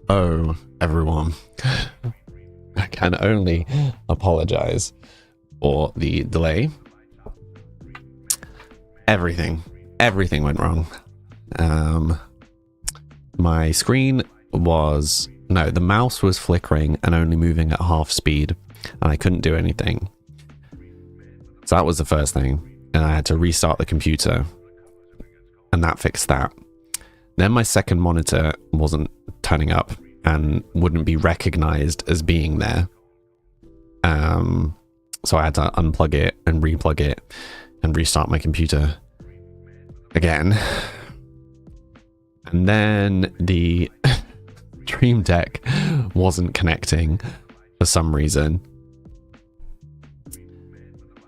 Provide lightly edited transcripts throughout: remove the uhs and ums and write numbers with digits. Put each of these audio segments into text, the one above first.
Oh, everyone. I can only apologize for the delay. Everything went wrong. My screen was... No, the mouse was flickering and only moving at half speed, and I couldn't do anything. So that was the first thing, and I had to restart the computer, and that fixed that. Then my second monitor wasn't turning up and wouldn't be recognized as being there. So I had to unplug it and replug it and restart my computer again. And then the Stream Deck wasn't connecting for some reason.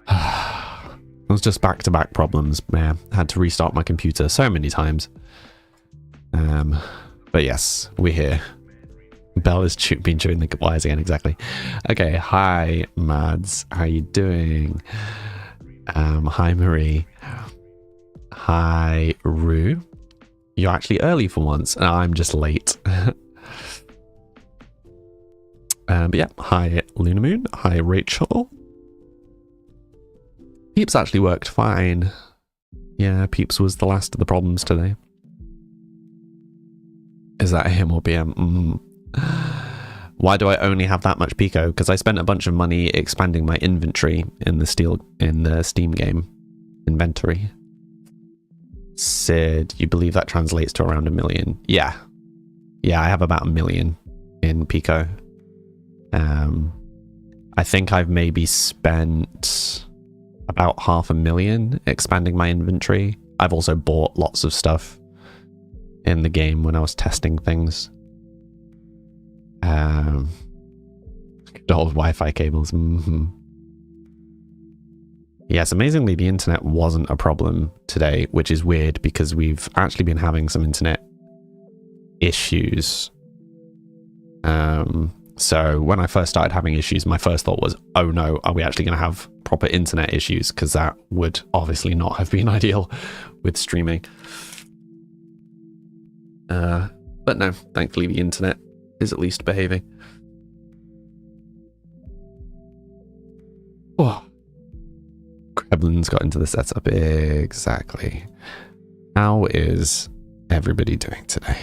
It was just back-to-back problems, man. I had to restart my computer so many times. But yes, we're here. Bell has been chewing the wires again, exactly. Okay, hi, Mads. How you doing? Hi, Marie. Hi, Rue. You're actually early for once. I'm just late. But yeah, hi, Luna Moon. Hi, Rachel. Peeps actually worked fine. Yeah, Peeps was the last of the problems today. Is that him or BM? Why do I only have that much Pico? Because I spent a bunch of money expanding my inventory in the Steam game inventory. Sid, you believe that translates to around 1 million? Yeah, I have about 1 million in Pico. I think I've maybe spent about 500,000 expanding my inventory. I've also bought lots of stuff in the game when I was testing things. Good old Wi-Fi cables. Yes, amazingly, the internet wasn't a problem today, which is weird because we've actually been having some internet issues. So when I first started having issues, my first thought was, oh no, are we actually going to have proper internet issues? Because that would obviously not have been ideal with streaming. But no, thankfully the internet is at least behaving. Oh. Gremlin's got into the setup. Exactly. How is everybody doing today?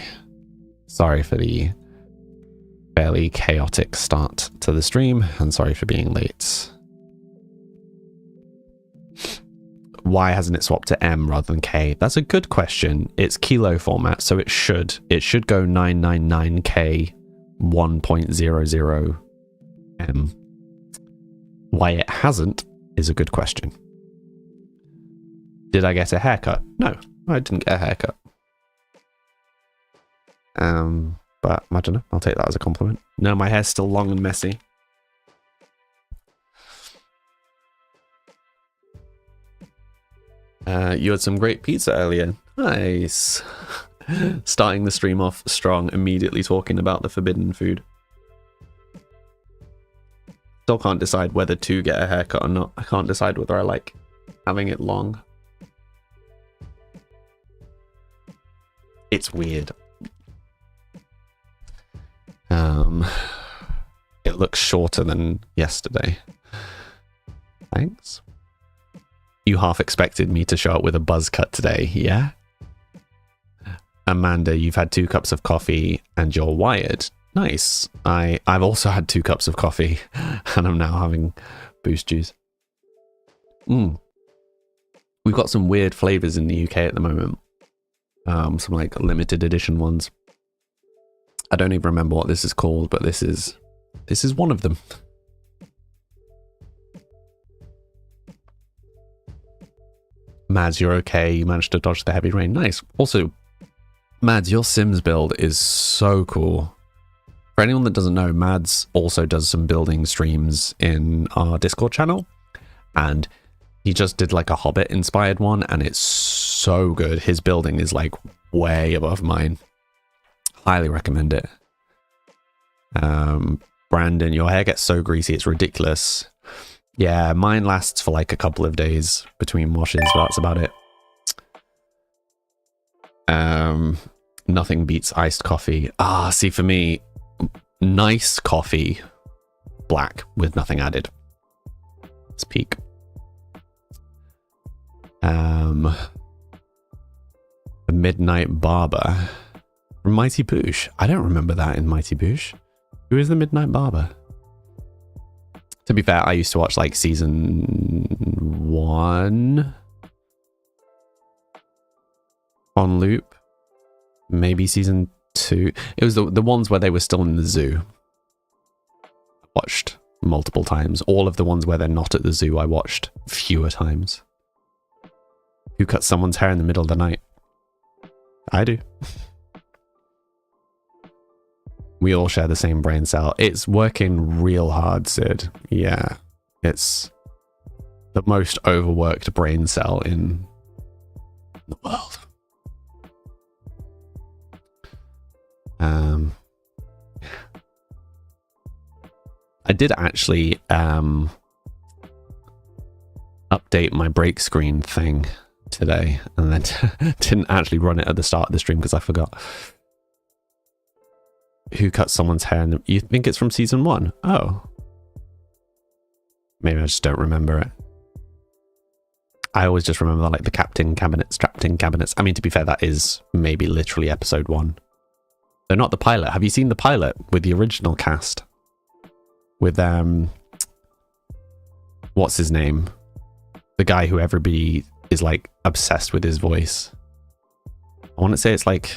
Sorry for the fairly chaotic start to the stream, and sorry for being late. Why hasn't it swapped to M rather than K? That's a good question. It's kilo format, so it should go 999K 1.00 M. Why it hasn't is a good question. Did I get a haircut? No, I didn't get a haircut. But I don't know, I'll take that as a compliment. No, my hair's still long and messy. You had some great pizza earlier. Nice. Starting the stream off strong, immediately talking about the forbidden food. Still can't decide whether to get a haircut or not. I can't decide whether I like having it long. It's weird. It looks shorter than yesterday. Thanks. You half expected me to show up with a buzz cut today, yeah? Amanda, you've had 2 cups of coffee and you're wired. Nice. I've also had 2 cups of coffee and I'm now having boost juice. We've got some weird flavors in the UK at the moment. Some like limited edition ones. I don't even remember what this is called, but this is one of them. Mads, you're okay. You managed to dodge the heavy rain. Nice. Also, Mads, your Sims build is so cool. For anyone that doesn't know, Mads also does some building streams in our Discord channel. And he just did like a Hobbit inspired one, and it's so good. His building is like way above mine. Highly recommend it. Brandon, your hair gets so greasy, it's ridiculous. Yeah, mine lasts for like a couple of days between washes, but that's about it. Nothing beats iced coffee. Ah, see, for me, nice coffee, black with nothing added. It's peak. The Midnight Barber from Mighty Boosh. I don't remember that in Mighty Boosh. Who is the Midnight Barber? To be fair, I used to watch like season 1 on loop. Maybe season 2. It was the ones where they were still in the zoo. I watched multiple times. All of the ones where they're not at the zoo, I watched fewer times. Who cut someone's hair in the middle of the night? I do. We all share the same brain cell. It's working real hard, Sid. Yeah. It's the most overworked brain cell in the world. I did actually update my break screen thing today, and then didn't actually run it at the start of the stream because I forgot. Who cut someone's hair? You think it's from season 1? Oh. Maybe I just don't remember it. I always just remember like the captain cabinets, trapped-in cabinets. I mean, to be fair, that is maybe literally episode 1. They're not the pilot. Have you seen the pilot with the original cast? With, what's his name? The guy who everybody is like obsessed with his voice. I want to say it's like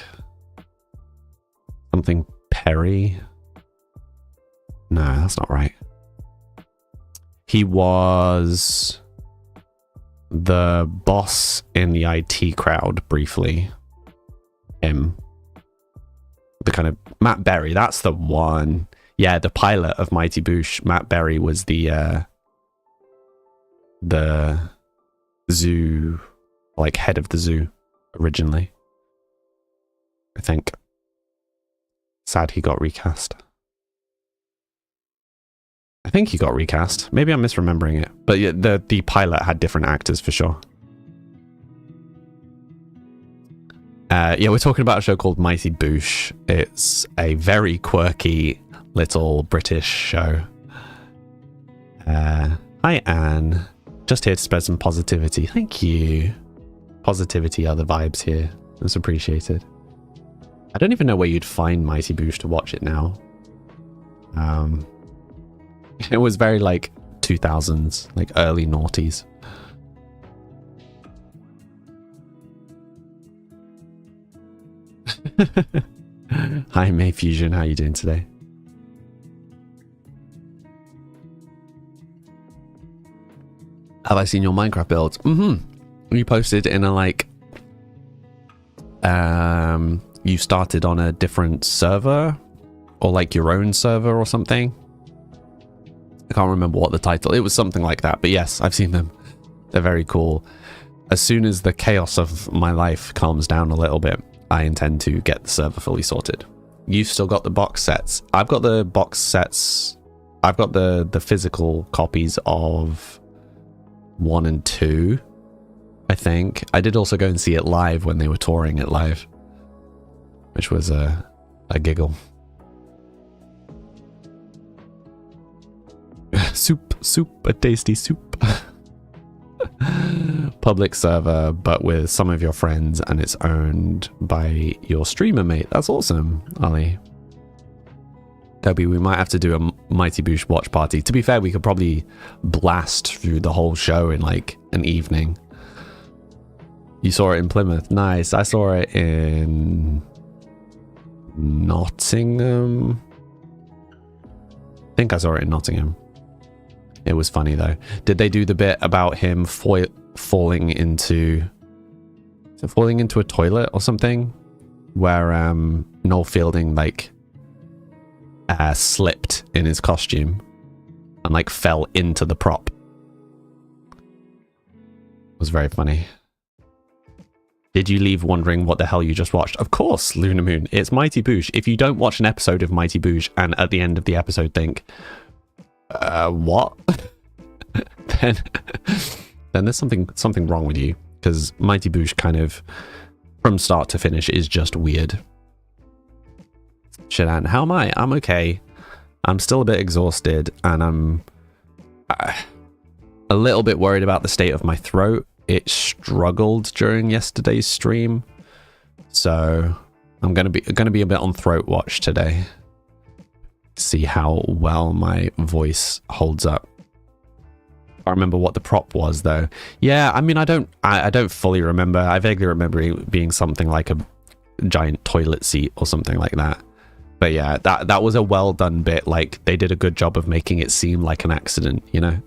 something Perry. No, that's not right. He was the boss in the IT crowd briefly. Him. The kind of Matt Berry, that's the one. Yeah, the pilot of Mighty Boosh, Matt Berry was the zoo, like head of the zoo originally, I think. Sad he got recast. I think he got recast. Maybe I'm misremembering it. But yeah, the pilot had different actors for sure. Yeah, we're talking about a show called Mighty Boosh. It's a very quirky little British show. Hi, Anne. Just here to spread some positivity. Thank you. Positivity are the vibes here. That's appreciated. I don't even know where you'd find Mighty Boosh to watch it now. It was very like 2000s, like early noughties. Hi, May Fusion. How you doing today? Have I seen your Minecraft builds? You posted in a like you started on a different server or like your own server or something. I can't remember what the title. It was something like that, but yes, I've seen them. They're very cool. As soon as the chaos of my life calms down a little bit, I intend to get the server fully sorted. You've still got the box sets. I've got the box sets. I've got the physical copies of 1 and 2, I think. I did also go and see it live when they were touring it live, which was a giggle. Soup, a tasty soup. Public server, but with some of your friends, and it's owned by your streamer mate. That's awesome, Ali. Toby, we might have to do a Mighty Boosh watch party. To be fair, we could probably blast through the whole show in like an evening. You saw it in Plymouth. Nice. I saw it in Nottingham. I think I saw it in Nottingham. It was funny though. Did they do the bit about him falling into a toilet or something, where Noel Fielding like slipped in his costume and like fell into the prop? It was very funny. Did you leave wondering what the hell you just watched? Of course, Luna Moon. It's Mighty Boosh. If you don't watch an episode of Mighty Boosh and at the end of the episode think, what? then there's something wrong with you, because Mighty Boosh kind of from start to finish is just weird. Shidan, how am I? I'm okay. I'm still a bit exhausted, and I'm a little bit worried about the state of my throat. It struggled during yesterday's stream, so I'm gonna be a bit on throat watch today. See how well my voice holds up. I remember what the prop was though. Yeah, I mean, I don't fully remember. I vaguely remember it being something like a giant toilet seat or something like that. But yeah, that was a well done bit. Like, they did a good job of making it seem like an accident, you know?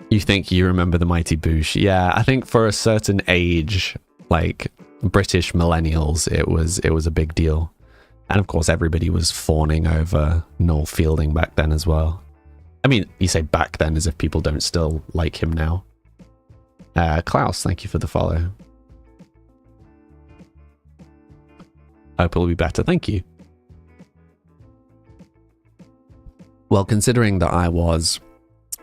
You think you remember the Mighty Boosh? Yeah, I think for a certain age, like British millennials, it was a big deal. And of course, everybody was fawning over Noel Fielding back then as well. I mean, you say back then as if people don't still like him now. Klaus, thank you for the follow. Hope it'll be better. Thank you. Well, considering that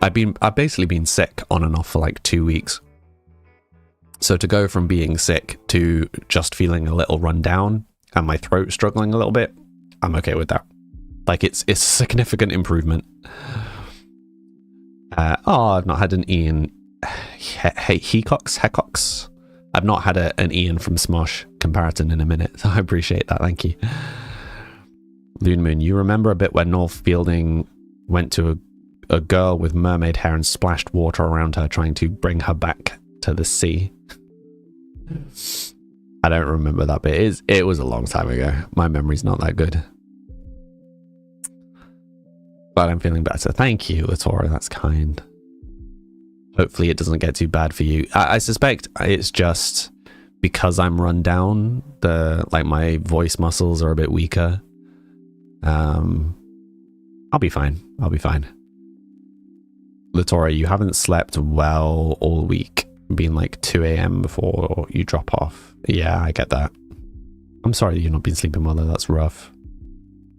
I've basically been sick on and off for like 2 weeks. So to go from being sick to just feeling a little run down and my throat struggling a little bit, I'm okay with that. Like, it's a significant improvement. I've not had an Ian Hecox. I've not had an Ian from Smosh comparison in a minute, so I appreciate that. Thank you. Loon Moon, you remember a bit when Noel Fielding went to a girl with mermaid hair and splashed water around her, trying to bring her back to the sea? I don't remember that bit. It was a long time ago. My memory's not that good. But I'm feeling better. Thank you, Latora. That's kind. Hopefully it doesn't get too bad for you. I suspect it's just because I'm run down, my voice muscles are a bit weaker. I'll be fine. Latora, you haven't slept well all week. Being like 2 a.m. before you drop off. Yeah, I get that. I'm sorry you've not been sleeping well though. That's rough.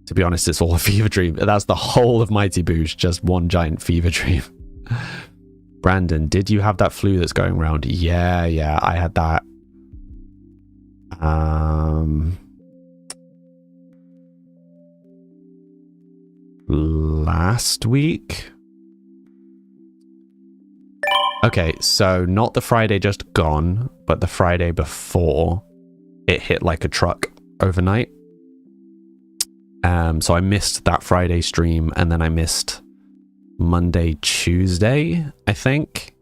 To be honest, it's all a fever dream. That's the whole of Mighty Boosh, just one giant fever dream. Brandon, did you have that flu that's going around? Yeah, I had that. Last week? Okay, so not the Friday just gone, but the Friday before, it hit like a truck overnight. So I missed that Friday stream, and then I missed Monday, Tuesday, I think,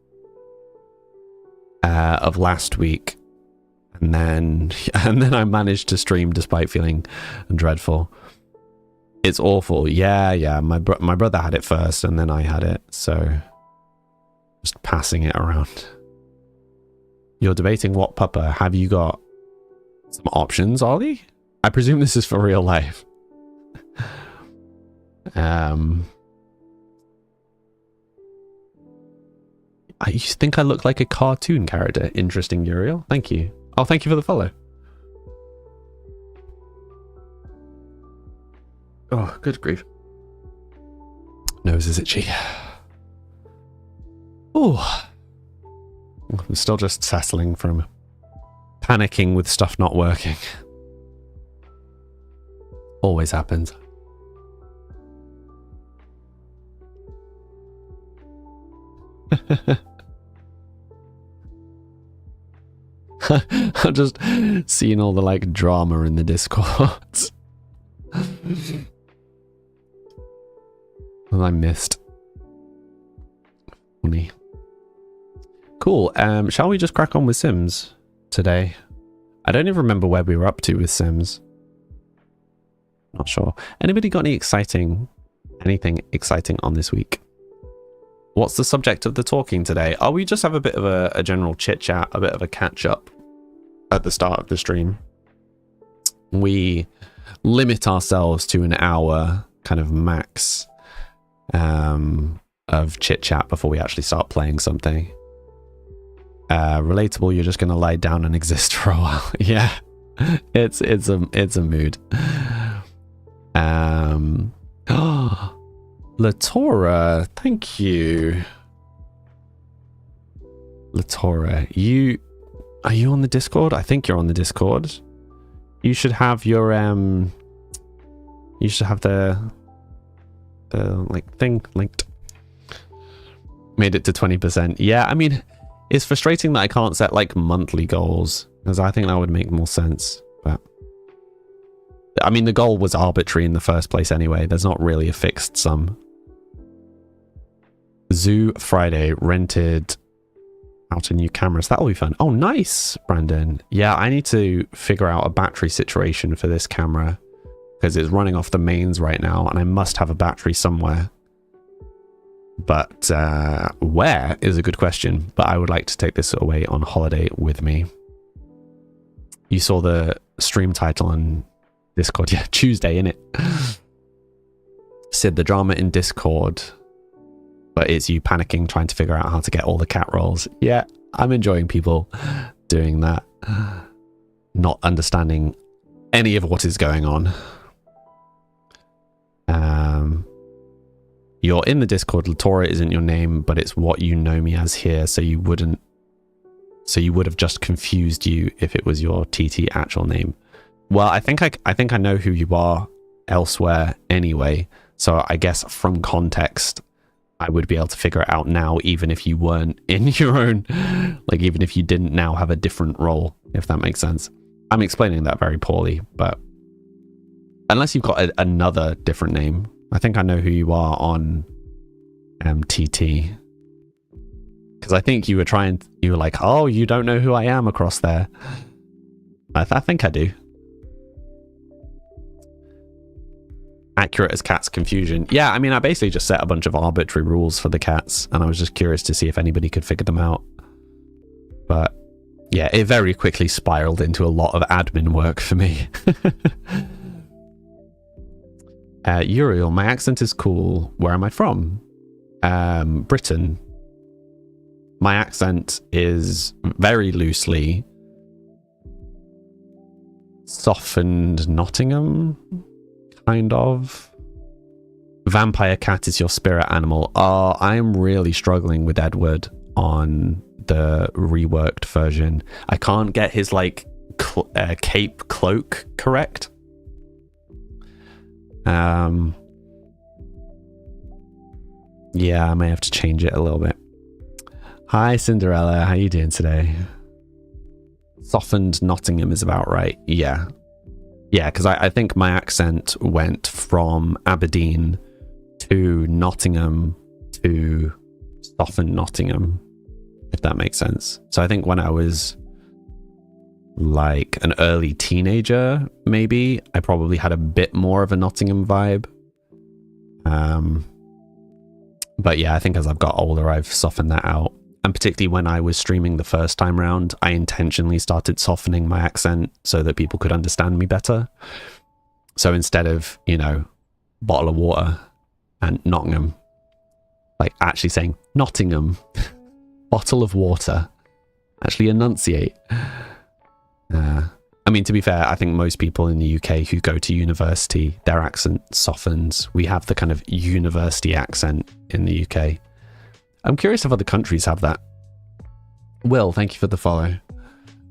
of last week. And then I managed to stream despite feeling dreadful. It's awful. Yeah. My brother had it first, and then I had it, so just passing it around. You're debating what pupper. Have you got some options, Ollie? I presume this is for real life. I think I look like a cartoon character. Interesting, Uriel. Thank you. Oh, thank you for the follow. Oh, good grief. Nose is itchy. Oh, I'm still just settling from panicking with stuff not working. Always happens. I'm just seeing all the like drama in the Discords. Well, I missed. Funny. Cool. Shall we just crack on with Sims today? I don't even remember where we were up to with Sims. Not sure. Anybody got anything exciting on this week? What's the subject of the talking today? Oh, we just have a bit of a general chit chat, a bit of a catch up at the start of the stream. We limit ourselves to an hour kind of max of chit chat before we actually start playing something. Relatable, you're just going to lie down and exist for a while. Yeah, it's a mood. Latora, thank you. Latora, are you on the Discord? I think you're on the Discord. You should have your you should have the like thing linked. Made it to 20%. Yeah, I mean, it's frustrating that I can't set like monthly goals, because I think that would make more sense. But I mean, the goal was arbitrary in the first place anyway. There's not really a fixed sum. Zoo Friday rented out a new camera, so that'll be fun. Oh, nice, Brandon. Yeah, I need to figure out a battery situation for this camera, because it's running off the mains right now, and I must have a battery somewhere. But where is a good question. But I would like to take this away on holiday with me. You saw the stream title on Discord. Yeah, Tuesday, innit? Sid, the drama in Discord. But it's you panicking, trying to figure out how to get all the cat rolls. Yeah, I'm enjoying people doing that. Not understanding any of what is going on. You're in the Discord. Latora isn't your name, but it's what you know me as here. So you would have just confused you if it was your TT actual name. Well, I think I know who you are elsewhere anyway. So I guess from context, I would be able to figure it out now, even if you weren't in your own, like even if you didn't now have a different role, if that makes sense. I'm explaining that very poorly, but unless you've got another different name, I think I know who you are on TT. Because I think you were like, oh, you don't know who I am across there. I think I do. Accurate as cats confusion. Yeah, I mean, I basically just set a bunch of arbitrary rules for the cats, and I was just curious to see if anybody could figure them out. But yeah, it very quickly spiraled into a lot of admin work for me. Uriel, my accent is cool. Where am I from? Britain. My accent is very loosely softened Nottingham, kind of. Vampire cat is your spirit animal. I'm really struggling with Edward on the reworked version. I can't get his like cape cloak correct. Yeah, I may have to change it a little bit. Hi Cinderella, how you doing today? Softened Nottingham is about right. Yeah, because I think my accent went from Aberdeen to Nottingham to softened Nottingham, if that makes sense. So I think when I was like an early teenager, maybe I probably had a bit more of a Nottingham vibe. But yeah, I think as I've got older, I've softened that out. And particularly when I was streaming the first time round, I intentionally started softening my accent so that people could understand me better. So instead of, bottle of water and Nottingham, like actually saying Nottingham, bottle of water, actually enunciate. I mean, to be fair, I think most people in the UK who go to university, their accent softens. We have the kind of university accent in the UK. I'm curious if other countries have that. Will, thank you for the follow.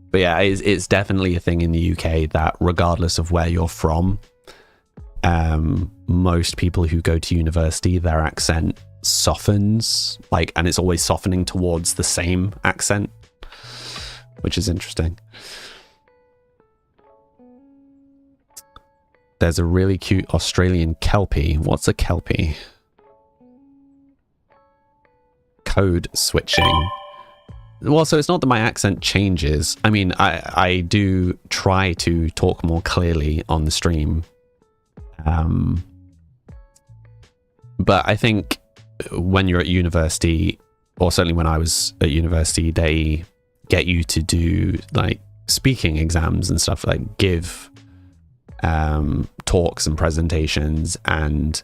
But yeah, it's definitely a thing in the UK that regardless of where you're from, most people who go to university, their accent softens, and it's always softening towards the same accent, which is interesting. There's a really cute Australian Kelpie. What's a Kelpie? Code switching. Well, so it's not that my accent changes. I mean, I do try to talk more clearly on the stream. But I think when you're at university, or certainly when I was at university, they get you to do speaking exams and stuff, give talks and presentations, and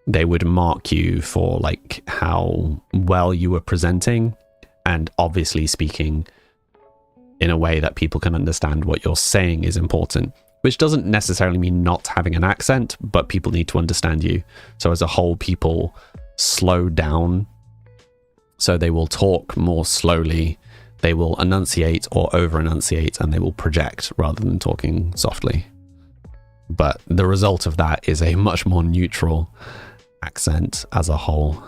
they would mark you for how well you were presenting and obviously speaking in a way that people can understand what you're saying is important, which doesn't necessarily mean not having an accent, but people need to understand you. So as a whole, people slow down, so they will talk more slowly they will enunciate or over enunciate, and they will project rather than talking softly. But the result of that is a much more neutral accent as a whole.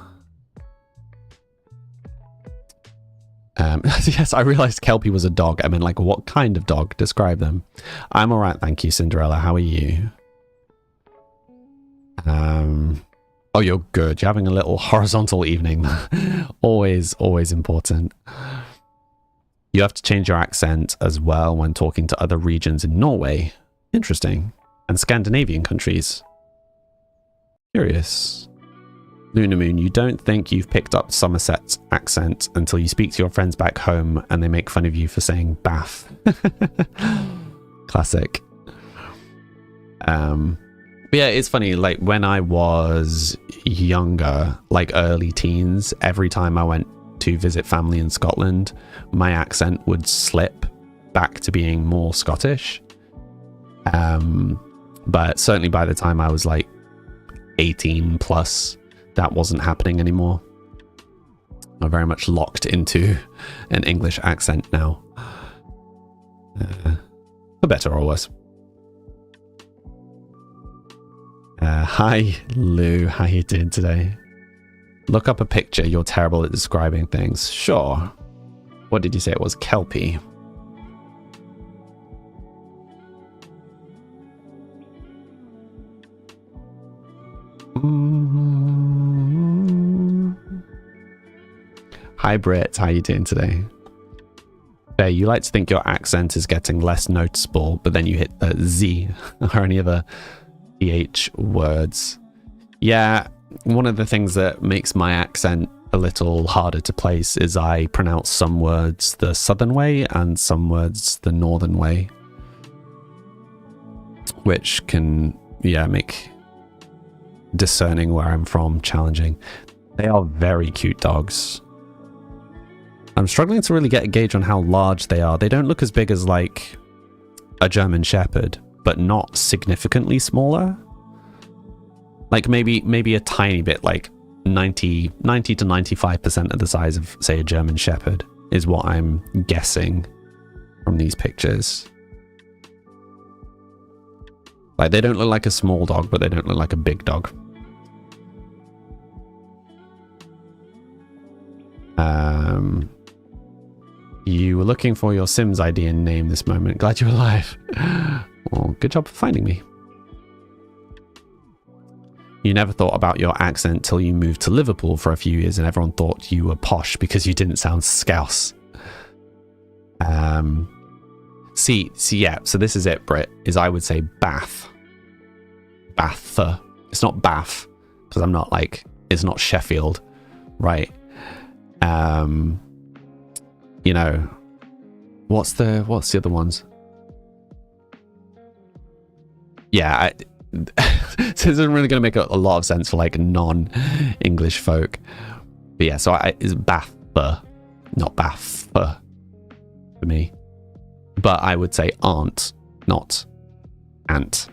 Yes, I realized Kelpie was a dog. I mean, like, what kind of dog? Describe them. I'm all right, thank you, Cinderella. How are you? Oh, you're good. You're having a little horizontal evening. Always important. You have to change your accent as well when talking to other regions in Norway. Interesting. And Scandinavian countries. Curious. Lunamoon, you don't think you've picked up Somerset's accent until you speak to your friends back home and they make fun of you for saying Bath. Classic. But yeah, it's funny, like when I was younger, like early teens, every time I went to visit family in Scotland, my accent would slip back to being more Scottish. But certainly by the time I was like 18 plus, that wasn't happening anymore. I'm very much locked into an English accent now. For better or worse. Hi, Lou. How you doing today? Look up a picture. You're terrible at describing things. Sure. What did you say it was? Kelpie. Hi, Britt. How you doing today? Faye, you like to think your accent is getting less noticeable, but then you hit the Z or any other TH words. Yeah, one of the things that makes my accent a little harder to place is I pronounce some words the southern way and some words the northern way, which can, yeah, make discerning where I'm from challenging. They are very cute dogs. I'm struggling to really get a gauge on how large they are. They don't look as big as like a German Shepherd, but not significantly smaller. Like maybe a tiny bit, like 90 to 95% of the size of, say, a German Shepherd is what I'm guessing from these pictures. Like, they don't look like a small dog, but they don't look like a big dog. You were looking for your Sims ID and name this moment. Glad you're alive. Well, good job for finding me. You never thought about your accent till you moved to Liverpool for a few years and everyone thought you were posh because you didn't sound Scouse. See, yeah, so this is it, Brit, is I would say Bath. Bath. It's not Bath, because I'm not like, it's not Sheffield, right? You know, what's the other ones? Yeah, this isn't really going to make a lot of sense for like non-English folk. But yeah, so it's Bath, not Bath for me. But I would say aunt, not ant.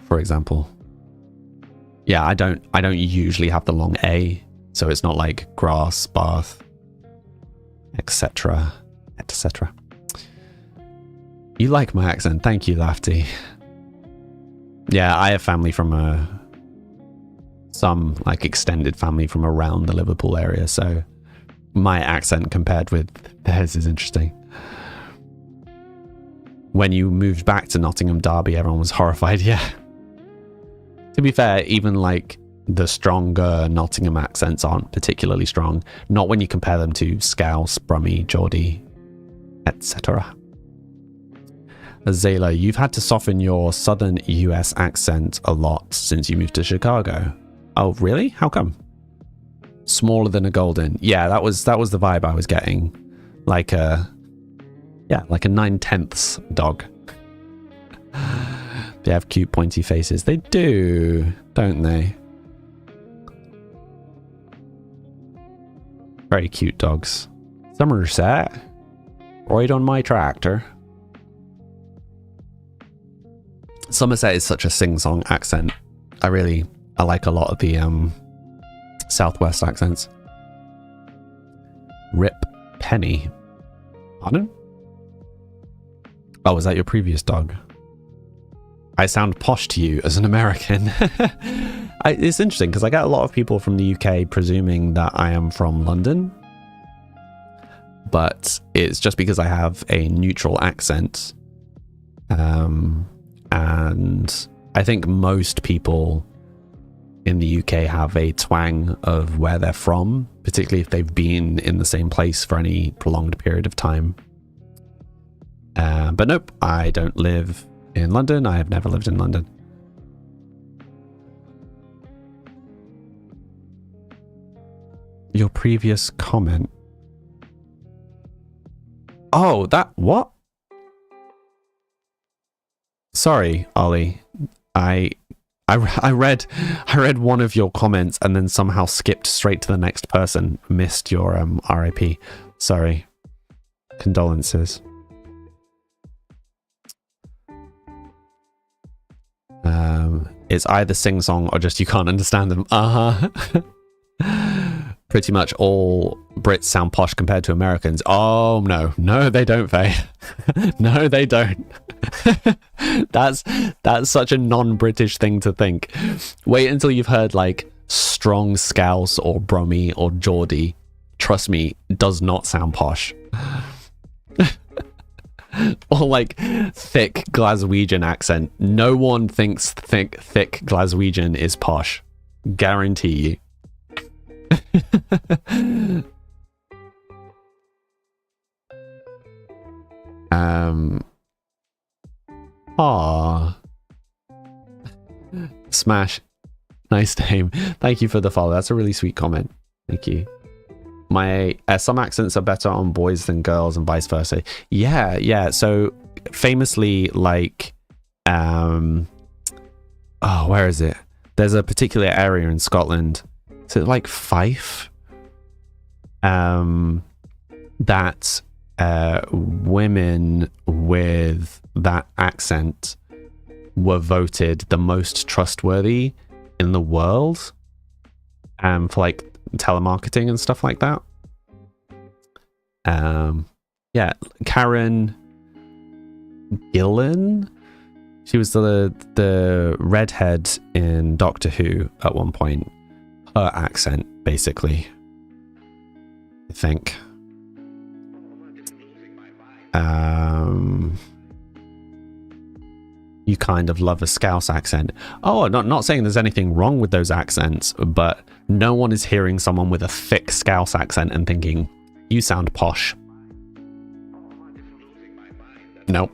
For example. Yeah, I don't usually have the long A, so it's not like grass, bath, etc., etc. You like my accent, thank you, Lafty. Yeah, I have family from some like extended family from around the Liverpool area, so my accent compared with theirs is interesting. When you moved back to Nottingham, Derby, everyone was horrified. Yeah. To be fair, even like the stronger Nottingham accents aren't particularly strong. Not when you compare them to Scouse, Brummie, Geordie, etc. Azela, you've had to soften your southern US accent a lot since you moved to Chicago. Oh, really? How come? Smaller than a golden. Yeah, that was the vibe I was getting. Like a 9/10 dog. They have cute pointy faces. They do, don't they? Very cute dogs. Somerset, right on my tractor. Somerset is such a sing-song accent. I like a lot of the Southwest accents. Rip Penny. Pardon? Oh, was that your previous dog? I sound posh to you as an American. It's interesting because I get a lot of people from the UK presuming that I am from London. But it's just because I have a neutral accent. And I think most people in the UK have a twang of where they're from, particularly if they've been in the same place for any prolonged period of time. But nope, I don't live in London. I have never lived in London. Your previous comment. Oh, that what? Sorry, Ollie. I read one of your comments and then somehow skipped straight to the next person. Missed your RIP. Sorry. Condolences. It's either sing-song or just you can't understand them. Pretty much all Brits sound posh compared to Americans. Oh, no, they don't, Faye. No, they don't. That's such a non-British thing to think. Wait until you've heard like strong Scouse or Brummie or Geordie. Trust me, does not sound posh. Or like thick Glaswegian accent. No one thinks thick Glaswegian is posh. Guarantee you. Smash. Nice name. Thank you for the follow. That's a really sweet comment. Thank you. My some accents are better on boys than girls and vice versa. Yeah. So famously, like, where is it? There's a particular area in Scotland. Is it like Fife? That women with that accent were voted the most trustworthy in the world, for like telemarketing and stuff like that. Yeah, Karen Gillan. She was the redhead in Doctor Who at one point. Her accent, basically, I think. You kind of love a Scouse accent. Oh, not saying there's anything wrong with those accents, but no one is hearing someone with a thick Scouse accent and thinking, you sound posh. Nope.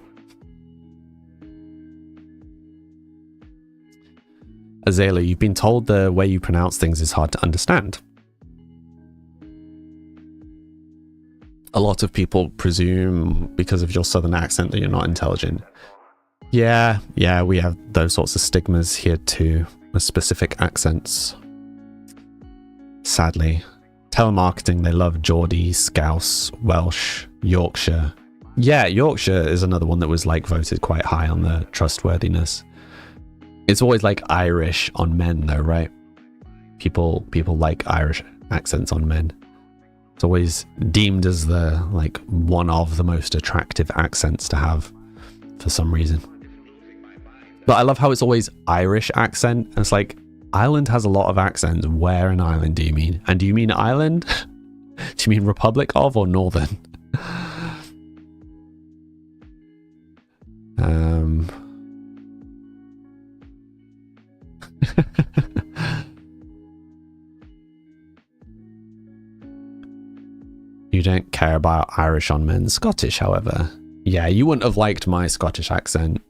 Azalea, you've been told the way you pronounce things is hard to understand. A lot of people presume because of your southern accent that you're not intelligent. Yeah, we have those sorts of stigmas here too, with specific accents. Sadly. Telemarketing, they love Geordie, Scouse, Welsh, Yorkshire. Yeah, Yorkshire is another one that was like voted quite high on the trustworthiness. It's always like Irish on men though, right? People like Irish accents on men. It's always deemed as the like one of the most attractive accents to have for some reason. But I love how it's always Irish accent. It's like, Ireland has a lot of accents. Where in Ireland do you mean? And do you mean Ireland? Do you mean Republic of or Northern? You don't care about Irish on men. Scottish, however. Yeah, you wouldn't have liked my Scottish accent.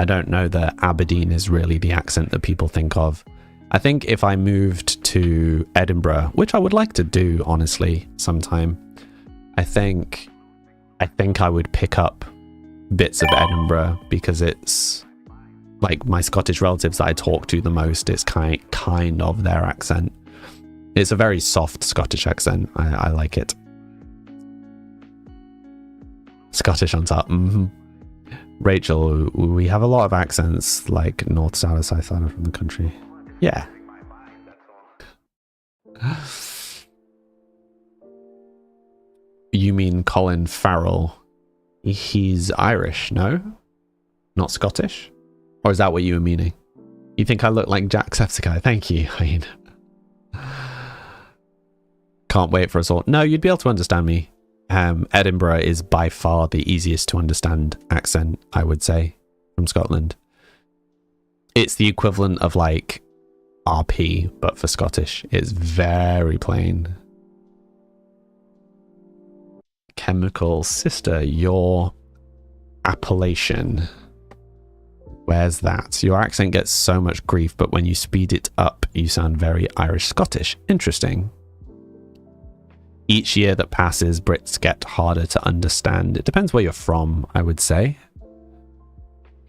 I don't know that Aberdeen is really the accent that people think of. I think if I moved to Edinburgh, which I would like to do, honestly, sometime, I think I would pick up bits of Edinburgh because it's like my Scottish relatives that I talk to the most. It's kind of their accent. It's a very soft Scottish accent. I like it. Scottish on top. Mm-hmm. Rachel, we have a lot of accents like north, south, south side from the country. Yeah. You mean Colin Farrell? He's Irish, no? Not Scottish? Or is that what you were meaning? You think I look like Jacksepticeye? Thank you. I mean, can't wait for us all. No, you'd be able to understand me. Edinburgh is by far the easiest to understand accent, I would say, from Scotland. It's the equivalent of like RP, but for Scottish. It's very plain. Chemical Sister, your appellation. Where's that? Your accent gets so much grief, but when you speed it up, you sound very Irish Scottish. Interesting. Each year that passes, Brits get harder to understand. It depends where you're from, I would say.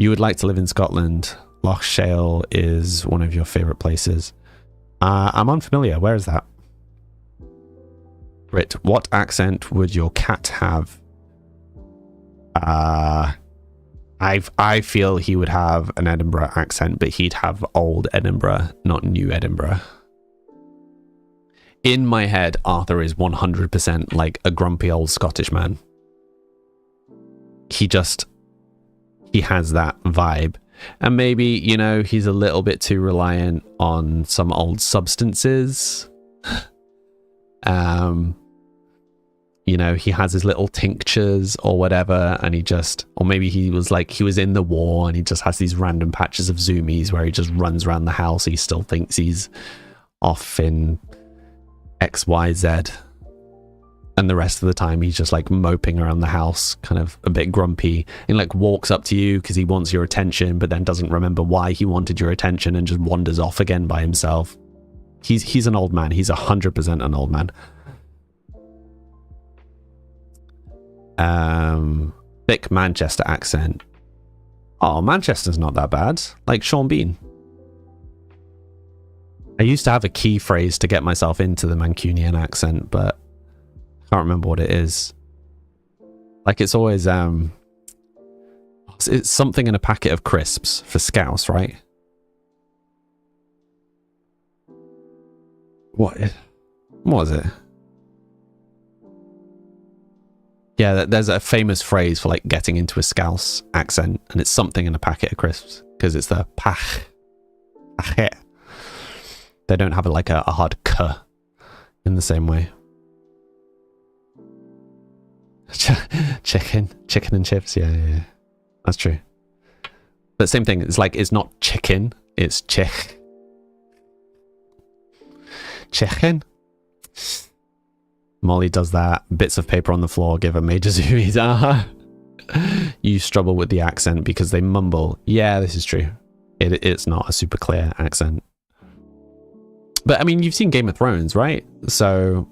You would like to live in Scotland. Loch Shale is one of your favourite places. I'm unfamiliar. Where is that? Brit, what accent would your cat have? I feel he would have an Edinburgh accent, but he'd have old Edinburgh, not new Edinburgh. In my head, Arthur is 100% like a grumpy old Scottish man. He has that vibe. And maybe, you know, he's a little bit too reliant on some old substances. You know, he has his little tinctures or whatever, and or maybe he was in the war and he just has these random patches of zoomies where he just runs around the house. He still thinks he's off in XYZ, and the rest of the time he's just like moping around the house, kind of a bit grumpy, and like walks up to you because he wants your attention, but then doesn't remember why he wanted your attention and just wanders off again by himself. He's an old man. He's 100% an old man. Thick Manchester accent. Oh, Manchester's not that bad. Like Sean Bean. I used to have a key phrase to get myself into the Mancunian accent, but I can't remember what it is. Like it's always it's something in a packet of crisps for Scouse, right? What was it? Yeah, there's a famous phrase for like getting into a Scouse accent, and it's something in a packet of crisps because it's the pach. They don't have a hard k in the same way. Chicken and chips. Yeah, that's true. But same thing. It's like it's not chicken. It's chicken. Molly does that. Bits of paper on the floor give a major zoomies. You struggle with the accent because they mumble. Yeah, this is true. It's not a super clear accent. But I mean, you've seen Game of Thrones, right? So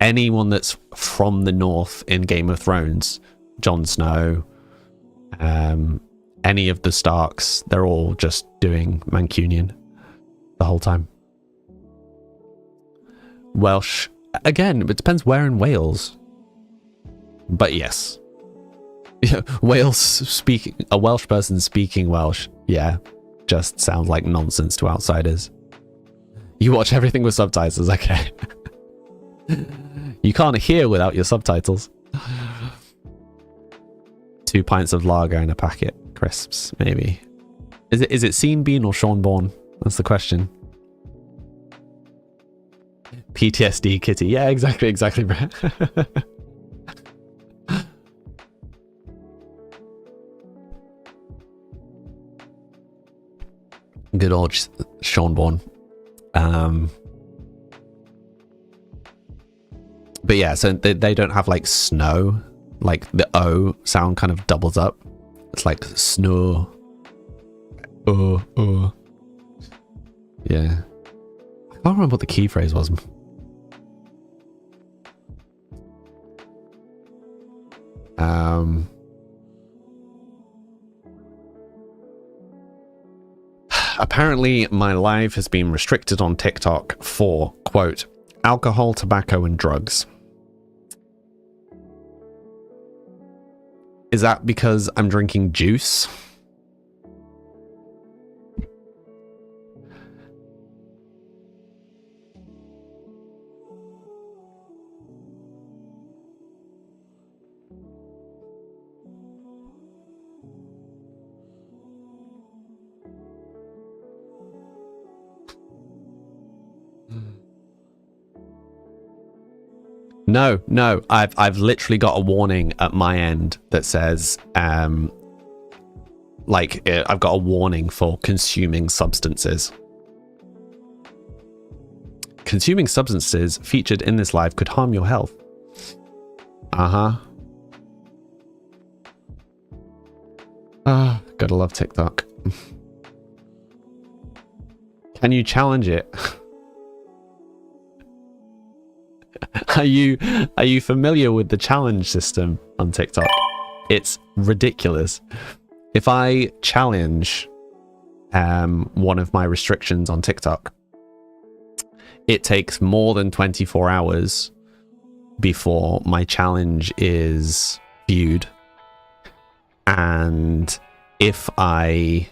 anyone that's from the north in Game of Thrones, Jon Snow, any of the Starks, they're all just doing Mancunian the whole time. Welsh. Again, it depends where in Wales. But yes. A Welsh person speaking Welsh, yeah, just sounds like nonsense to outsiders. You watch everything with subtitles, okay. You can't hear without your subtitles. 2 pints of lager in a packet. Crisps, maybe. Is it Sean Bean or Sean Bourne? That's the question. PTSD kitty. Yeah, exactly, bro. Good old Sean Bourne. But yeah, so they don't have like snow. Like the O sound kind of doubles up. It's like snow. Yeah. I can't remember what the key phrase was. Apparently, my live has been restricted on TikTok for, quote, alcohol, tobacco, and drugs. Is that because I'm drinking juice? No. I've literally got a warning at my end that says, I've got a warning for consuming substances. Consuming substances featured in this live could harm your health. Gotta love TikTok. Can you challenge it? Are you familiar with the challenge system on TikTok? It's ridiculous. If I challenge one of my restrictions on TikTok, it takes more than 24 hours before my challenge is viewed. And if I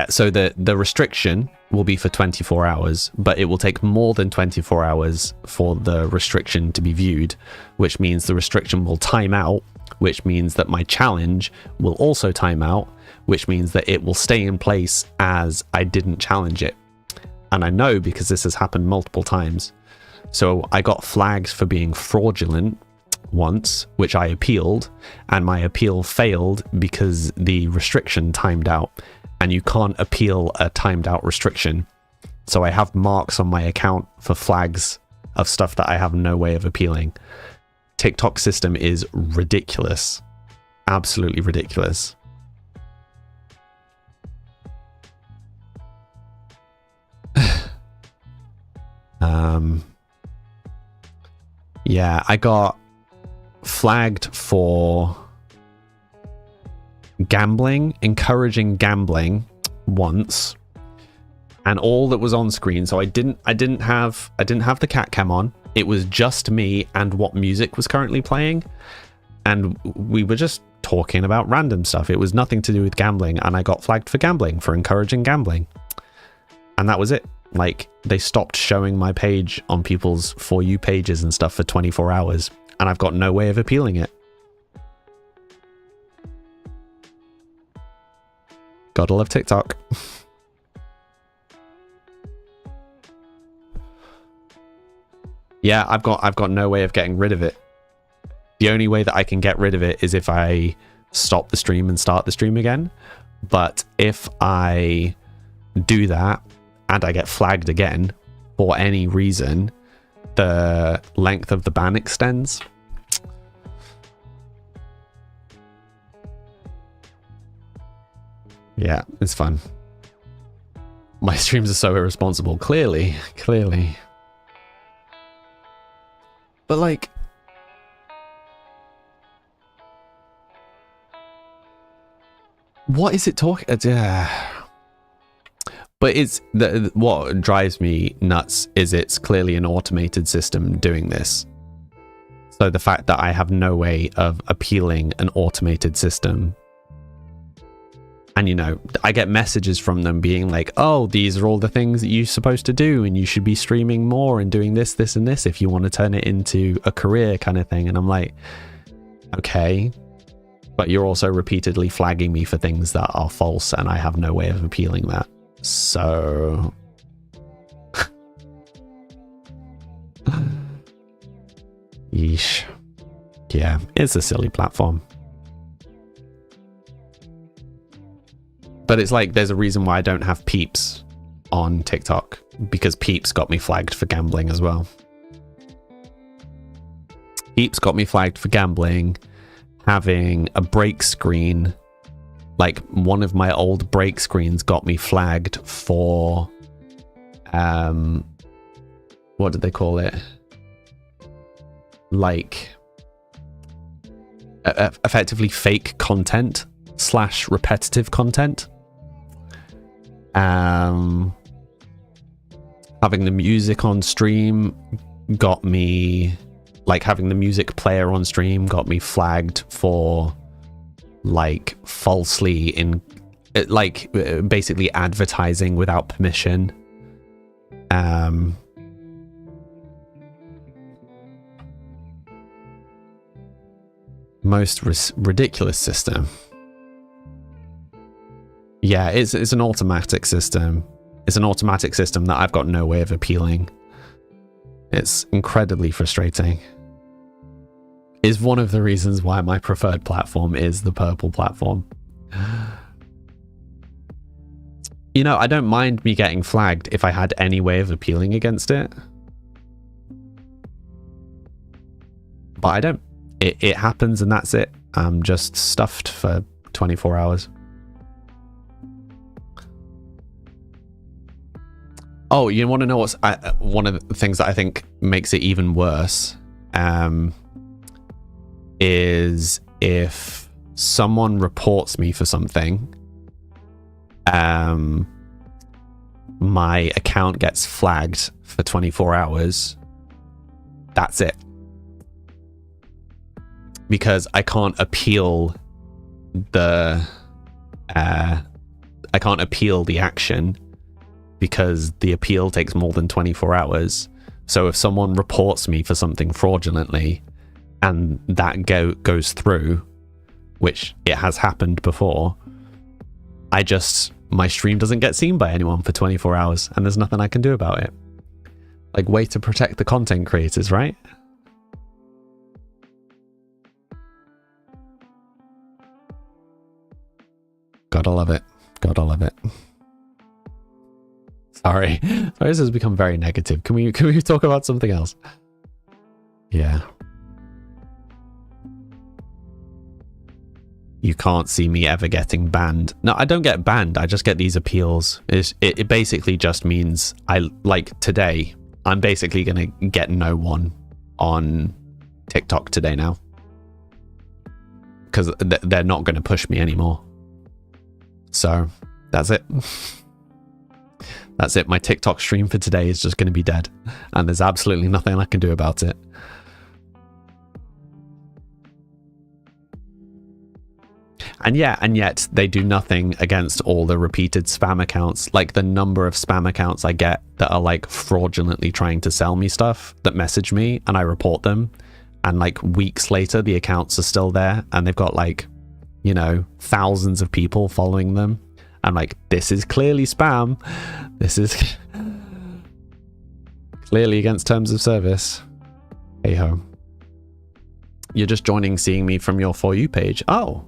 so the restriction will be for 24 hours, but it will take more than 24 hours for the restriction to be viewed, which means the restriction will time out, which means that my challenge will also time out, which means that it will stay in place as I didn't challenge it. And I know because this has happened multiple times. So I got flagged for being fraudulent once, which I appealed, and my appeal failed because the restriction timed out. And you can't appeal a timed out restriction. So I have marks on my account for flags of stuff that I have no way of appealing. TikTok system is ridiculous. Absolutely ridiculous. Yeah, I got flagged for gambling, encouraging gambling once, and all that was on screen. So I didn't have the cat cam on. It was just me and what music was currently playing, and we were just talking about random stuff. It was nothing to do with gambling, and I got flagged for gambling, for encouraging gambling, and that was it. Like, they stopped showing my page on people's For You pages and stuff for 24 hours, and I've got no way of appealing it. Gotta love TikTok. Yeah, I've got no way of getting rid of it. The only way that I can get rid of it is if I stop the stream and start the stream again. But if I do that and I get flagged again for any reason, the length of the ban extends. Yeah, it's fun. My streams are so irresponsible. Clearly. But like, what is it talking? But it's what drives me nuts is it's clearly an automated system doing this. So the fact that I have no way of appealing an automated system. And, you know, I get messages from them being like, oh, these are all the things that you're supposed to do, and you should be streaming more and doing this, this, and this if you want to turn it into a career kind of thing. And I'm like, okay, but you're also repeatedly flagging me for things that are false, and I have no way of appealing that. So... Yeesh. Yeah, it's a silly platform. But it's like, there's a reason why I don't have Peeps on TikTok, because Peeps got me flagged for gambling as well. Peeps got me flagged for gambling, having a break screen, like one of my old break screens got me flagged for, what did they call it? Like, effectively fake content / repetitive content. Having the music on stream got me, like having the music player on stream got me flagged for like falsely in, like basically advertising without permission. Most ridiculous system. Yeah, it's an automatic system. It's an automatic system that I've got no way of appealing. It's incredibly frustrating. Is one of the reasons why my preferred platform is the purple platform. You know, I don't mind me getting flagged if I had any way of appealing against it. But I don't. It happens and that's it. I'm just stuffed for 24 hours. Oh, you want to know what's one of the things that I think makes it even worse? Is if someone reports me for something, my account gets flagged for 24 hours. That's it. Because I can't appeal the action, because the appeal takes more than 24 hours. So if someone reports me for something fraudulently and that goes through, which it has happened before, my stream doesn't get seen by anyone for 24 hours and there's nothing I can do about it. Like, way to protect the content creators, right? Gotta love it. Gotta love it. Sorry, this has become very negative. Can we talk about something else? Yeah. You can't see me ever getting banned. No, I don't get banned. I just get these appeals. It basically just means like today, I'm basically gonna get no one on TikTok today now, because they're not gonna push me anymore. So that's it. That's it. My TikTok stream for today is just going to be dead, and there's absolutely nothing I can do about it. And yet they do nothing against all the repeated spam accounts. Like, the number of spam accounts I get that are like fraudulently trying to sell me stuff, that message me and I report them, and like weeks later the accounts are still there and they've got like, you know, thousands of people following them. I'm like, this is clearly spam. This is clearly against terms of service. Hey ho. You're just seeing me from your For You page. Oh,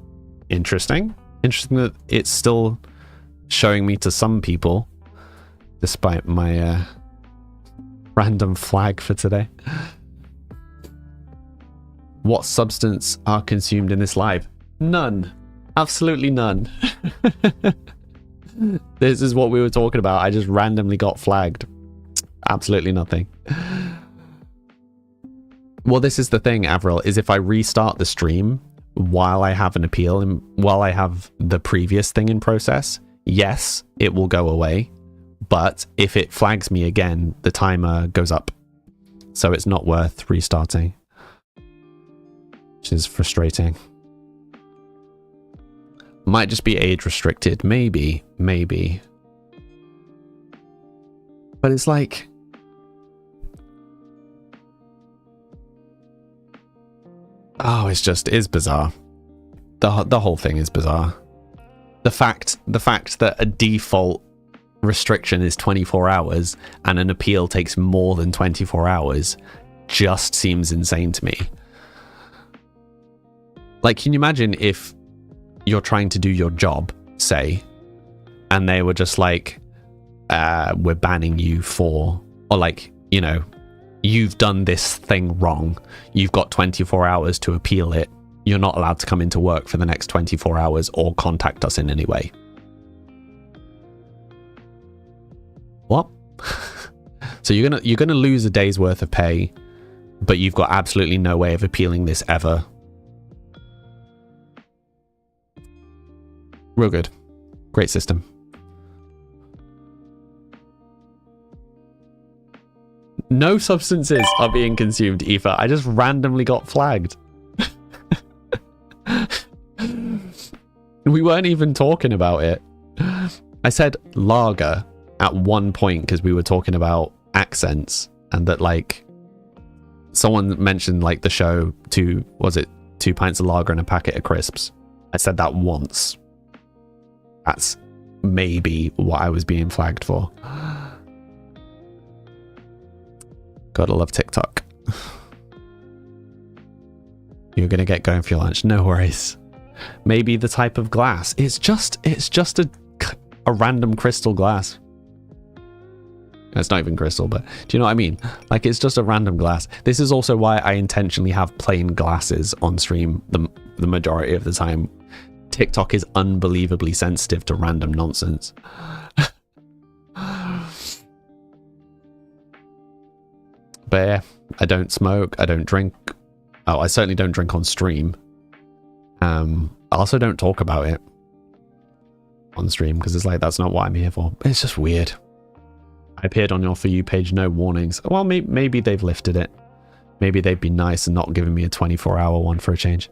interesting. Interesting that it's still showing me to some people, despite my random flag for today. What substance are consumed in this live? None. Absolutely none. This is what we were talking about. I just randomly got flagged. Absolutely nothing. Well, this is the thing, Avril, is if I restart the stream while I have an appeal and while I have the previous thing in process, yes, it will go away. But if it flags me again, the timer goes up. So it's not worth restarting, which is frustrating. Might just be age restricted. Maybe. But it's like, oh, it's bizarre. The whole thing is bizarre. The fact that a default restriction is 24 hours and an appeal takes more than 24 hours just seems insane to me. Like, can you imagine if you're trying to do your job, say, and they were just like, we're banning you for, or like, you know, you've done this thing wrong, you've got 24 hours to appeal it, you're not allowed to come into work for the next 24 hours or contact us in any way. What? So you're gonna lose a day's worth of pay, but you've got absolutely no way of appealing this ever. Real good. Great system. No substances are being consumed, Aoife. I just randomly got flagged. We weren't even talking about it. I said lager at one point because we were talking about accents, and that like someone mentioned like the show two pints of lager and a packet of crisps. I said that once. That's maybe what I was being flagged for. Gotta love TikTok. You're gonna get going for your lunch. No worries. Maybe the type of glass. It's just a random crystal glass. It's not even crystal, but do you know what I mean? Like, it's just a random glass. This is also why I intentionally have plain glasses on stream the majority of the time. TikTok is unbelievably sensitive to random nonsense. But yeah, I don't smoke, I don't drink. Oh, I certainly don't drink on stream. I also don't talk about it on stream because it's like, that's not what I'm here for. It's just weird. I appeared on your For You page, no warnings. Well, maybe they've lifted it. Maybe they've been nice and not given me a 24-hour one for a change.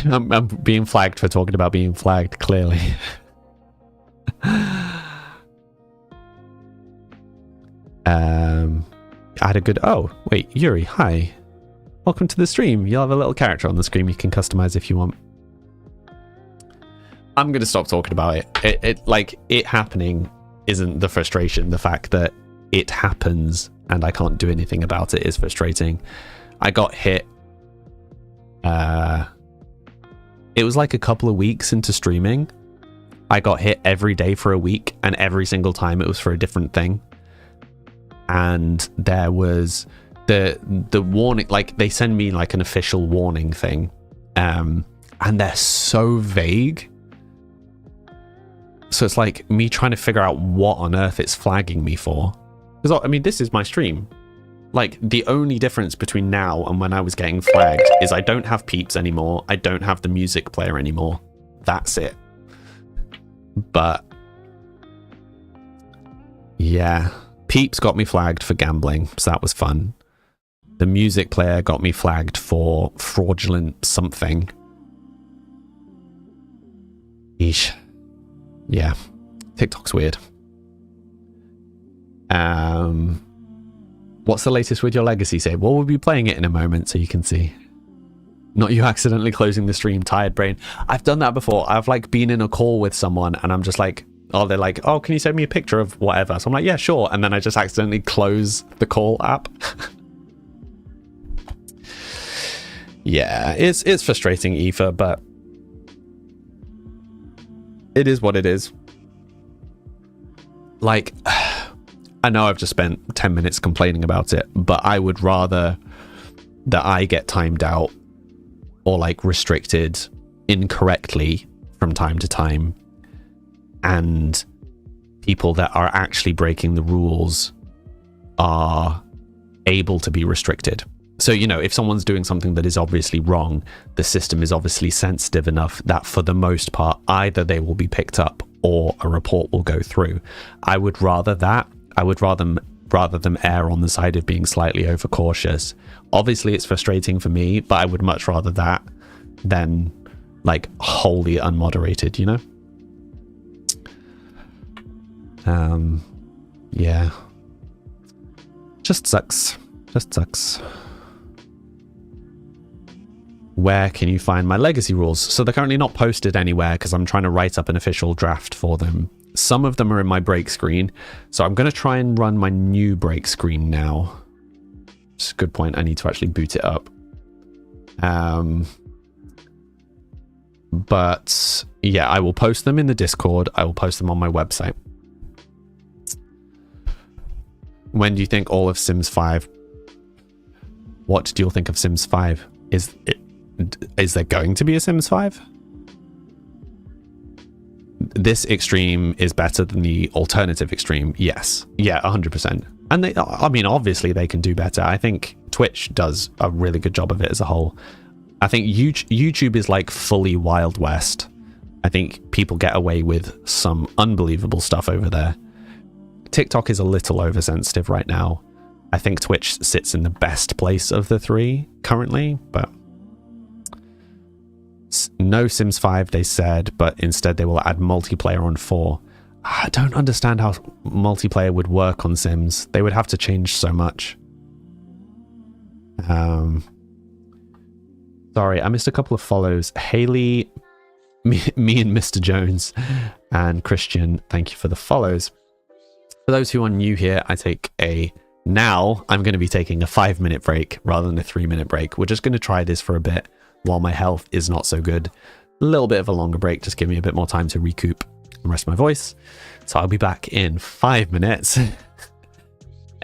I'm being flagged for talking about being flagged, clearly. I had a good... Oh, wait, Yuri, hi. Welcome to the stream. You'll have a little character on the screen you can customize if you want. I'm going to stop talking about it. It happening isn't the frustration. The fact that it happens and I can't do anything about it is frustrating. I got hit. It was like a couple of weeks into streaming. I got hit every day for a week, and every single time it was for a different thing. And there was the warning, like they send me like an official warning thing, and they're so vague. So it's like me trying to figure out what on earth it's flagging me for. Because I mean, this is my stream. Like, the only difference between now and when I was getting flagged is I don't have Peeps anymore. I don't have the music player anymore. That's it. But yeah, Peeps got me flagged for gambling, so that was fun. The music player got me flagged for fraudulent something. Eesh. Yeah, TikTok's weird. What's the latest with your legacy save? Well, we'll be playing it in a moment so you can see. Not you accidentally closing the stream, tired brain. I've done that before. I've like been in a call with someone and I'm just like, oh, they're like, oh, can you send me a picture of whatever? So I'm like, yeah, sure. And then I just accidentally close the call app. Yeah, it's frustrating, Aoife, but it is what it is. Like, I know I've just spent 10 minutes complaining about it, but I would rather that I get timed out or like restricted incorrectly from time to time, and people that are actually breaking the rules are able to be restricted. So, you know, if someone's doing something that is obviously wrong, the system is obviously sensitive enough that for the most part, either they will be picked up or a report will go through. I would rather that. I would rather them err on the side of being slightly overcautious. Obviously, it's frustrating for me, but I would much rather that than like wholly unmoderated, you know? Yeah. Just sucks. Just sucks. Where can you find my legacy rules? So they're currently not posted anywhere because I'm trying to write up an official draft for them. Some of them are in my break screen, so I'm going to try and run my new break screen now. It's a good point. I need to actually boot it up. But yeah, I will post them in the Discord. I will post them on my website. When do you think all of Sims 5? What do you think of Sims 5? Is there going to be a Sims 5? This extreme is better than the alternative extreme. Yes. Yeah, 100%. And they, I mean, obviously they can do better. I think Twitch does a really good job of it as a whole. I think YouTube is like fully Wild West. I think people get away with some unbelievable stuff over there. TikTok is a little oversensitive right now. I think Twitch sits in the best place of the three currently, but no Sims 5, they said, but instead they will add multiplayer on 4. I don't understand how multiplayer would work on Sims. They would have to change so much. Sorry, I missed a couple of follows. Haley, me and Mr. Jones, and Christian, thank you for the follows. For those who are new here, I take a Now I'm going to be taking a 5-minute break rather than a 3-minute break. We're just going to try this for a bit while my health is not so good. A little bit of a longer break, just give me a bit more time to recoup and rest my voice. So I'll be back in 5 minutes.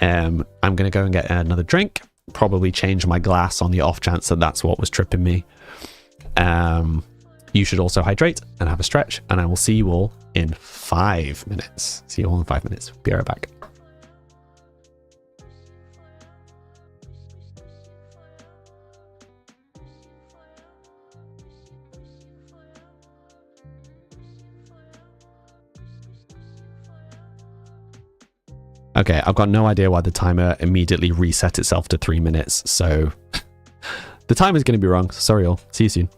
I'm going to go and get another drink, probably change my glass on the off chance that that's what was tripping me. You should also hydrate and have a stretch, and I will see you all in 5 minutes. See you all in 5 minutes. Be right back. Okay, I've got no idea why the timer immediately reset itself to 3 minutes, so the time is going to be wrong. Sorry all. See you soon.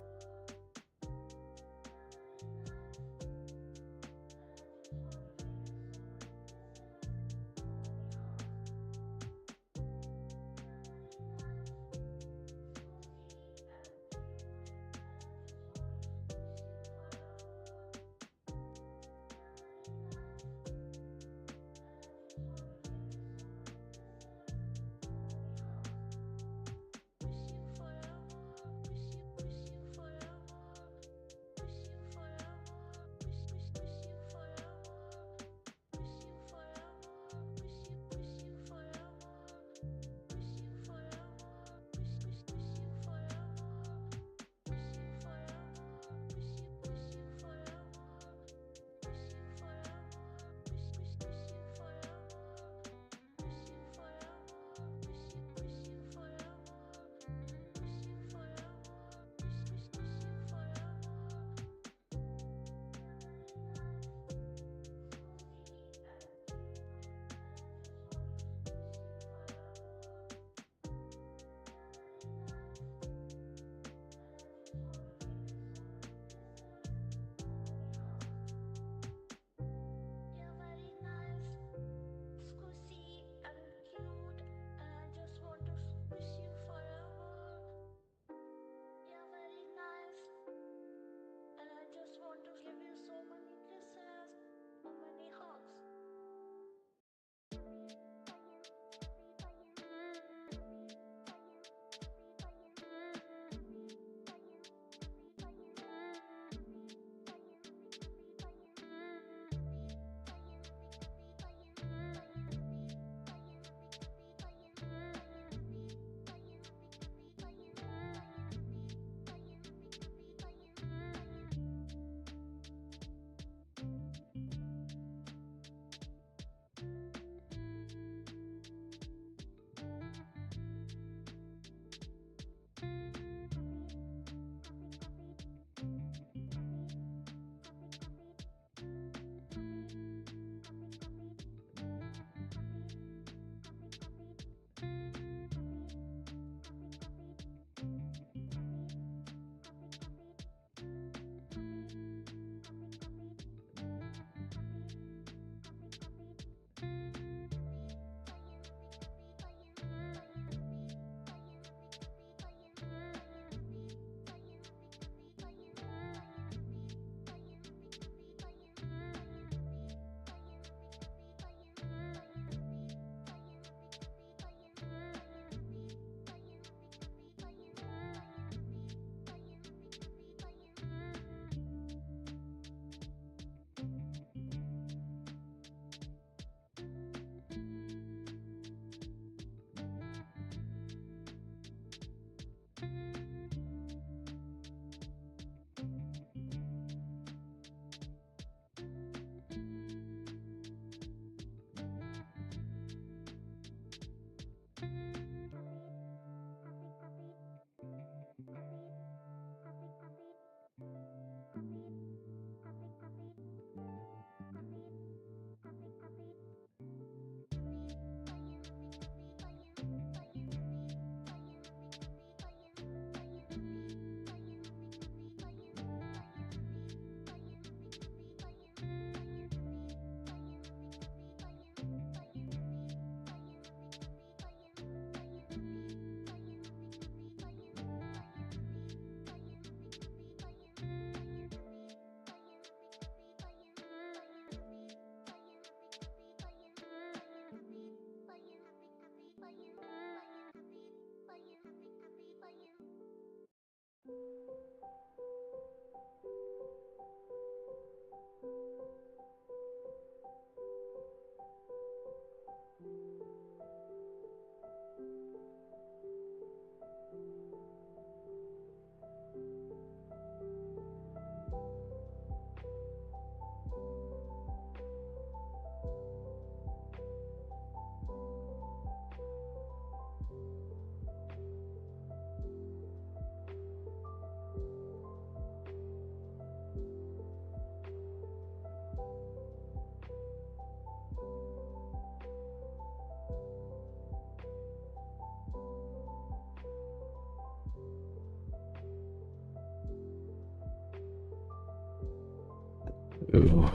So...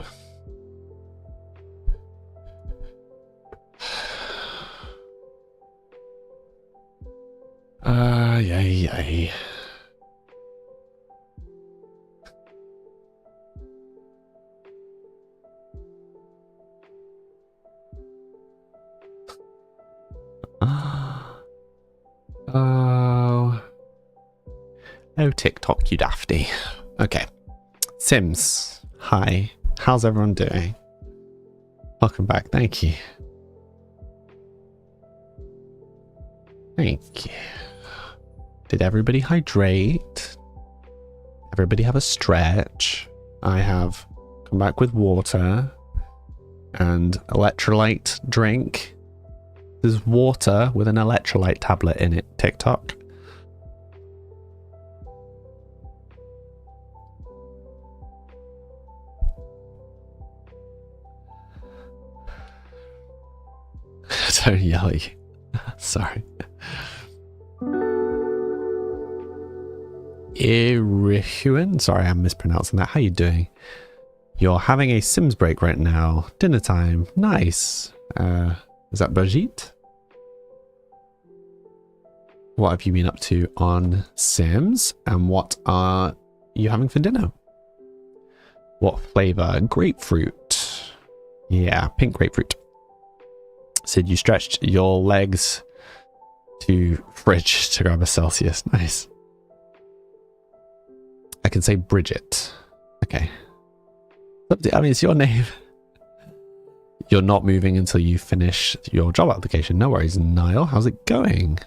yay. Oh, TikTok, you dafty. Okay. Sims, hi. How's everyone doing? Welcome back. Thank you. Thank you. Did everybody hydrate? Everybody have a stretch? I have come back with water and electrolyte drink. There's water with an electrolyte tablet in it. TikTok. Don't yell at you. Sorry. Irihuan? Sorry, I'm mispronouncing that. How you doing? You're having a Sims break right now. Dinner time. Nice. Is that Brigitte? What have you been up to on Sims? And what are you having for dinner? What flavor? Grapefruit. Yeah, pink grapefruit. Sid, you stretched your legs to fridge to grab a Celsius. Nice. I can say Bridget. Okay. I mean, it's your name. You're not moving until you finish your job application. No worries. Niall, how's it going?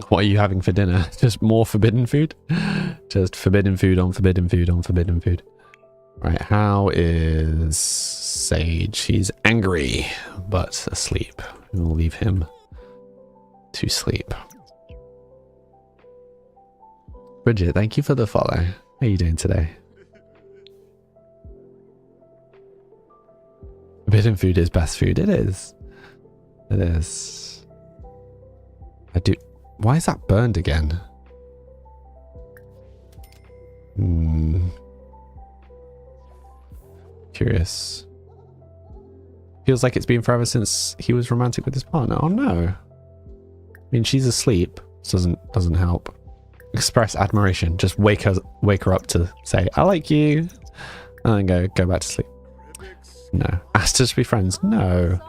What are you having for dinner? Just more forbidden food? Just forbidden food on forbidden food on forbidden food. Right, how is Sage? He's angry, but asleep. We'll leave him to sleep. Bridget, thank you for the follow. How are you doing today? Forbidden food is best food. It is. It is. I do. Why is that burned again? Curious. Feels like it's been forever since he was romantic with his partner. Oh no. I mean, she's asleep. This doesn't help. Express admiration. Just wake her up to say, I like you. And then go back to sleep. No. Asked us to be friends. No.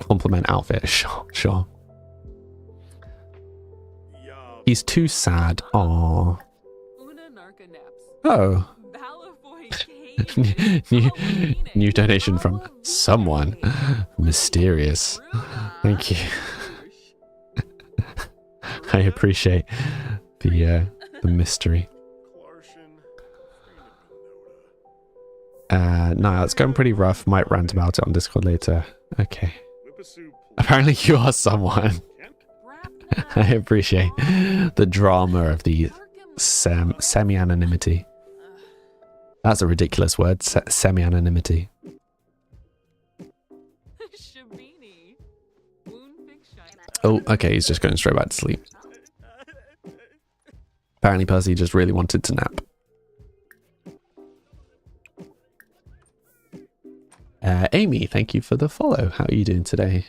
Compliment outfit. Sure. He's too sad. Aww. Oh. New donation from someone mysterious. Thank you. I appreciate the mystery. No, it's going pretty rough. Might rant about it on Discord later. Okay. Apparently you are someone. I appreciate the drama of the semi-anonymity. That's a ridiculous word. Semi-anonymity. Oh, okay. He's just going straight back to sleep. Apparently Percy just really wanted to nap. Amy, thank you for the follow. How are you doing today?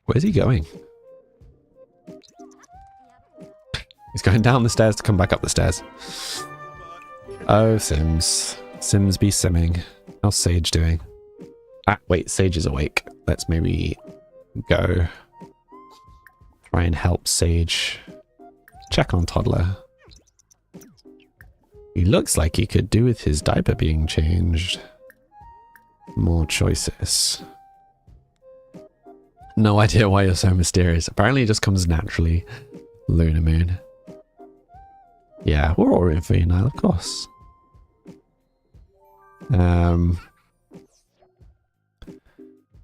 Where's he going? He's going down the stairs to come back up the stairs. Oh, Sims. Sims be simming. How's Sage doing? Ah, wait, Sage is awake. Let's maybe go try and help Sage check on Toddler. He looks like he could do with his diaper being changed. More choices. No idea why you're so mysterious. Apparently it just comes naturally. Lunar Moon. Yeah, we're all in for you now, of course.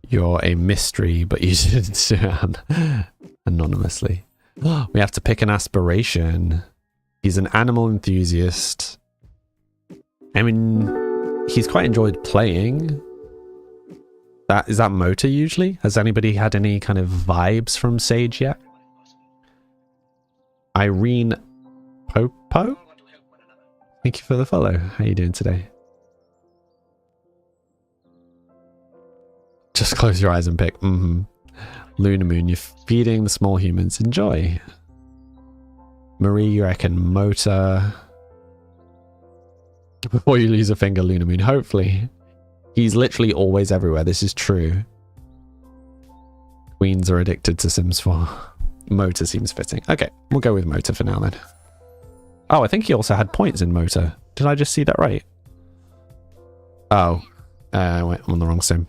You're a mystery, but you didn't do it anonymously. We have to pick an aspiration. He's an animal enthusiast. I mean, he's quite enjoyed playing. Is that Motor usually? Has anybody had any kind of vibes from Sage yet? Irene Popo? Thank you for the follow. How you doing today? Just close your eyes and pick. Luna Moon, you're feeding the small humans. Enjoy. Marie, you reckon motor. Before you lose a finger, Luna Moon. Hopefully. He's literally always everywhere. This is true. Queens are addicted to Sims 4. Motor seems fitting. Okay, we'll go with motor for now then. Oh, I think he also had points in motor. Did I just see that right? Oh, wait, I'm on the wrong sim.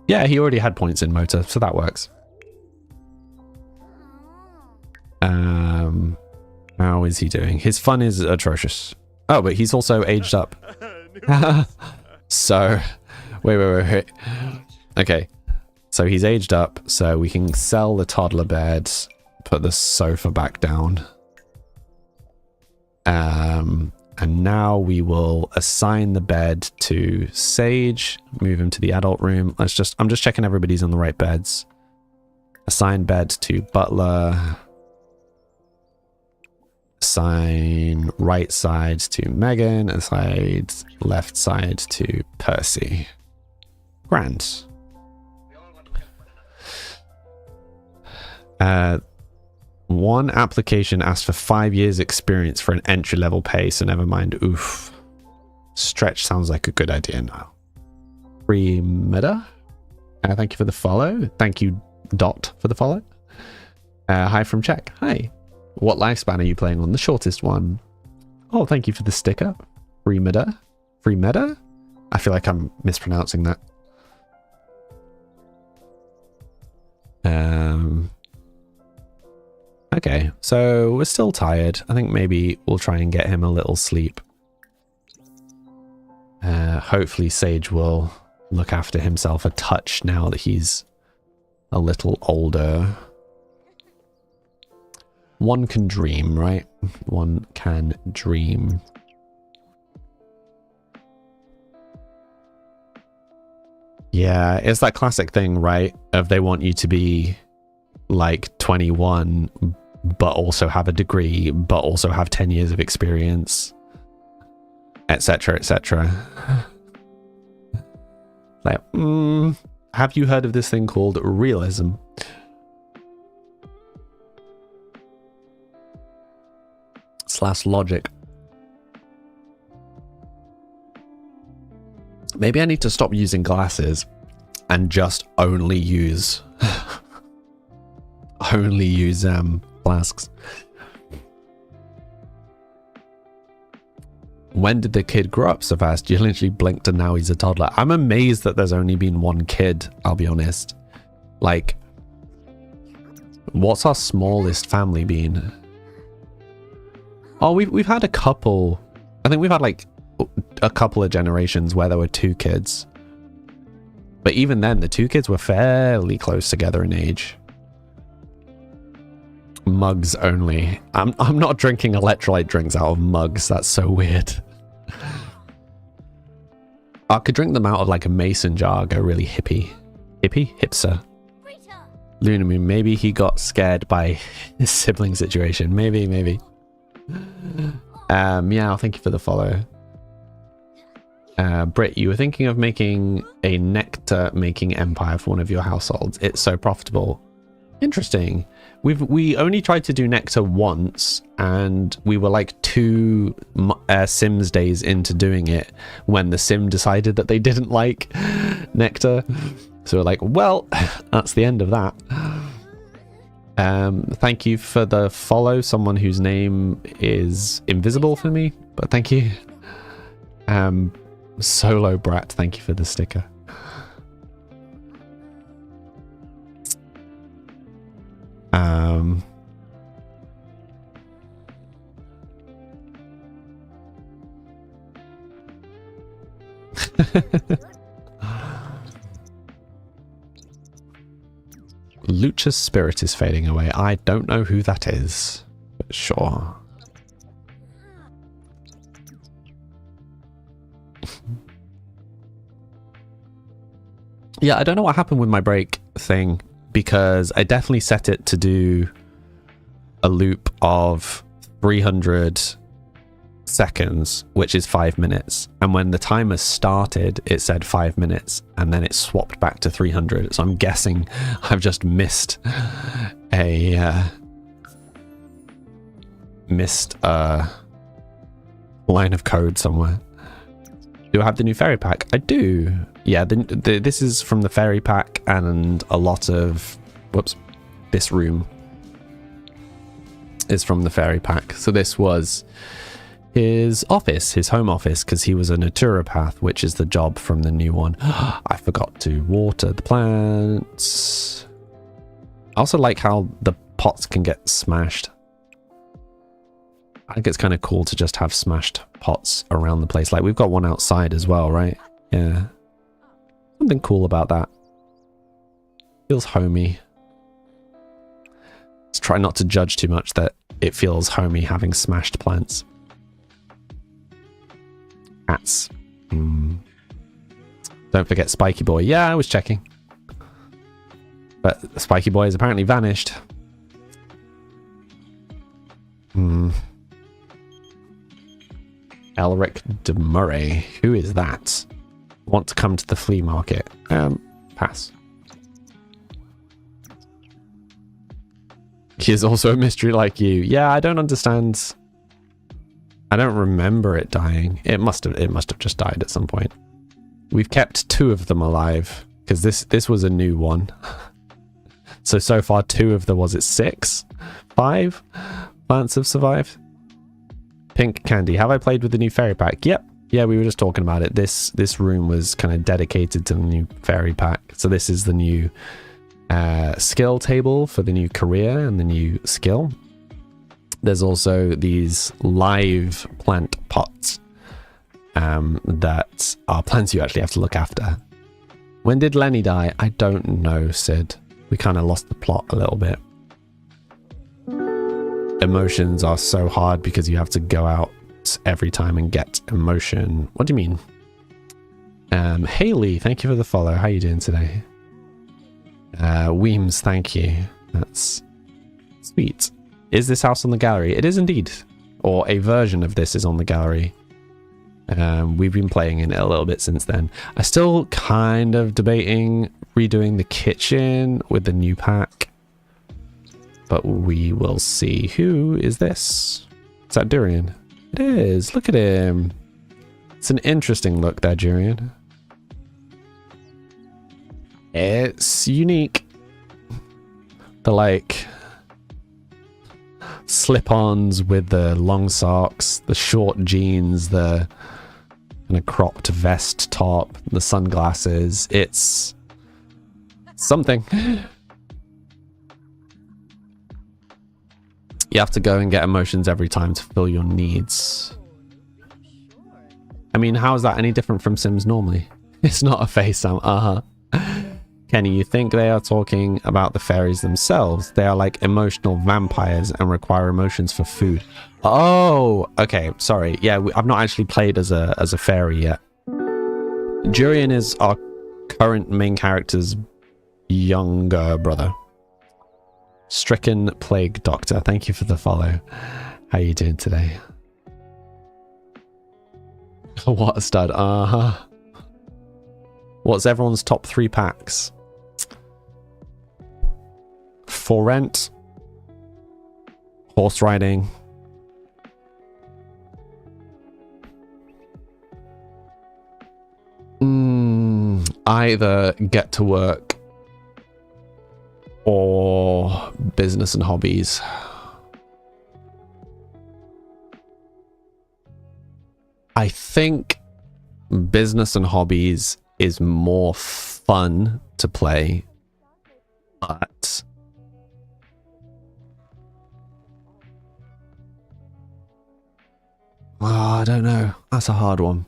Yeah, he already had points in motor, so that works. How is he doing? His fun is atrocious. Oh, but he's also aged up. So, wait. Okay, so he's aged up, so we can sell the toddler bed, put the sofa back down. And now we will assign the bed to Sage, move him to the adult room. I'm just checking everybody's on the right beds. Assign bed to Butler. Assign right side to Megan. Assign left side to Percy. Grand. One application asked for 5 years experience for an entry-level pay, so never mind. Oof. Stretch sounds like a good idea now. Free meta. Thank you for the follow. Thank you, Dot, for the follow. Hi from Czech. Hi. What lifespan are you playing on? The shortest one. Oh, thank you for the sticker. Free meta. Free meta? I feel like I'm mispronouncing that. Okay, so we're still tired. I think maybe we'll try and get him a little sleep. Hopefully Sage will look after himself a touch now that he's a little older. One can dream, right? One can dream. Yeah, it's that classic thing, right? Of they want you to be like 21, but also have a degree, but also have 10 years of experience, etc., etc. Like, have you heard of this thing called realism? / logic. Maybe I need to stop using glasses and just only use flasks. When did the kid grow up so fast? You literally blinked and now he's a toddler. I'm amazed that there's only been one kid, I'll be honest. Like, what's our smallest family been? Oh, we've had a couple. I think we've had like a couple of generations where there were 2 kids. But even then, the 2 kids were fairly close together in age. Mugs only. I'm not drinking electrolyte drinks out of mugs. That's so weird. I could drink them out of like a mason jar. Go really hipster. Luna Moon. Maybe he got scared by his sibling situation. Maybe. Meow. Thank you for the follow. Britt, you were thinking of making a nectar making empire for one of your households. It's so profitable. Interesting. We only tried to do nectar once, and we were like 2 Sims days into doing it when the sim decided that they didn't like nectar. So we're like, well, that's the end of that. Thank you for the follow, someone whose name is invisible for me, but thank you. Solo Brat, thank you for the sticker. Lucha's spirit is fading away. I don't know who that is, but sure. Yeah, I don't know what happened with my break thing, because I definitely set it to do a loop of 300 seconds, which is 5 minutes. And when the timer started, it said 5 minutes, and then it swapped back to 300. So I'm guessing I've just missed a line of code somewhere. Do I have the new fairy pack? I do. Yeah, this is from the fairy pack, and a lot of this room is from the fairy pack. So this was his office, his home office, because he was a naturopath, which is the job from the new one. I forgot to water the plants. I also like how the pots can get smashed. I think it's kind of cool to just have smashed pots around the place. Like, we've got one outside as well, right? Yeah. Something cool about that. Feels homey. Let's try not to judge too much that it feels homey having smashed plants. Cats. Don't forget Spiky Boy. Yeah, I was checking. But Spiky Boy has apparently vanished. Elric de Murray. Who is that? Want to come to the flea market? Pass. He is also a mystery like you. Yeah, I don't understand. I don't remember it dying. It must have just died at some point. We've kept 2 of them alive because this was a new one. So far 2 of the, was it 6? 5 plants have survived. Pink Candy. Have I played with the new fairy pack? Yep. Yeah, we were just talking about it. This room was kind of dedicated to the new fairy pack. So this is the new skill table for the new career and the new skill. There's also these live plant pots that are plants you actually have to look after. When did Lenny die? I don't know, Sid. We kind of lost the plot a little bit. Emotions are so hard because you have to go out every time and get emotion. What do you mean? Haley, thank you for the follow. How you doing today? Weems, thank you. That's sweet. Is this house on the gallery? It is indeed. Or a version of this is on the gallery. We've been playing in it a little bit since then. I'm still kind of debating redoing the kitchen with the new pack. But we will see. Who is this? Is that Durian? It is. Look at him. It's an interesting look there, Durian. It's unique. The like slip-ons with the long socks, the short jeans, the kind of cropped vest top, the sunglasses. It's something. You have to go and get emotions every time to fill your needs. I mean, how is that any different from Sims normally? It's not a face, Sam. Kenny, you think they are talking about the fairies themselves? They are like emotional vampires and require emotions for food. Oh, okay. Sorry. Yeah, I've not actually played as a fairy yet. Jurian is our current main character's younger brother. Stricken Plague Doctor, thank you for the follow. How are you doing today? What a stud. What's everyone's top 3 packs? For Rent, Horse Riding, either Get to Work or Business and Hobbies. I think Business and Hobbies is more fun to play, but I don't know. That's a hard one.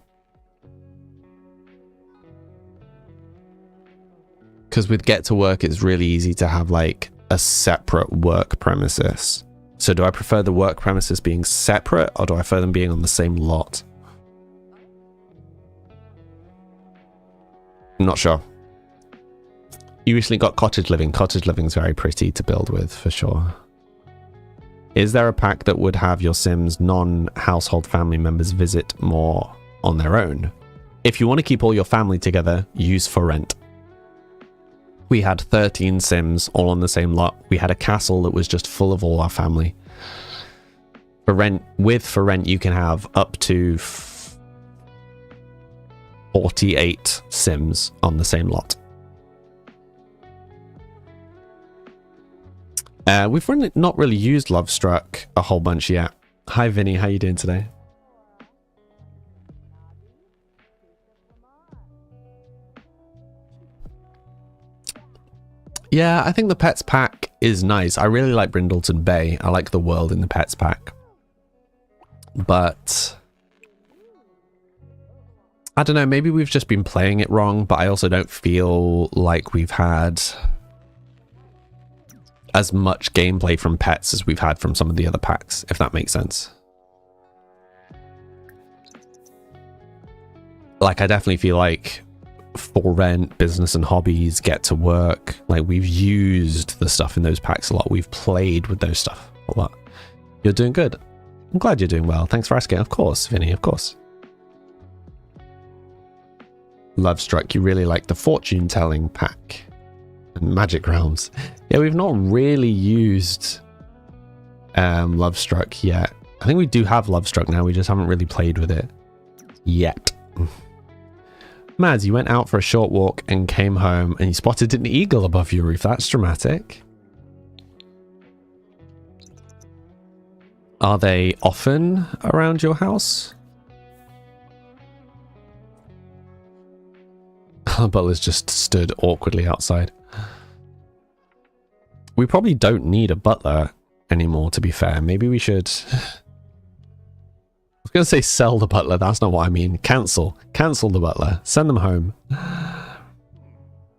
Because with Get to Work, it's really easy to have like a separate work premises. So do I prefer the work premises being separate, or do I prefer them being on the same lot? I'm not sure. You recently got Cottage Living. Cottage Living is very pretty to build with, for sure. Is there a pack that would have your Sims non-household family members visit more on their own? If you want to keep all your family together, use For Rent. We had 13 Sims all on the same lot. We had a castle that was just full of all our family. For rent, you can have up to 48 Sims on the same lot. We've not really used Lovestruck a whole bunch yet. Hi Vinny, how you doing today? Yeah, I think the Pets pack is nice. I really like Brindleton Bay. I like the world in the Pets pack. But I don't know, maybe we've just been playing it wrong, but I also don't feel like we've had as much gameplay from Pets as we've had from some of the other packs, if that makes sense. Like, I definitely feel like For Rent, Business and Hobbies, Get to Work, like we've used the stuff in those packs a lot. We've played with those stuff a lot. You're doing good. I'm glad you're doing well. Thanks for asking. Of course, Vinny, of course. Lovestruck, you really like the fortune telling pack. And Magic Realms. Yeah, we've not really used Lovestruck yet. I think we do have Lovestruck now, we just haven't really played with it yet. Mads, you went out for a short walk and came home and you spotted an eagle above your roof. That's dramatic. Are they often around your house? Butler's just stood awkwardly outside. We probably don't need a butler anymore, to be fair. Maybe we should... I was going to say sell the butler. That's not what I mean. Cancel. Cancel the butler. Send them home.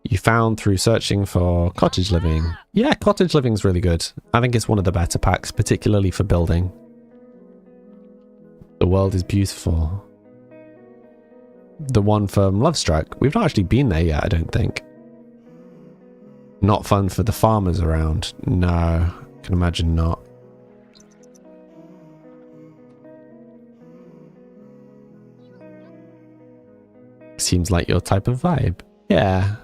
You found through searching for cottage living. Yeah, cottage living's really good. I think it's one of the better packs, particularly for building. The world is beautiful. The one from Lovestruck. We've not actually been there yet, I don't think. Not fun for the farmers around. No, I can imagine not. Seems like your type of vibe. Yeah.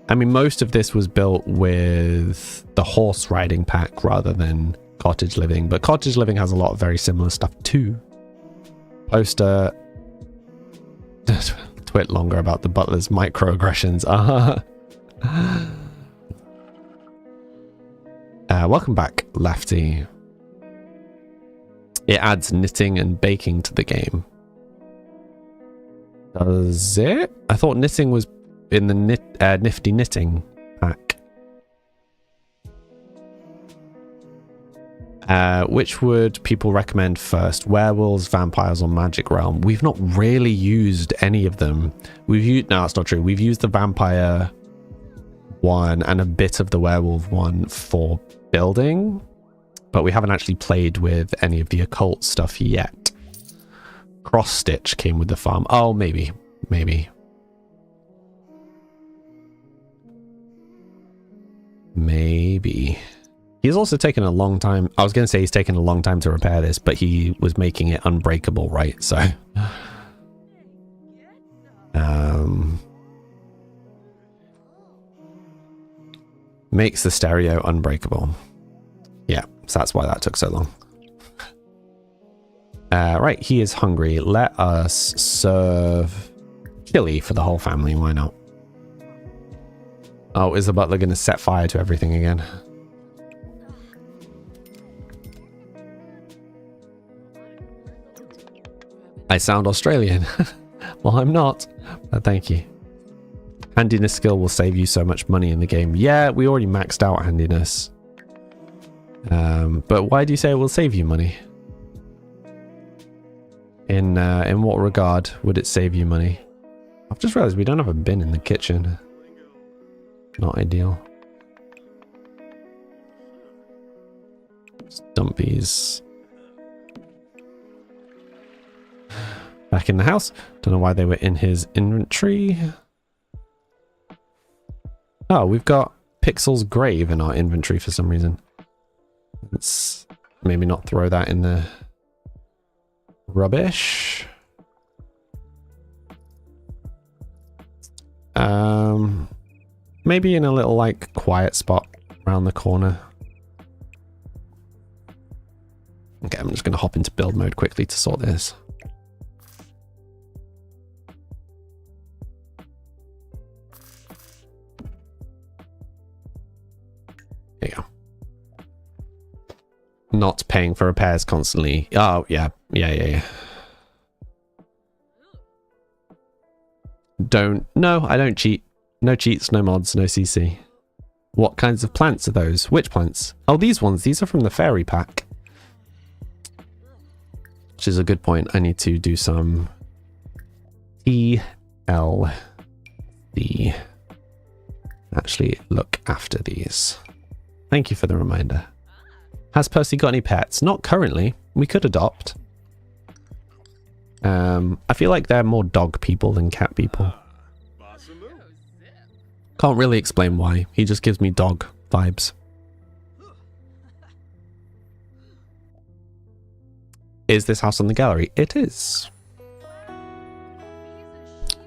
I mean, most of this was built with the horse riding pack rather than cottage living, but cottage living has a lot of very similar stuff too. Poster. Twit longer about the butler's microaggressions. Welcome back, Lafty. It adds knitting and baking to the game. Does it? I thought knitting was in the nifty knitting pack. Which would people recommend first? Werewolves, vampires, or Magic Realm? We've not really used any of them. We've used... No, that's not true. We've used the vampire one and a bit of the werewolf one for building, but we haven't actually played with any of the occult stuff yet. Cross Stitch came with the farm. Oh, maybe. Maybe. Maybe. He's also taken a long time. I was going to say he's taken a long time to repair this, but he was making it unbreakable, right? So... makes the stereo unbreakable. Yeah, so that's why that took so long. Right, he is hungry. Let us serve chili for the whole family. Why not? Oh, is the butler going to set fire to everything again? I sound Australian. Well, I'm not, but thank you. Handiness skill will save you so much money in the game. Yeah, we already maxed out handiness. But why do you say it will save you money? In what regard would it save you money? I've just realized we don't have a bin in the kitchen. Not ideal. Stumpies. Back in the house. Don't know why they were in his inventory. Oh, we've got Pixel's grave in our inventory for some reason. Let's maybe not throw that in the rubbish. Maybe in a little like quiet spot around the corner. Okay, I'm just going to hop into build mode quickly to sort this. There you go. Not paying for repairs constantly. Oh, yeah. Yeah. No, I don't cheat. No cheats, no mods, no CC. What kinds of plants are those? Which plants? Oh, these ones. These are from the fairy pack. Which is a good point. I need to do some TLC. Actually, look after these. Thank you for the reminder. Has Percy got any pets? Not currently. We could adopt. I feel like they're more dog people than cat people. Can't really explain why. He just gives me dog vibes. Is this house on the gallery? It is.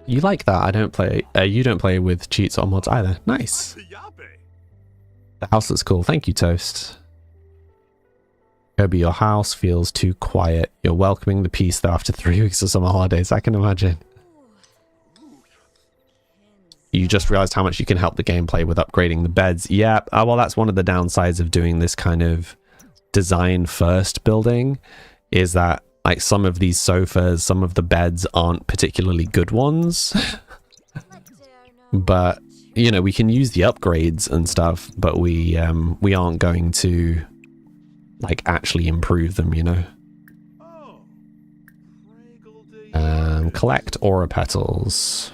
You like that? I don't play. You don't play with cheats or mods either. Nice. The house looks cool. Thank you, Toast. Kobe, your house feels too quiet. You're welcoming the peace though after 3 weeks of summer holidays. I can imagine. You just realized how much you can help the gameplay with upgrading the beds. Yeah, well, that's one of the downsides of doing this kind of design first building, is that like some of these sofas, some of the beds aren't particularly good ones. But, you know, we can use the upgrades and stuff, but we aren't going to like actually improve them, you know. Collect aura petals.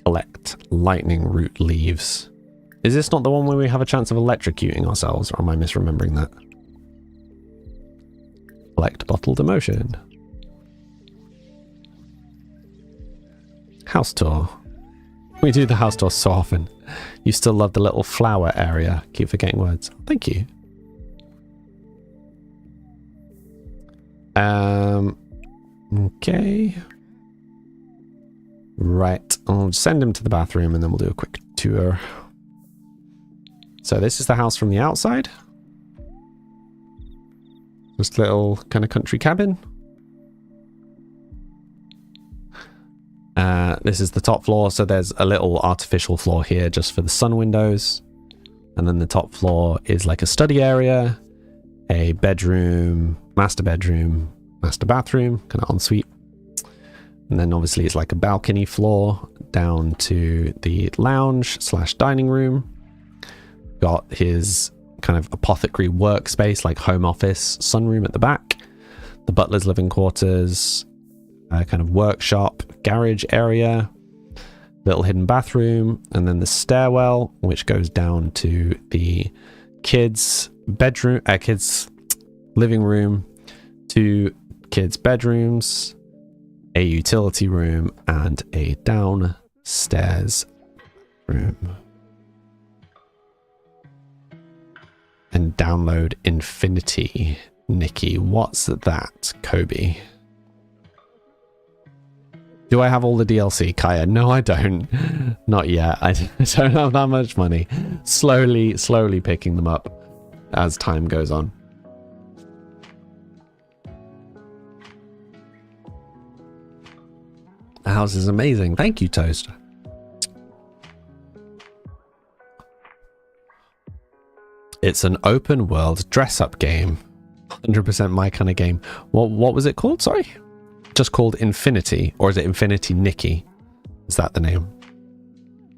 Collect lightning root leaves. Is this not the one where we have a chance of electrocuting ourselves, or am I misremembering that? Collect bottled emotion. House tour. We do the house tour so often. You still love the little flower area. Keep forgetting words. Thank you. Okay. Right. I'll send him to the bathroom and then we'll do a quick tour. So this is the house from the outside. Just a little kind of country cabin. This is the top floor, so there's a little artificial floor here just for the sun windows. And then the top floor is like a study area, a bedroom, master bedroom, master bathroom, kind of ensuite. And then obviously it's like a balcony floor down to the lounge / dining room. Got his kind of apothecary workspace, like home office, sunroom at the back. The butler's living quarters, kind of workshop, garage area, little hidden bathroom, and then the stairwell, which goes down to the kids' bedroom, kids' living room, 2 kids' bedrooms, a utility room, and a downstairs room. And download Infinity. Nikki, what's that, Kobe? Do I have all the DLC, Kaya? No, I don't. Not yet. I don't have that much money. Slowly picking them up as time goes on. The house is amazing. Thank you, Toast. It's an open world dress-up game. 100% my kind of game. What was it called? Sorry? Just called Infinity, or is it Infinity Nikki? Is that the name?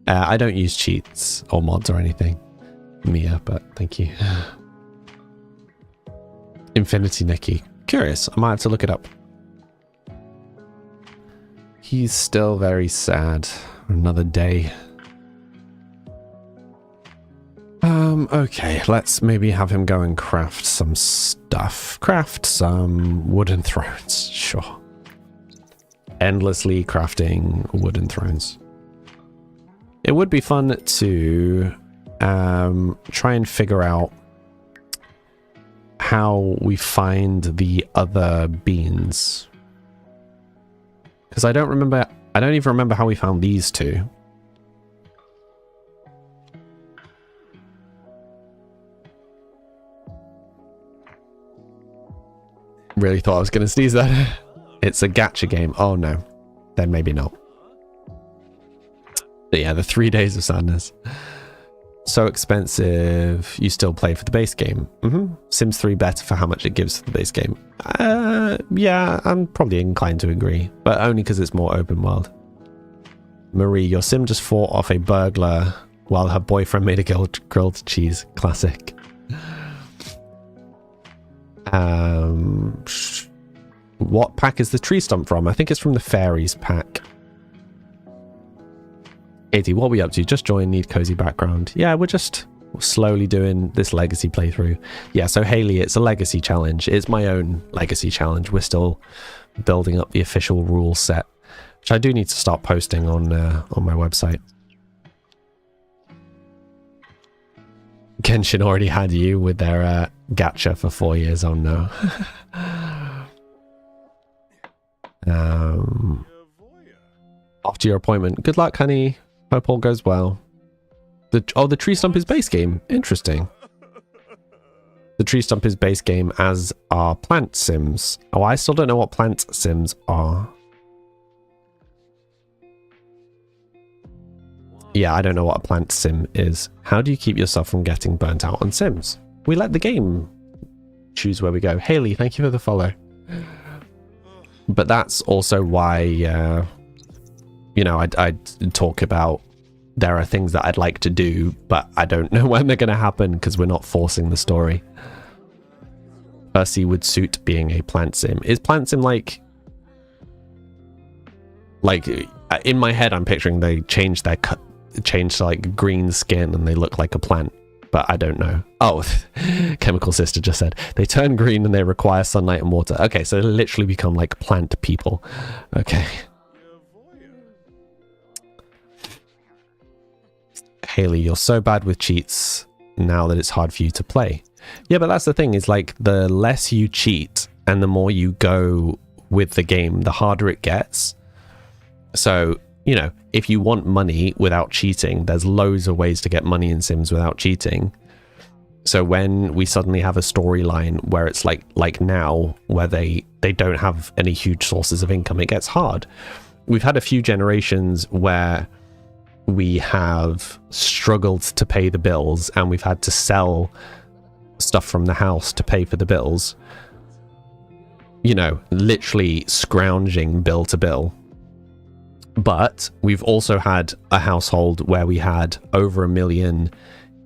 I don't use cheats or mods or anything, Mia, but thank you. Infinity Nikki. Curious, I might have to look it up. He's still very sad. Another day. Okay, let's maybe have him go and craft some stuff. Craft some wooden thrones, sure. Endlessly crafting wooden thrones. It would be fun to try and figure out how we find the other beans. Because I don't even remember how we found these two. Really thought I was going to sneeze that. It's a gacha game. Oh no. Then maybe not. But yeah, the 3 days of sadness. So expensive. You still play for the base game. Sims 3 better for how much it gives for the base game. Yeah, I'm probably inclined to agree. But only because it's more open world. Marie, your sim just fought off a burglar while her boyfriend made a grilled cheese. Classic. What pack is the tree stump from? I think it's from the fairies pack. 80, what are we up to? Just join, need cozy background. Yeah, we're just slowly doing this legacy playthrough. Yeah, so Haley, it's a legacy challenge. It's my own legacy challenge. We're still building up the official rule set, which I do need to start posting on my website. Genshin already had you with their gacha for 4 years. Oh no. After your appointment, good luck, honey. Hope all goes well. The tree stump is base game. Interesting. The tree stump is base game, as are plant sims. Oh, I still don't know what plant sims are. Yeah, I don't know what a plant sim is. How do you keep yourself from getting burnt out on Sims? We let the game choose where we go. Haley, thank you for the follow. But that's also why, you know, I'd talk about there are things that I'd like to do, but I don't know when they're going to happen because we're not forcing the story. Percy would suit being a plant sim. Is plant sim like in my head, I'm picturing they change to like green skin and they look like a plant, but I don't know. Oh, Chemical Sister just said they turn green and they require sunlight and water. Okay, so they literally become like plant people. Okay. Haley, you're so bad with cheats now that it's hard for you to play. Yeah, but that's the thing, is like the less you cheat and the more you go with the game, the harder it gets. So, you know, if you want money without cheating, there's loads of ways to get money in Sims without cheating. So when we suddenly have a storyline where it's like now, where they don't have any huge sources of income, it gets hard. We've had a few generations where we have struggled to pay the bills and we've had to sell stuff from the house to pay for the bills. You know, literally scrounging bill to bill. But we've also had a household where we had over $1 million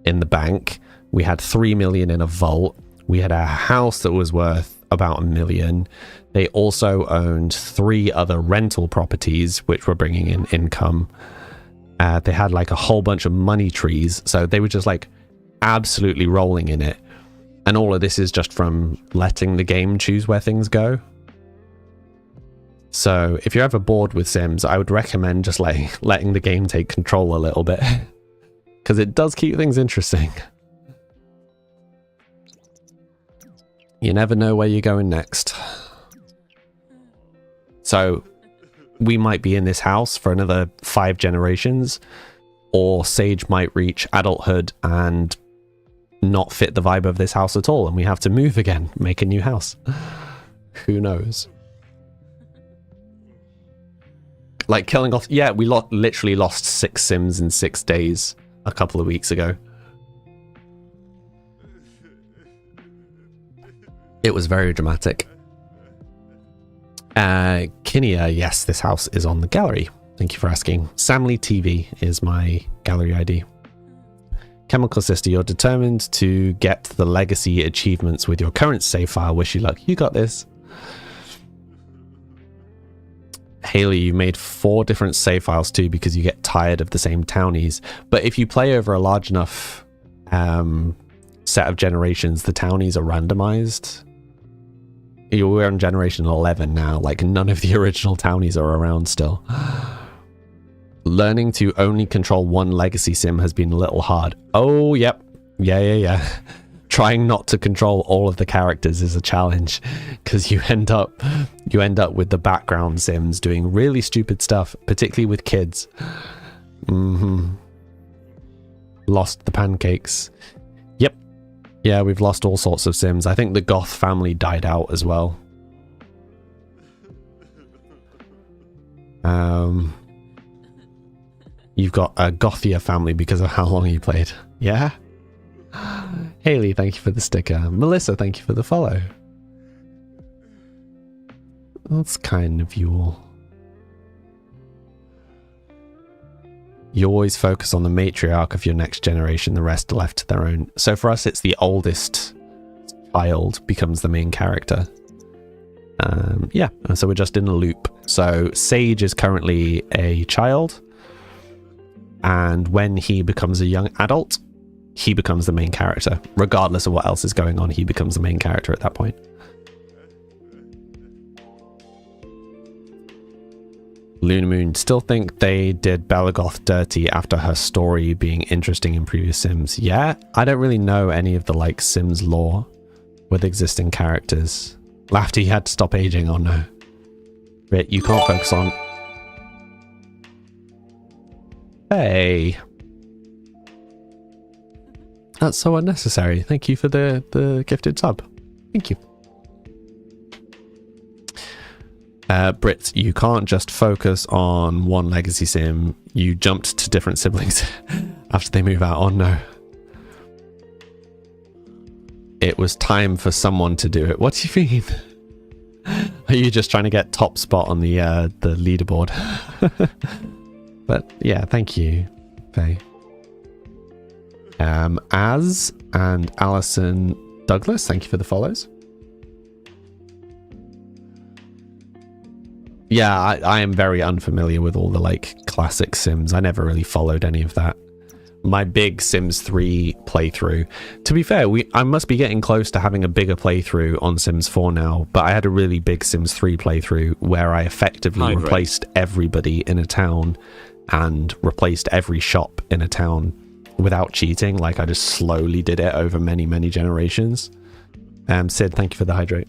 in the bank. We had 3 million in a vault. We had a house that was worth about $1 million. They also owned 3 other rental properties, which were bringing in income. They had like a whole bunch of money trees. So they were just like absolutely rolling in it. And all of this is just from letting the game choose where things go. So if you're ever bored with Sims, I would recommend just letting the game take control a little bit. Because it does keep things interesting. You never know where you're going next. So we might be in this house for another 5 generations, or Sage might reach adulthood and not fit the vibe of this house at all, and we have to move again, make a new house. Who knows? Like killing off... Yeah, we literally lost 6 Sims in 6 days a couple of weeks ago. It was very dramatic. Kinia, yes, this house is on the gallery. Thank you for asking. Samly TV is my gallery ID. Chemical Sister, you're determined to get the legacy achievements with your current save file. Wish you luck. You got this. Haley, you made 4 different save files too because you get tired of the same townies. But if you play over a large enough set of generations, the townies are randomized. We're on generation 11 now. Like, none of the original townies are around still. Learning to only control one legacy sim has been a little hard. Oh, yep. Yeah. Trying not to control all of the characters is a challenge because you end up with the background sims doing really stupid stuff, particularly with kids. Lost the pancakes. Yep. Yeah, we've lost all sorts of sims. I think the Goth family died out as well. You've got a Gothia family because of how long you played. Yeah? Haley, thank you for the sticker. Melissa, thank you for the follow. That's kind of you all. You always focus on the matriarch of your next generation, the rest are left to their own. So for us, it's the oldest child becomes the main character. Yeah, so we're just in a loop. So Sage is currently a child, and when he becomes a young adult, he becomes the main character. Regardless of what else is going on, he becomes the main character at that point. Lunamoon, still think they did Belagoth dirty after her story being interesting in previous Sims. Yeah, I don't really know any of the like Sims lore with existing characters. Lafty had to stop aging. Oh no. But you can't focus on... Hey. That's so unnecessary. Thank you for the gifted sub. Thank you. Brit, you can't just focus on one legacy sim. You jumped to different siblings after they move out. Oh no. It was time for someone to do it. What do you mean? Are you just trying to get top spot on the leaderboard? But yeah, thank you, Faye. Az and Alison Douglas, thank you for the follows. Yeah, I am very unfamiliar with all the like classic Sims. I never really followed any of that. My big Sims 3 playthrough. To be fair, I must be getting close to having a bigger playthrough on Sims 4 now, but I had a really big Sims 3 playthrough where I effectively replaced everybody in a town and replaced every shop in a town without cheating. Like I just slowly did it over many, many generations. Sid, thank you for the hydrate.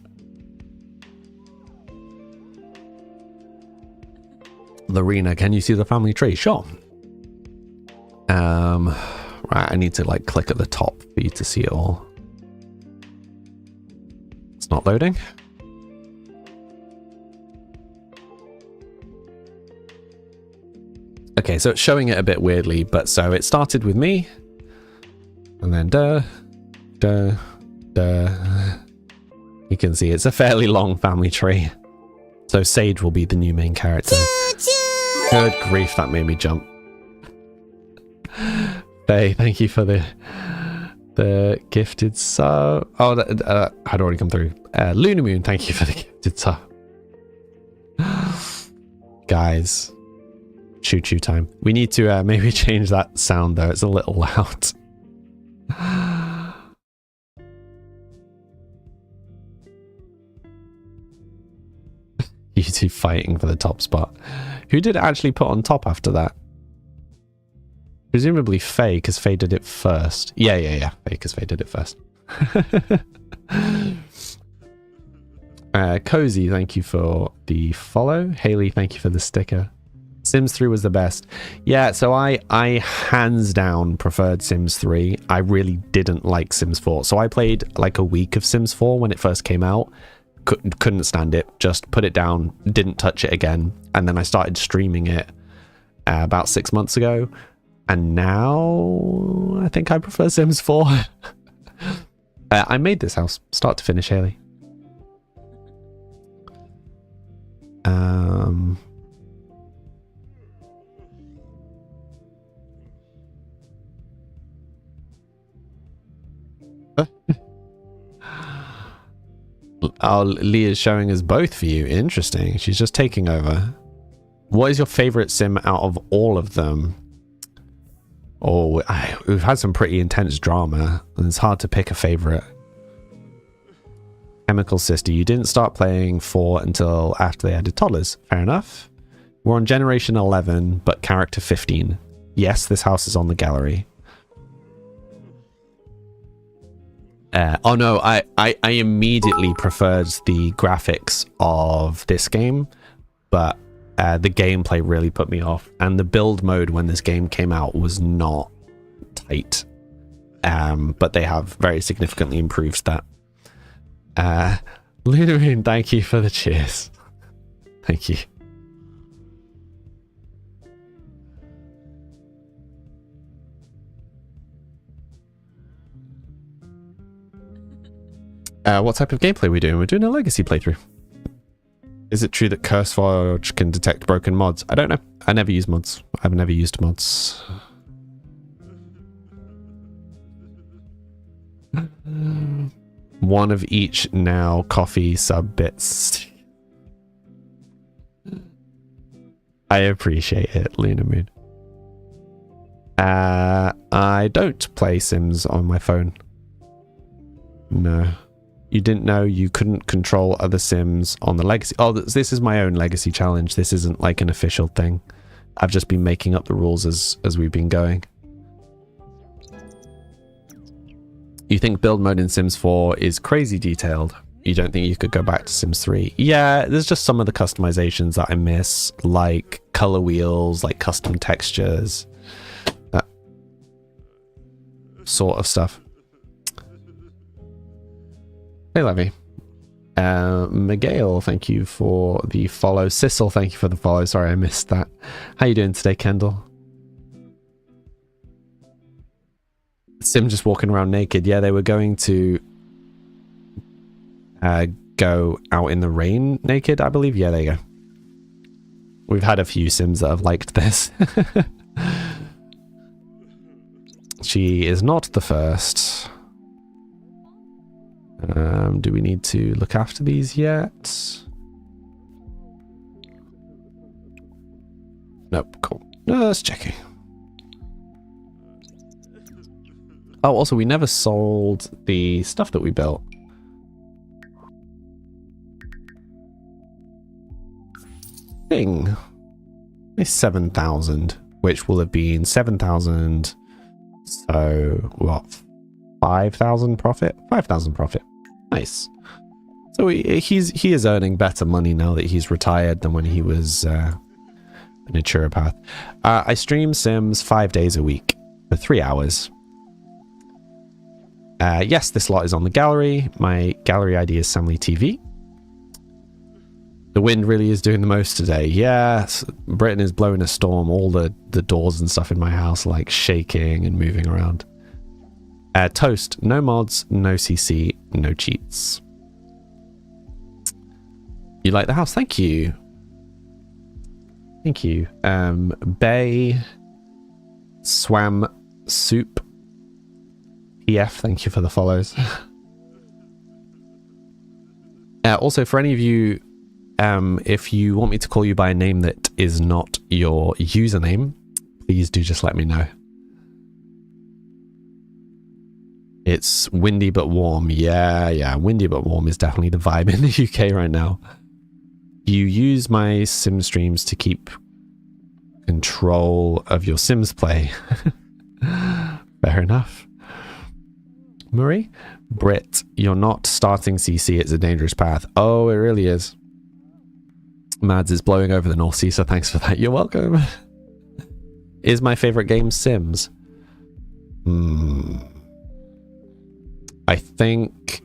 Lorena, can you see the family tree? Sure. Right, I need to like click at the top for you to see it all. It's not loading. Okay, so it's showing it a bit weirdly, but so it started with me, and then you can see it's a fairly long family tree. So Sage will be the new main character. Good grief, that made me jump. Faye, thank you for the gifted sub. Oh, that had already come through. Lunamoon, thank you for the gifted sub. Guys, choo-choo time. We need to maybe change that sound though. It's a little loud. You two fighting for the top spot. Who did it actually put on top after that? Presumably Faye, because Faye did it first. Yeah. Faye, because Faye did it first. Cozy, thank you for the follow. Haley, thank you for the sticker. Sims 3 was the best. Yeah, so I hands down preferred Sims 3. I really didn't like Sims 4. So I played like a week of Sims 4 when it first came out. Couldn't stand it. Just put it down. Didn't touch it again. And then I started streaming it about 6 months ago. And now I think I prefer Sims 4. I made this house start to finish, Haley. Oh, Leah's showing us both for you. Interesting. She's just taking over. What is your favorite sim out of all of them? Oh, we've had some pretty intense drama, and it's hard to pick a favorite. Chemical Sister, you didn't start playing 4 until after they added toddlers. Fair enough. We're on generation 11, but character 15. Yes, this house is on the gallery. Oh no, I immediately preferred the graphics of this game, but the gameplay really put me off. And the build mode when this game came out was not tight. But they have very significantly improved that. Lunamoon, thank you for the cheers. Thank you. What type of gameplay are we doing? We're doing a legacy playthrough. Is it true that CurseForge can detect broken mods? I don't know. I never use mods. I've never used mods. One of each now. Coffee sub bits. I appreciate it, Lunamoon. I don't play Sims on my phone. No. You didn't know you couldn't control other Sims on the legacy. Oh, this is my own legacy challenge. This isn't like an official thing. I've just been making up the rules as we've been going. You think build mode in Sims 4 is crazy detailed? You don't think you could go back to Sims 3? Yeah, there's just some of the customizations that I miss, like color wheels, like custom textures, that sort of stuff. Hey, Levy. Miguel, thank you for the follow. Sissel, thank you for the follow. Sorry, I missed that. How you doing today, Kendall? Sim just walking around naked. Yeah, they were going to go out in the rain naked, I believe. Yeah, there you go. We've had a few Sims that have liked this. She is not the first. Do we need to look after these yet? Nope, cool. No, that's checking. Oh, also, we never sold the stuff that we built. Thing. It's 7,000, which will have been 7,000. So, what? 5,000 profit? 5,000 profit. Nice. So he is earning better money now that he's retired than when he was a naturopath. I stream Sims 5 days a week for 3 hours. Yes, this lot is on the gallery. My gallery ID is Samly TV. The wind really is doing the most today. Yes, Britain is blowing a storm. All the doors and stuff in my house are like shaking and moving around. Toast, no mods, no CC, no cheats. You like the house? Thank you. Thank you. Bay, Swam, Soup, PF, thank you for the follows. Also, for any of you, if you want me to call you by a name that is not your username, please do just let me know. It's windy but warm. Yeah, windy but warm is definitely the vibe in the UK right now. You use my Sim streams to keep control of your Sims play. Fair enough. Murray? Brit, you're not starting CC, it's a dangerous path. Oh, it really is. Mads is blowing over the North Sea, so thanks for that. You're welcome. Is my favorite game Sims? I think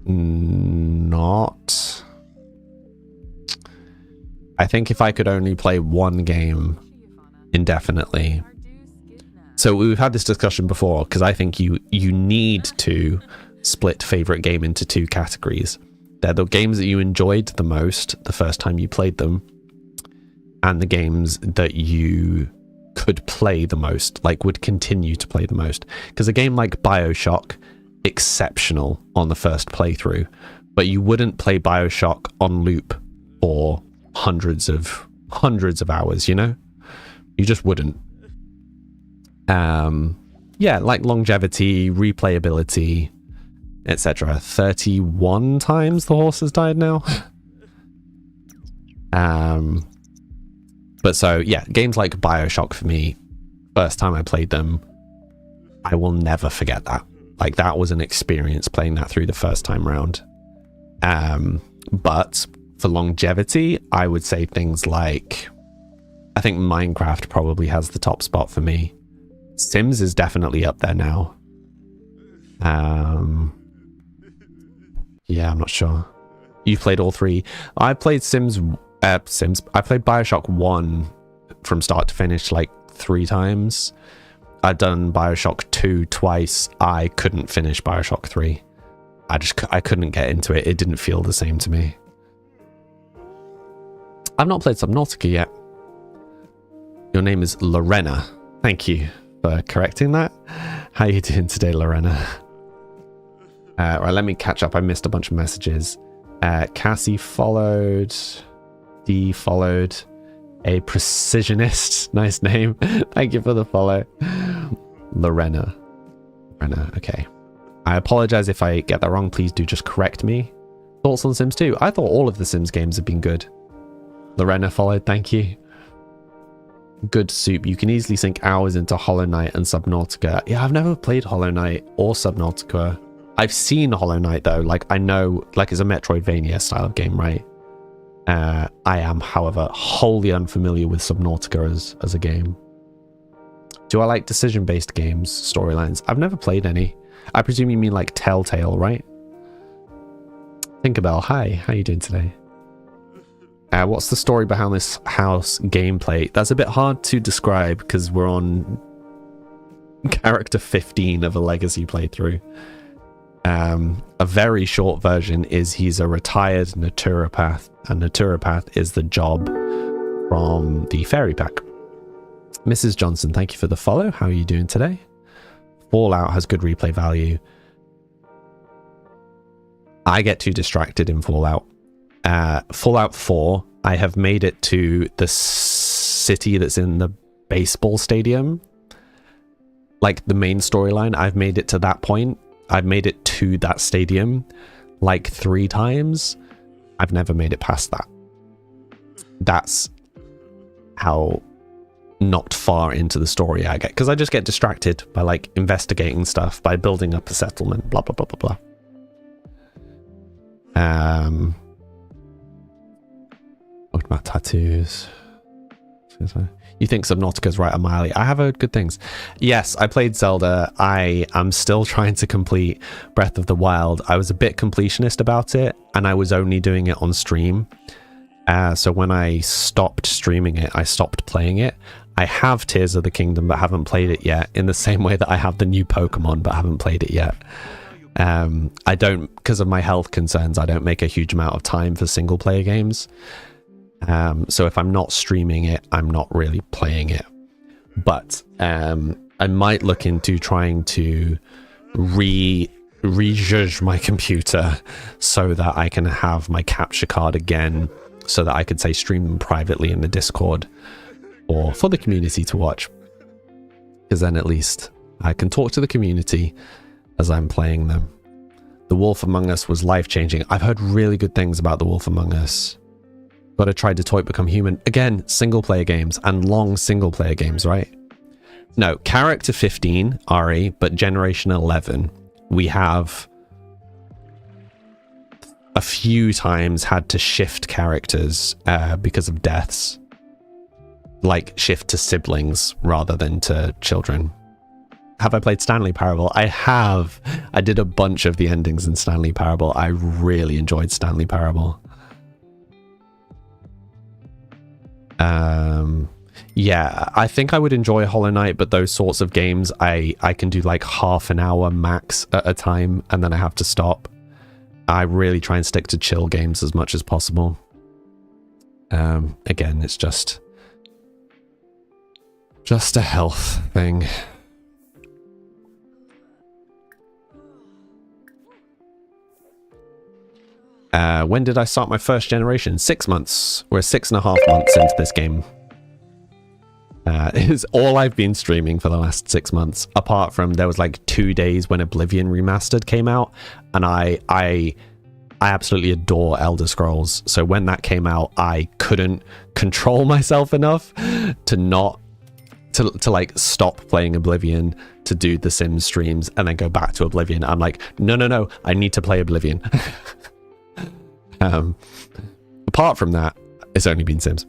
not. I think if I could only play one game indefinitely. So we've had this discussion before, because I think you need to split favorite game into two categories. They're the games that you enjoyed the most the first time you played them, and the games that you could play the most, like would continue to play the most. Because a game like BioShock, exceptional on the first playthrough, but you wouldn't play BioShock on loop for hundreds of hours, you know? You just wouldn't. Yeah, like longevity, replayability, etc. 31 times the horse has died now. But so, yeah, games like Bioshock for me, first time I played them, I will never forget that. Like, that was an experience playing that through the first time round. But for longevity, I would say things like, I think Minecraft probably has the top spot for me. Sims is definitely up there now. Yeah, I'm not sure. You've played all three. I played I played Bioshock 1 from start to finish like 3 times. I'd done Bioshock 2 twice. I couldn't finish Bioshock 3. I couldn't get into it. It didn't feel the same to me. I've not played Subnautica yet. Your name is Lorena. Thank you for correcting that. How are you doing today, Lorena? Right, let me catch up. I missed a bunch of messages. Cassie followed. D followed. A precisionist. Nice name. Thank you for the follow. Lorena. Okay. I apologize if I get that wrong. Please do just correct me. Thoughts on Sims 2? I thought all of the Sims games have been good. Lorena followed. Thank you. Good soup. You can easily sink hours into Hollow Knight and Subnautica. Yeah, I've never played Hollow Knight or Subnautica. I've seen Hollow Knight though. Like, I know, like, it's a Metroidvania style of game, right? I am, however, wholly unfamiliar with Subnautica as a game. Do I like decision-based games, storylines? I've never played any. I presume you mean like Telltale, right? Tinkerbell, hi. How are you doing today? What's the story behind this house gameplay? That's a bit hard to describe because we're on character 15 of a legacy playthrough. A very short version is he's a retired naturopath, and naturopath is the job from the fairy pack. Mrs. Johnson, thank you for the follow. How are you doing today? Fallout has good replay value. I get too distracted in Fallout. Fallout 4, I have made it to the city that's in the baseball stadium. Like the main storyline, I've made it to that point. I've made it to that stadium like 3 times. I've never made it past that. That's how not far into the story I get, because I just get distracted by like investigating stuff, by building up a settlement, blah blah blah blah blah. Talked about tattoos. You think Subnautica's right up my alley? I have heard good things. Yes, I played Zelda. I am still trying to complete Breath of the Wild. I was a bit completionist about it, and I was only doing it on stream. So when I stopped streaming it, I stopped playing it. I have Tears of the Kingdom, but haven't played it yet, in the same way that I have the new Pokemon, but haven't played it yet. I don't, because of my health concerns, I don't make a huge amount of time for single player games. So if I'm not streaming it, I'm not really playing it. But I might look into trying to rejudge my computer so that I can have my capture card again, so that I could say stream them privately in the Discord or for the community to watch. Because then at least I can talk to the community as I'm playing them. The Wolf Among Us was life-changing. I've heard really good things about The Wolf Among Us. Gotta try Detroit Become Human. Again, single-player games, and long single-player games, right? No, character 15, Ari, but generation 11. We have a few times had to shift characters because of deaths. Like, shift to siblings rather than to children. Have I played Stanley Parable? I have. I did a bunch of the endings in Stanley Parable. I really enjoyed Stanley Parable. Yeah, I think I would enjoy Hollow Knight, but those sorts of games, I can do like half an hour max at a time, and then I have to stop. I really try and stick to chill games as much as possible. Again, it's just a health thing. When did I start my first generation? 6 months. We're 6.5 months into this game. Is all I've been streaming for the last 6 months, apart from there was like 2 days when Oblivion Remastered came out, and I absolutely adore Elder Scrolls. So when that came out, I couldn't control myself enough to not to like stop playing Oblivion to do the Sims streams and then go back to Oblivion. I'm like, no, I need to play Oblivion. Apart from that, it's only been Sims.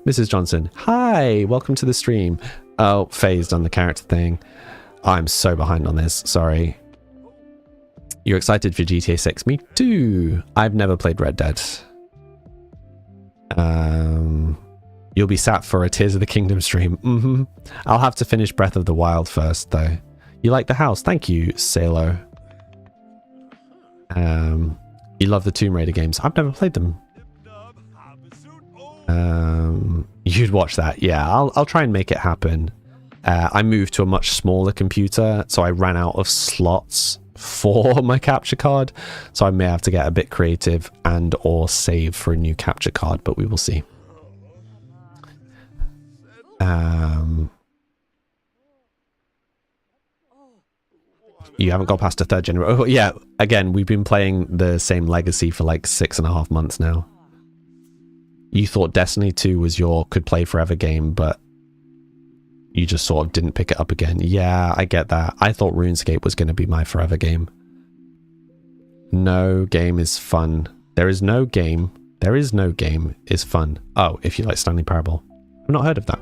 Mrs. Johnson, hi, welcome to the stream. Oh, Faye's done the character thing. I'm so behind on this, sorry. You're excited for GTA 6? Me too. I've never played Red Dead. You'll be sat for a Tears of the Kingdom stream. I'll have to finish Breath of the Wild first, though. You like the house? Thank you, Salo. You love the Tomb Raider games. I've never played them. You'd watch that. Yeah, I'll try and make it happen. I moved to a much smaller computer, so I ran out of slots for my capture card. So I may have to get a bit creative and or save for a new capture card, but we will see. You haven't got past a third generation. Oh, yeah, again, we've been playing the same Legacy for like 6.5 months now. You thought Destiny 2 was your could play forever game, but you just sort of didn't pick it up again. Yeah, I get that. I thought RuneScape was going to be my forever game. No game is fun. There is no game is fun. Oh, if you like Stanley Parable. I've not heard of that.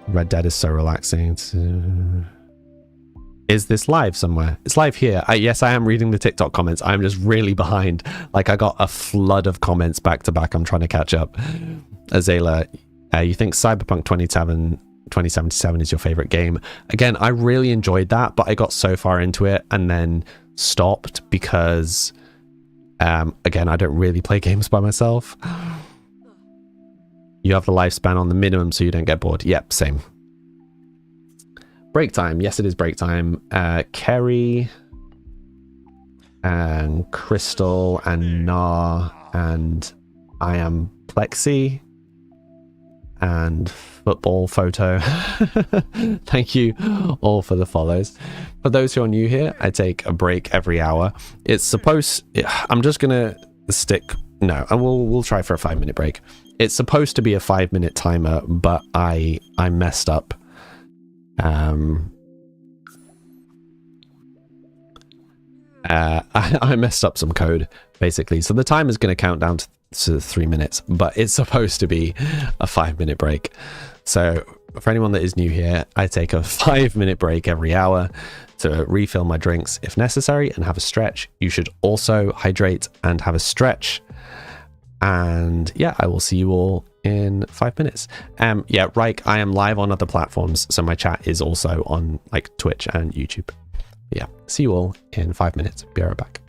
Red Dead is so relaxing. Is this live somewhere? It's live here. Yes, I am reading the TikTok comments. I'm just really behind. Like, I got a flood of comments back to back. I'm trying to catch up. Azela, you think Cyberpunk 2077 is your favorite game? Again, I really enjoyed that, but I got so far into it and then stopped because, again, I don't really play games by myself. You have the lifespan on the minimum so you don't get bored. Yep, same. Break time. Yes, it is break time. Kerry and Crystal and Nar and I am Plexi and Football Photo. Thank you all for the follows. For those who are new here, I take a break every hour. It's supposed... I'm just gonna stick... No, we'll try for a 5-minute break. It's supposed to be a 5-minute timer, but I messed up. I messed up some code, basically. So the time is going to count down to 3 minutes, but it's supposed to be a 5-minute break. So for anyone that is new here, I take a 5-minute break every hour to refill my drinks if necessary and have a stretch. You should also hydrate and have a stretch. And yeah, I will see you all in 5 minutes. Yeah, right, I am live on other platforms, so my chat is also on like Twitch and YouTube. Yeah, see you all in 5 minutes. Be right back.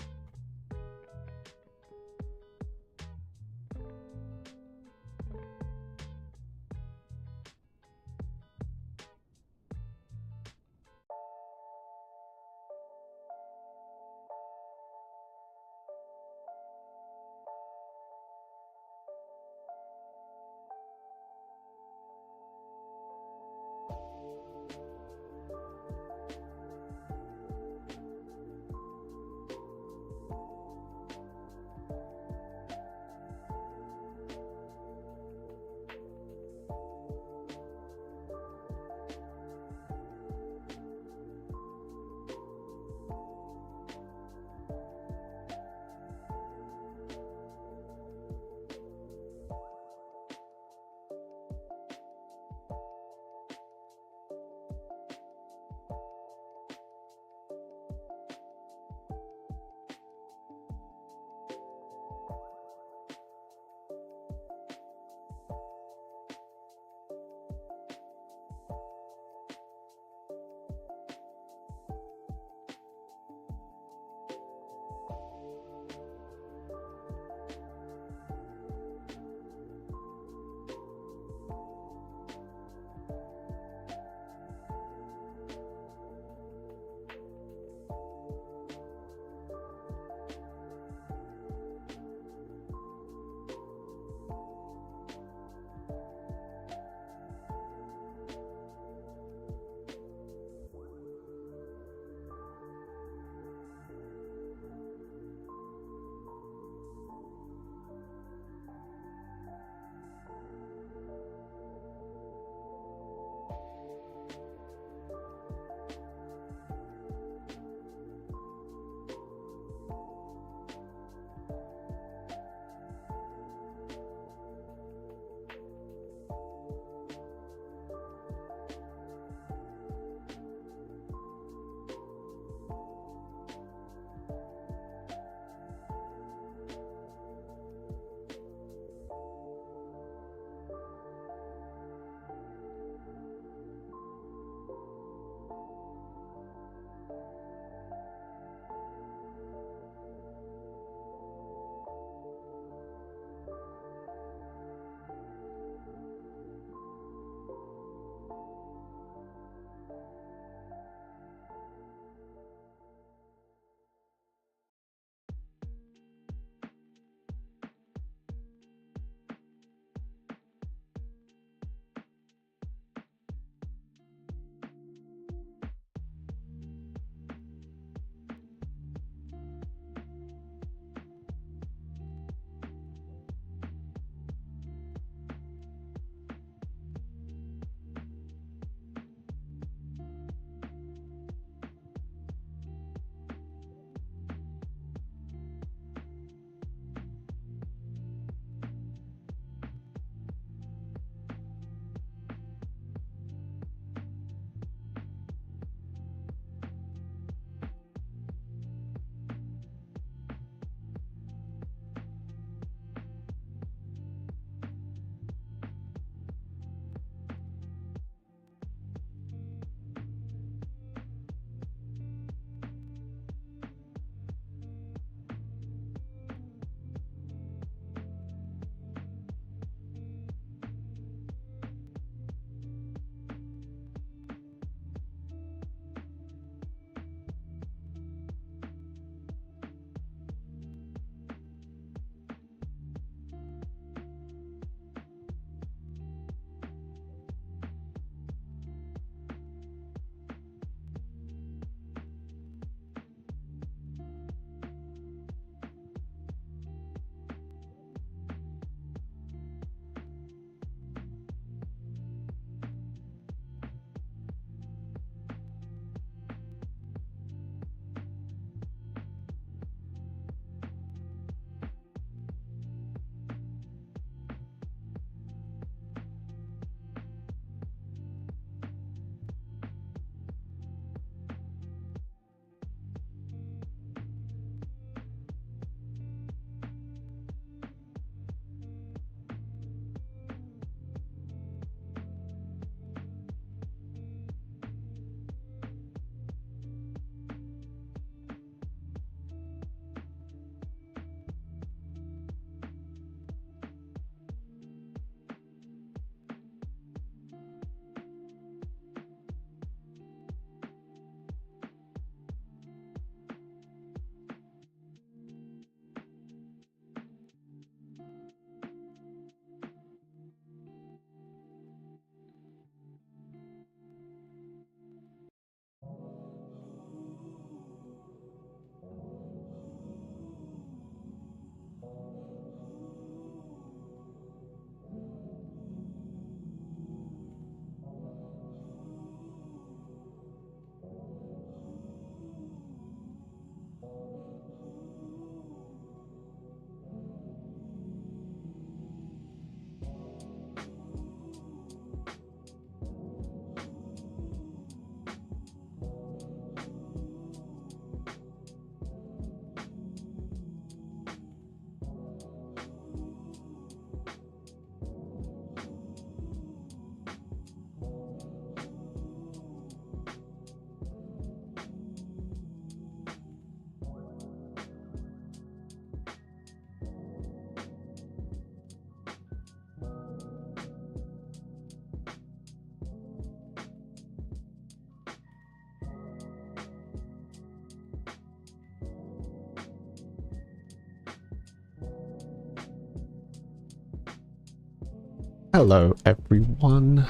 Hello, everyone.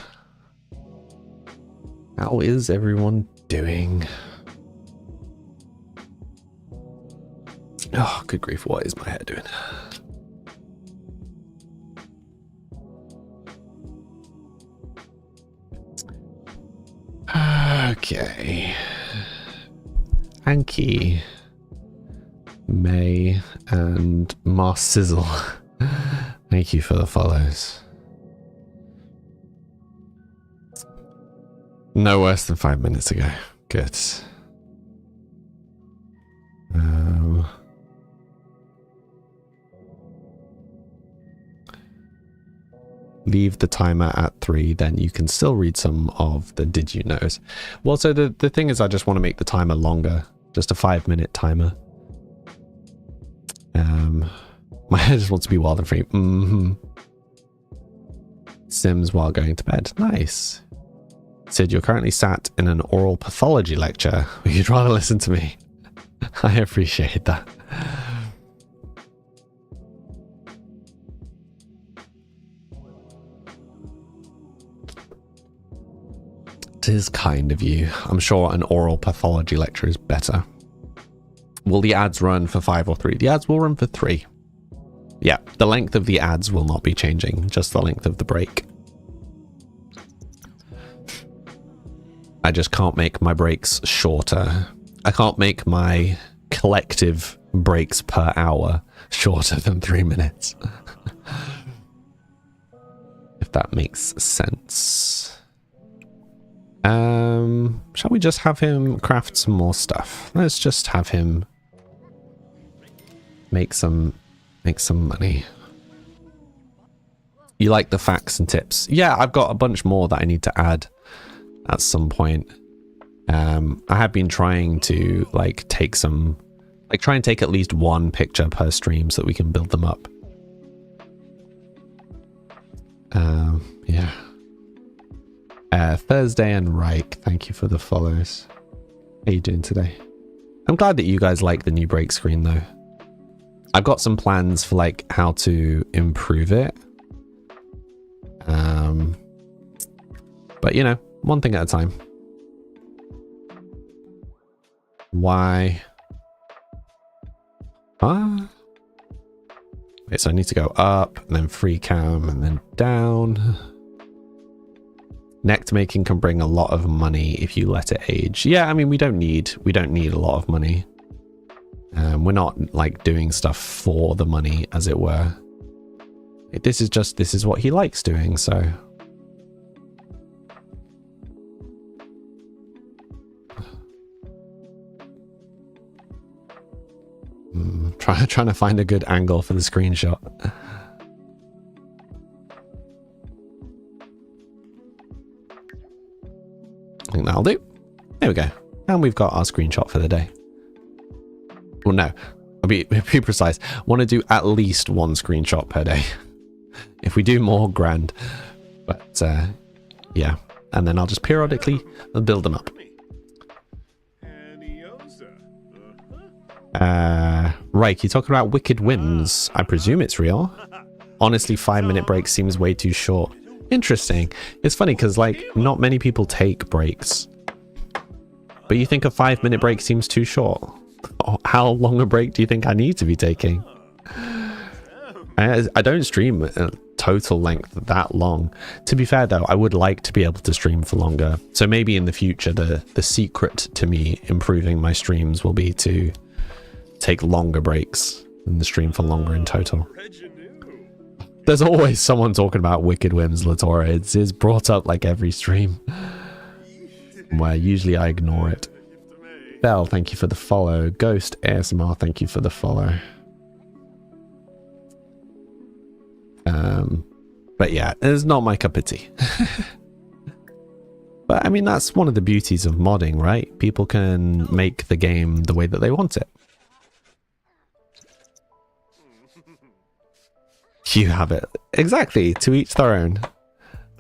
How is everyone doing? Oh, good grief, what is my hair doing? Okay. Anki, May, and Mars Sizzle. Thank you for the follows. No worse than 5 minutes ago. Good. Leave the timer at 3, then you can still read some of the did you knows. Well, so the thing is, I just want to make the timer longer. Just a 5-minute timer. My head just wants to be wild and free. Sims while going to bed. Nice. Sid, you're currently sat in an oral pathology lecture. You'd rather listen to me. I appreciate that. It is kind of you. I'm sure an oral pathology lecture is better. Will the ads run for 5 or 3? The ads will run for 3. Yeah, the length of the ads will not be changing, just the length of the break. I just can't make my breaks shorter. I can't make my collective breaks per hour shorter than 3 minutes. If that makes sense. Shall we just have him craft some more stuff? Let's just have him make some money. You like the facts and tips? Yeah, I've got a bunch more that I need to add at some point. I have been trying to try and take at least one picture per stream so that we can build them up. Yeah. Thursday and Reich, thank you for the follows. How you doing today? I'm glad that you guys like the new break screen though. I've got some plans for like how to improve it. But you know, one thing at a time. Why? Okay, so I need to go up and then free cam and then down. Nect making can bring a lot of money if you let it age. Yeah, I mean, we don't need a lot of money. We're not like doing stuff for the money, as it were. This is what he likes doing, so. Trying to find a good angle for the screenshot. I think that'll do. There we go. And we've got our screenshot for the day. Well, no. I'll be precise. Want to do at least one screenshot per day. If we do more, grand. But, yeah. And then I'll just periodically build them up. Right, you're talking about Wicked Whims. I presume it's real. Honestly, 5-minute break seems way too short. Interesting. It's funny because like not many people take breaks, but you think a 5-minute break seems too short. How long a break do you think I need to be taking? I don't stream a total length that long. To be fair though, I would like to be able to stream for longer. So maybe in the future, the secret to me improving my streams will be to take longer breaks and the stream for longer in total. There's always someone talking about Wicked Whims, Latora. It's brought up like every stream. Where usually I ignore it. Bell, thank you for the follow. Ghost ASMR, thank you for the follow. But yeah, it's not my cup of tea. But I mean, that's one of the beauties of modding, right? People can make the game the way that they want it. You have it. Exactly, to each their own.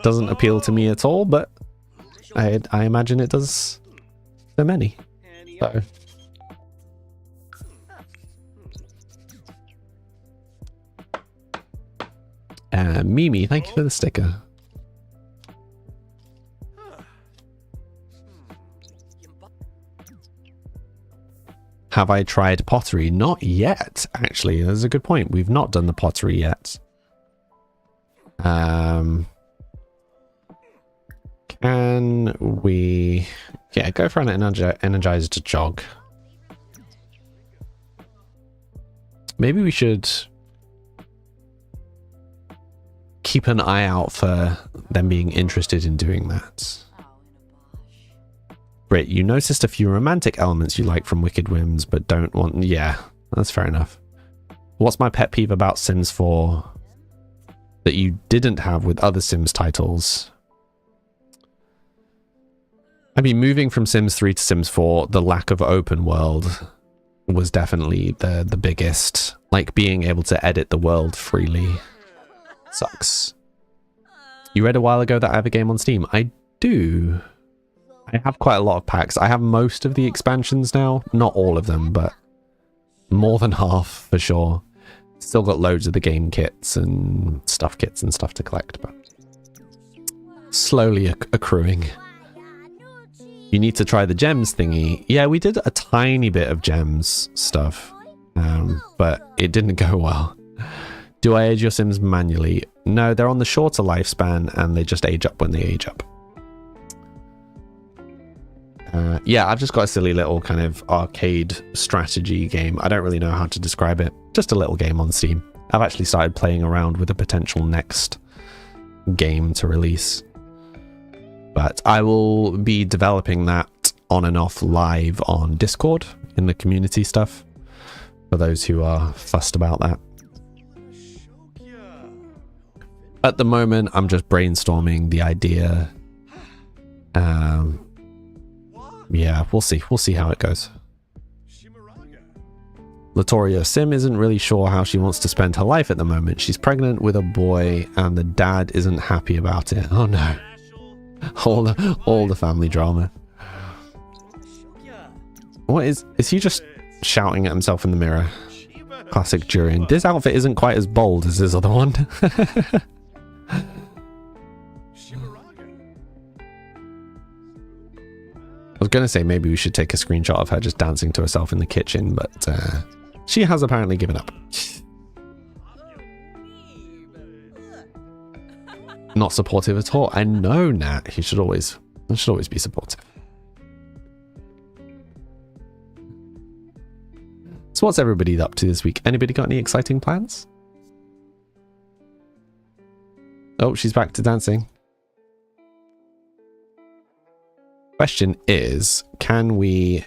Doesn't appeal to me at all, but I imagine it does to many. So. Mimi, thank you for the sticker. Have I tried pottery? Not yet, actually. That's a good point. We've not done the pottery yet. Can we... Yeah, go for an energized jog. Maybe we should keep an eye out for them being interested in doing that. Brit, you noticed a few romantic elements you like from Wicked Whims, but don't want... Yeah, that's fair enough. What's my pet peeve about Sims 4 that you didn't have with other Sims titles? I mean, moving from Sims 3 to Sims 4, the lack of open world was definitely the biggest. Like, being able to edit the world freely sucks. You read a while ago that I have a game on Steam. I do. I have quite a lot of packs. I have most of the expansions now. Not all of them, but more than half for sure. Still got loads of the game kits and stuff kits and stuff to collect, but slowly accruing. You need to try the gems thingy. Yeah, we did a tiny bit of gems stuff, but it didn't go well. Do I age your Sims manually? No, they're on the shorter lifespan and they just age up when they age up. Yeah, I've just got a silly little kind of arcade strategy game. I don't really know how to describe it. Just a little game on Steam. I've actually started playing around with a potential next game to release. But I will be developing that on and off live on Discord in the community stuff for those who are fussed about that. At the moment, I'm just brainstorming the idea. Yeah, we'll see. We'll see how it goes. Latoria, Sim isn't really sure how she wants to spend her life at the moment. She's pregnant with a boy and the dad isn't happy about it. Oh no. All the family drama. What is he just shouting at himself in the mirror? Classic Durian. This outfit isn't quite as bold as his other one. I was going to say maybe we should take a screenshot of her just dancing to herself in the kitchen, but she has apparently given up. Not supportive at all. I know, Nat. He should always be supportive. So what's everybody up to this week? Anybody got any exciting plans? Oh, she's back to dancing. Question is, can we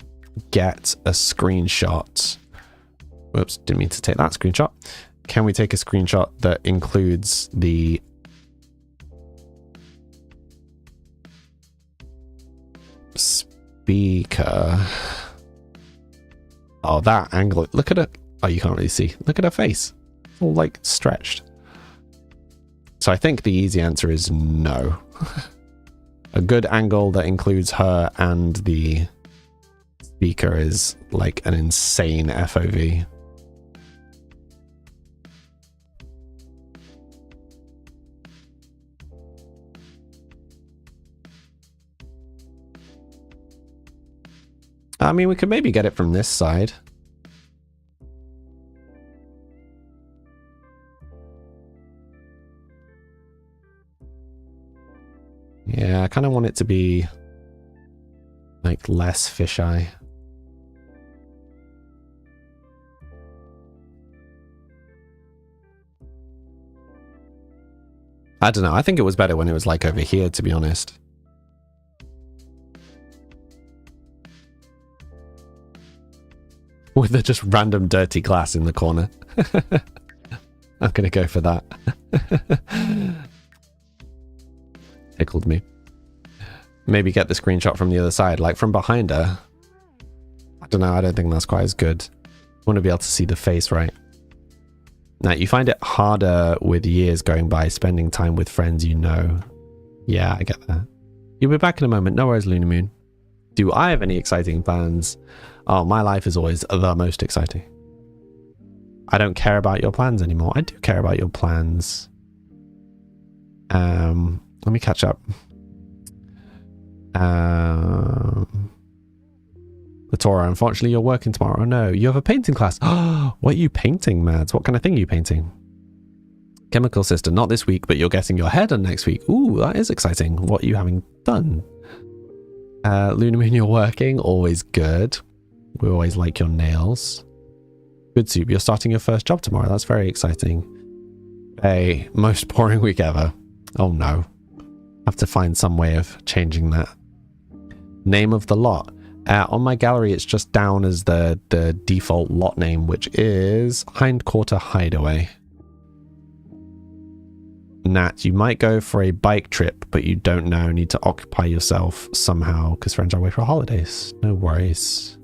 get a screenshot? Whoops, didn't mean to take that screenshot. Can we take a screenshot that includes the speaker? Oh, that angle. Look at it. Oh, you can't really see. Look at her face. It's all like stretched. So I think the easy answer is no. A good angle that includes her and the speaker is like an insane FOV. I mean, we could maybe get it from this side. Yeah, I kind of want it to be like less fisheye. I don't know. I think it was better when it was like over here, to be honest. With the just random dirty glass in the corner. I'm going to go for that. Tickled me. Maybe get the screenshot from the other side, like from behind her. I don't know. I don't think that's quite as good. I want to be able to see the face, right? Now, you find it harder with years going by spending time with friends you know. Yeah, I get that. You'll be back in a moment. No worries, Luna Moon. Do I have any exciting plans? Oh, my life is always the most exciting. I don't care about your plans anymore. I do care about your plans. Let me catch up. Latora, unfortunately, you're working tomorrow. Oh no, you have a painting class. What are you painting, Mads? What kind of thing are you painting? Chemical Sister, not this week, but you're getting your hair done next week. Ooh, that is exciting. What are you having done? Luna Moon, you're working. Always good. We always like your nails. Good Soup, you're starting your first job tomorrow. That's very exciting. Hey, most boring week ever. Oh no. Have to find some way of changing that. Name of the lot. On my gallery, it's just down as the default lot name, which is Hindquarter Hideaway. Nat, you might go for a bike trip, but you don't know. Need to occupy yourself somehow because friends are away for holidays. No worries.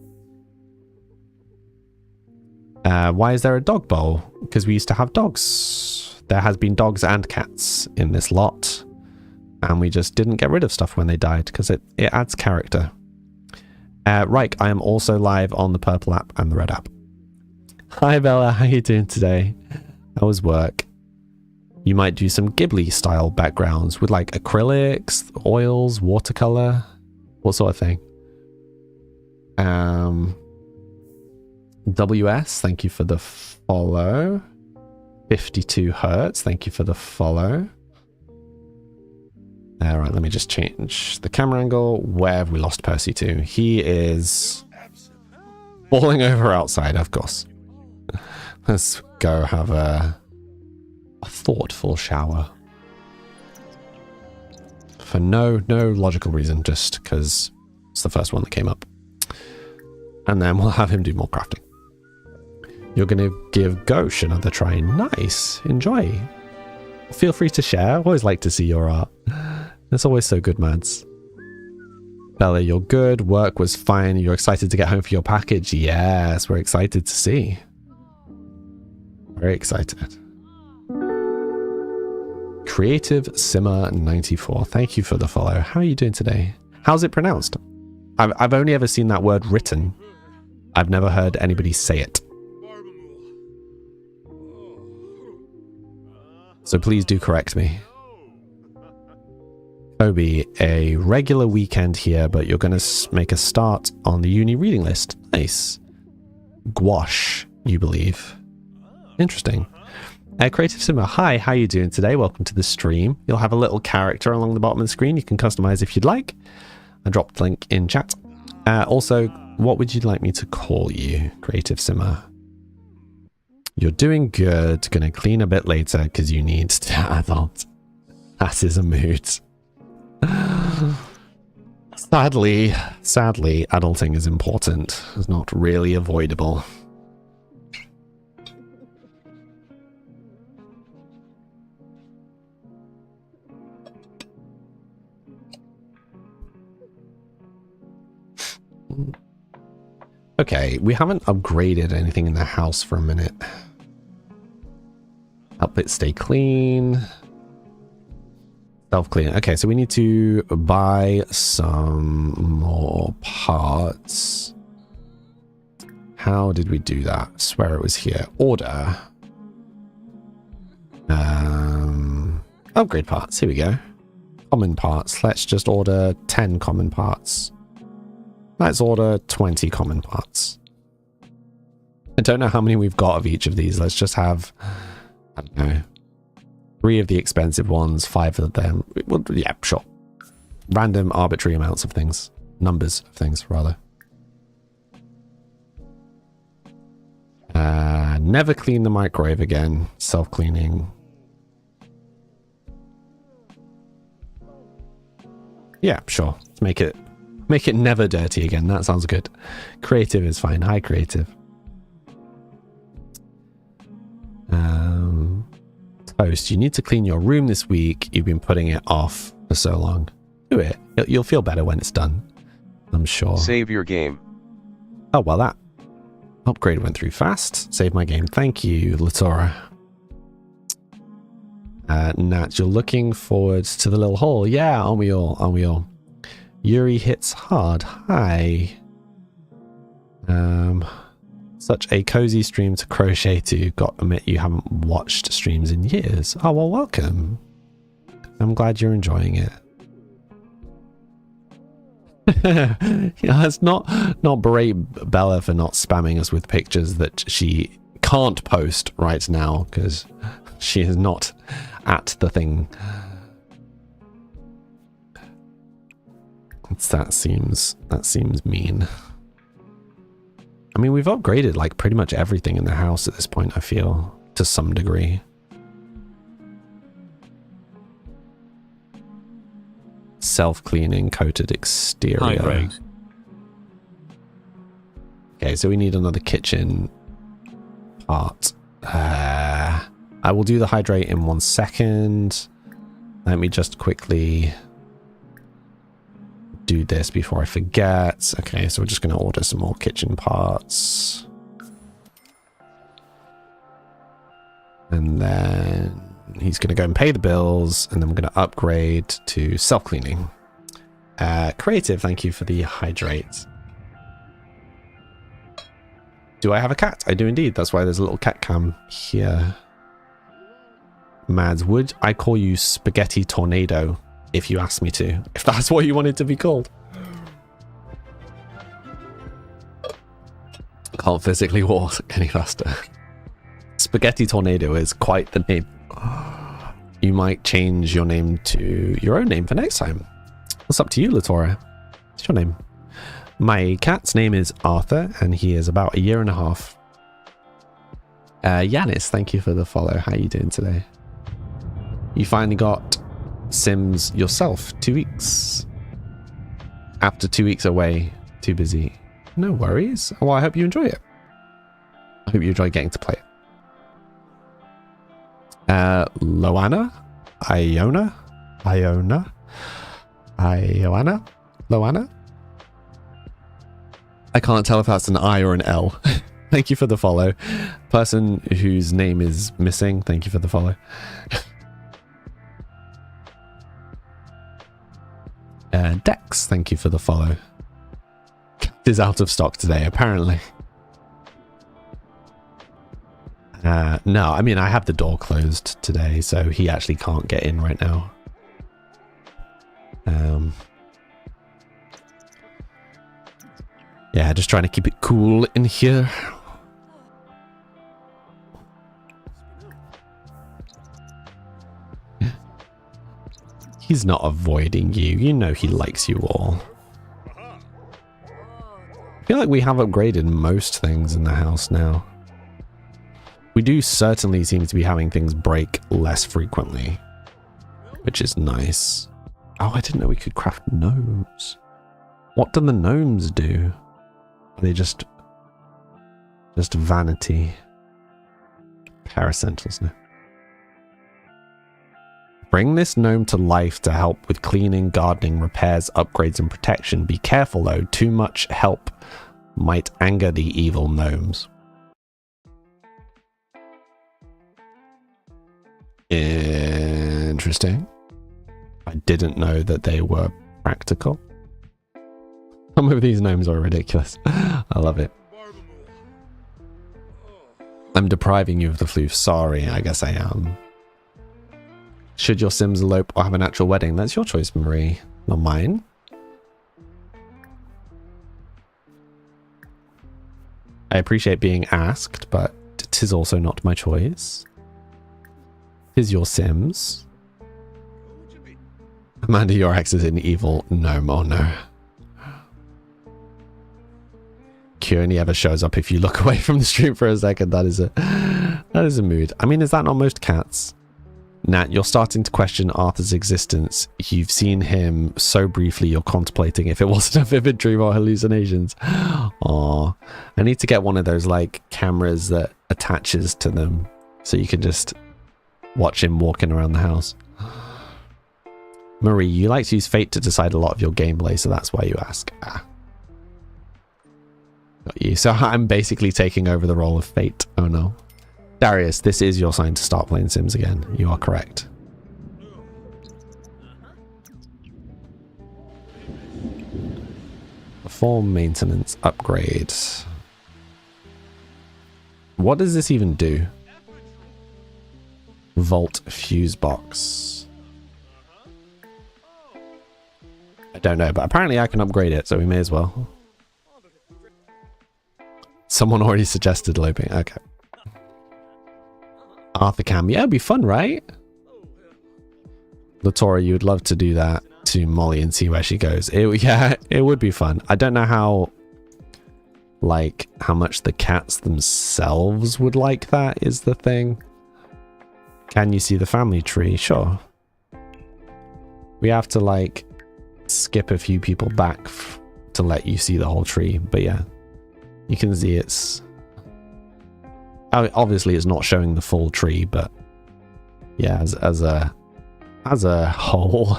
Why is there a dog bowl? Because we used to have dogs. There has been dogs and cats in this lot. And we just didn't get rid of stuff when they died because it adds character. Right, I am also live on the purple app and the red app. Hi Bella, how you doing today? How was work? You might do some Ghibli style backgrounds with like acrylics, oils, watercolor, what sort of thing. WS, thank you for the follow. 52 Hertz, thank you for the follow. All right, let me just change the camera angle. Where have we lost Percy to? He is falling over outside, of course. Let's go have a thoughtful shower. For no logical reason, just because it's the first one that came up. And then we'll have him do more crafting. You're going to give Gauche another try. Nice. Enjoy. Feel free to share. Always like to see your art. It's always so good, Mads. Bella, you're good. Work was fine. You're excited to get home for your package. Yes, we're excited to see. Very excited. Creative Simmer 94. Thank you for the follow. How are you doing today? How's it pronounced? I've only ever seen that word written. I've never heard anybody say it. So please do correct me. Kobe, a regular weekend here, but you're going to make a start on the uni reading list. Nice. Gouache, you believe. Interesting. Creative Simmer, hi, how you doing today? Welcome to the stream. You'll have a little character along the bottom of the screen you can customize if you'd like. I dropped the link in chat. Also, what would you like me to call you, Creative Simmer? You're doing good. Gonna clean a bit later because you need to adult. That is a mood. Sadly, adulting is important. It's not really avoidable. Okay, we haven't upgraded anything in the house for a minute. Help it stay clean. Self-clean. Okay, so we need to buy some more parts. How did we do that? I swear it was here. Order. Upgrade parts. Here we go. Common parts. Let's just order 10 common parts. Let's order 20 common parts. I don't know how many we've got of each of these. Let's just have, I don't know, 3 of the expensive ones, 5 of them. Well, yeah, sure. Random arbitrary amounts of things. Numbers of things, rather. Never clean the microwave again. Self-cleaning. Yeah, sure. Let's make it never dirty again. That sounds good. Creative is fine. Hi, Creative. Toast, you need to clean your room this week. You've been putting it off for so long. Do it. You'll feel better when it's done, I'm sure. Save your game. Oh, well, that upgrade went through fast. Save my game. Thank you, Latora. Nat, you're looking forward to the little haul. Yeah, aren't we all? Aren't we all? Yuri hits hard. Hi. Such a cozy stream to crochet to. Got to admit you haven't watched streams in years. Oh, well, welcome. I'm glad you're enjoying it. Yeah, let's not berate Bella for not spamming us with pictures that she can't post right now because she is not at the thing. That seems mean. I mean, we've upgraded like pretty much everything in the house at this point, I feel, to some degree. Self-cleaning, coated exterior. Hydrate. Okay, so we need another kitchen part. I will do the hydrate in 1 second. Let me just quickly do this before I forget. Okay, so we're just going to order some more kitchen parts. And then he's going to go and pay the bills, and then we're going to upgrade to self-cleaning. Creative, thank you for the hydrate. Do I have a cat? I do indeed. That's why there's a little cat cam here. Mads, would I call you Spaghetti Tornado if you asked me to? If that's what you wanted to be called. Can't physically walk any faster. Spaghetti Tornado is quite the name. You might change your name to your own name for next time. It's up to you, Latora. What's your name? My cat's name is Arthur, and he is about 1.5 years. Yanis, thank you for the follow. How are you doing today? You finally got Sims yourself. 2 weeks. After 2 weeks away, too busy. No worries. Well, I hope you enjoy it. I hope you enjoy getting to play it. Loana? Loana? I can't tell if that's an I or an L. Thank you for the follow. Person whose name is missing, thank you for the follow. Dex, thank you for the follow. Cat is out of stock today, apparently. No, I mean, I have the door closed today, so he actually can't get in right now. Yeah, just trying to keep it cool in here. He's not avoiding you. You know he likes you all. I feel like we have upgraded most things in the house now. We do certainly seem to be having things break less frequently, which is nice. Oh, I didn't know we could craft gnomes. What do the gnomes do? Are they just vanity? Paracentals, no. Bring this gnome to life to help with cleaning, gardening, repairs, upgrades, and protection. Be careful though, too much help might anger the evil gnomes. Interesting. I didn't know that they were practical. Some of these gnomes are ridiculous. I love it. I'm depriving you of the floof. Sorry, I guess I am. Should your Sims elope or have a natural wedding? That's your choice, Marie, not mine. I appreciate being asked, but 'tis also not my choice. 'Tis your Sims. Amanda, your ex is an evil gnome. Oh no. Q only ever shows up if you look away from the stream for a second. That is a mood. I mean, is that not most cats? Nat, you're starting to question Arthur's existence. You've seen him so briefly, you're contemplating if it wasn't a vivid dream or hallucinations. Aw. I need to get one of those, like, cameras that attaches to them so you can just watch him walking around the house. Marie, you like to use fate to decide a lot of your gameplay, so that's why you ask. Ah. Got you. So I'm basically taking over the role of fate. Oh no. Darius, this is your sign to start playing Sims again. You are correct. Perform maintenance upgrade. What does this even do? Vault fuse box. I don't know, but apparently I can upgrade it, so we may as well. Someone already suggested loping. Okay. Arthur Cam. Yeah, it'd be fun, right? Latora, you would love to do that to Molly and see where she goes. Yeah, it would be fun. I don't know how, like, how much the cats themselves would like that is the thing. Can you see the family tree? Sure. We have to, like, skip a few people back to let you see the whole tree. But yeah, you can see it's... obviously, it's not showing the full tree, but yeah, as a whole,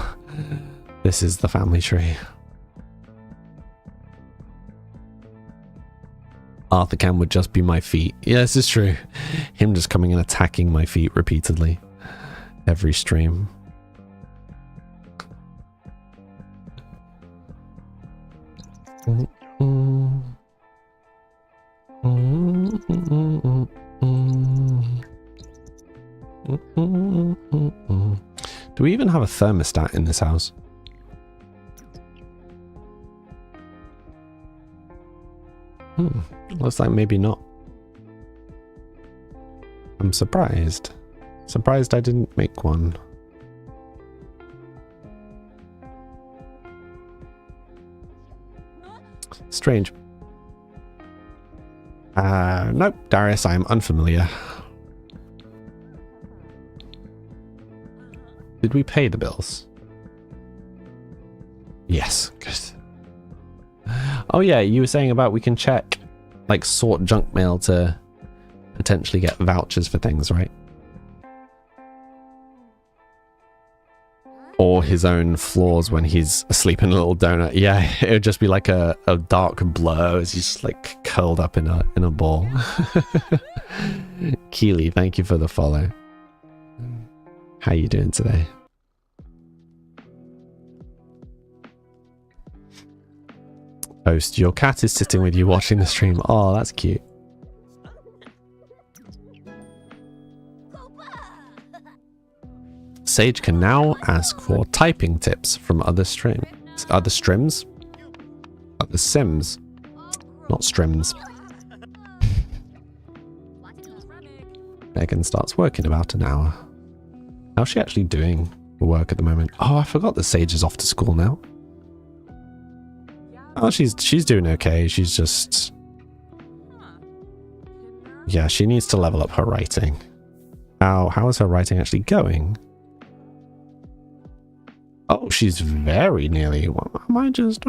this is the family tree. Arthur Cam would just be my feet. Yeah, this is true. Him just coming and attacking my feet repeatedly. Every stream. Do we even have a thermostat in this house? Looks like maybe not. I'm surprised. Surprised I didn't make one. Strange. Nope, Darius, I am unfamiliar. Did we pay the bills? Yes, good. Oh yeah, you were saying about we can check, like, sort junk mail to potentially get vouchers for things, right? Or his own flaws when he's asleep in a little donut. Yeah, it would just be like a dark blur as he's just, like, curled up in a ball. Keely, thank you for the follow. How you doing today? Host, your cat is sitting with you watching the stream. Oh, that's cute. Sage can now ask for typing tips from other sims. Not streams. Megan starts work in about an hour. How's she actually doing for work at the moment? Oh, I forgot that Sage is off to school now. Oh, she's doing okay. She's just... yeah, she needs to level up her writing. How is her writing actually going? Oh, she's very nearly... I might just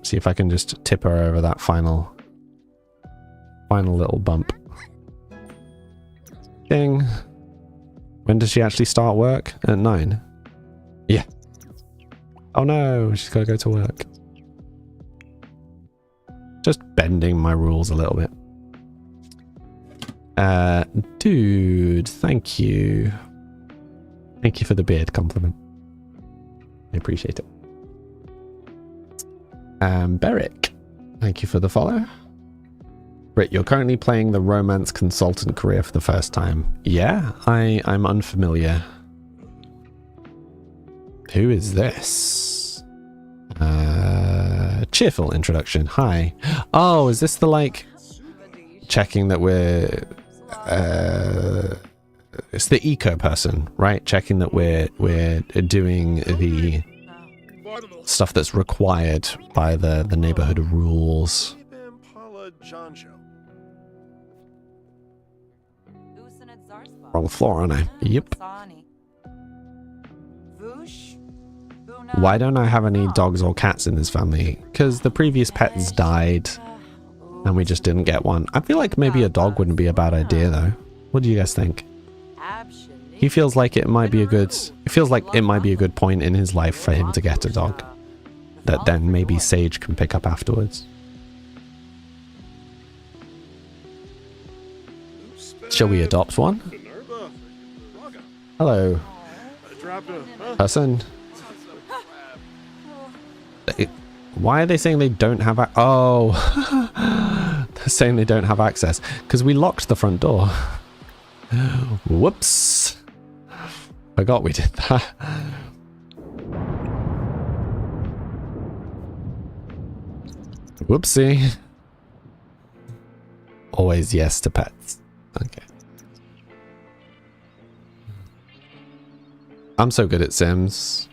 see if I can just tip her over that final little bump. Ding. When does she actually start work? At 9? Yeah. Oh no, she's got to go to work. Just bending my rules a little bit. Dude, thank you. Thank you for the beard compliment. I appreciate it. Beric, thank you for the follow. Britt, you're currently playing the romance consultant career for the first time. Yeah, I'm unfamiliar. Who is this? Cheerful introduction. Hi. Oh, is this the, like, checking that we're... it's the eco person, right? Checking that we're doing the stuff that's required by the neighborhood rules. Wrong floor, aren't I? Yep. Why don't I have any dogs or cats in this family? Because the previous pets died and we just didn't get one. I feel like maybe a dog wouldn't be a bad idea though. What do you guys think? He feels like it might be a good... it feels like it might be a good point in his life for him to get a dog. That then maybe Sage can pick up afterwards. Shall we adopt one? Hello. Person. Why are they saying they don't have oh. They're saying they don't have access. Because we locked the front door. Whoops. Forgot we did that. Whoopsie. Always yes to pets. Okay. I'm so good at Sims.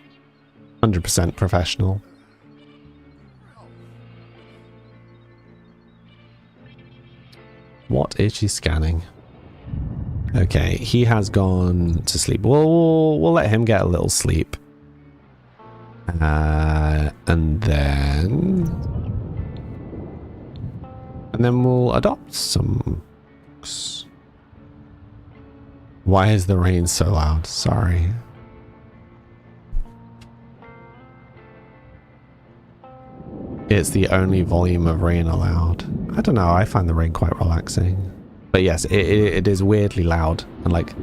100% professional. What is she scanning? Okay, he has gone to sleep. We'll let him get a little sleep. And then we'll adopt some. Why is the rain so loud? Sorry. It's the only volume of rain allowed. I don't know, I find the rain quite relaxing. But yes, it is weirdly loud. And like,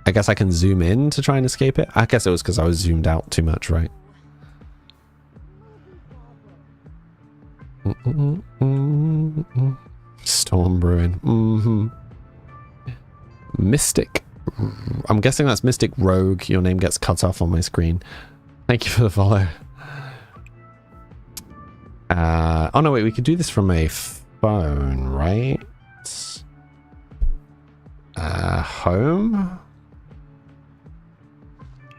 I guess I can zoom in to try and escape it. I guess it was because I was zoomed out too much, right? Storm brewing. Mystic. I'm guessing that's Mystic Rogue. Your name gets cut off on my screen. Thank you for the follow. Oh no, wait, we could do this from a phone, right? Home?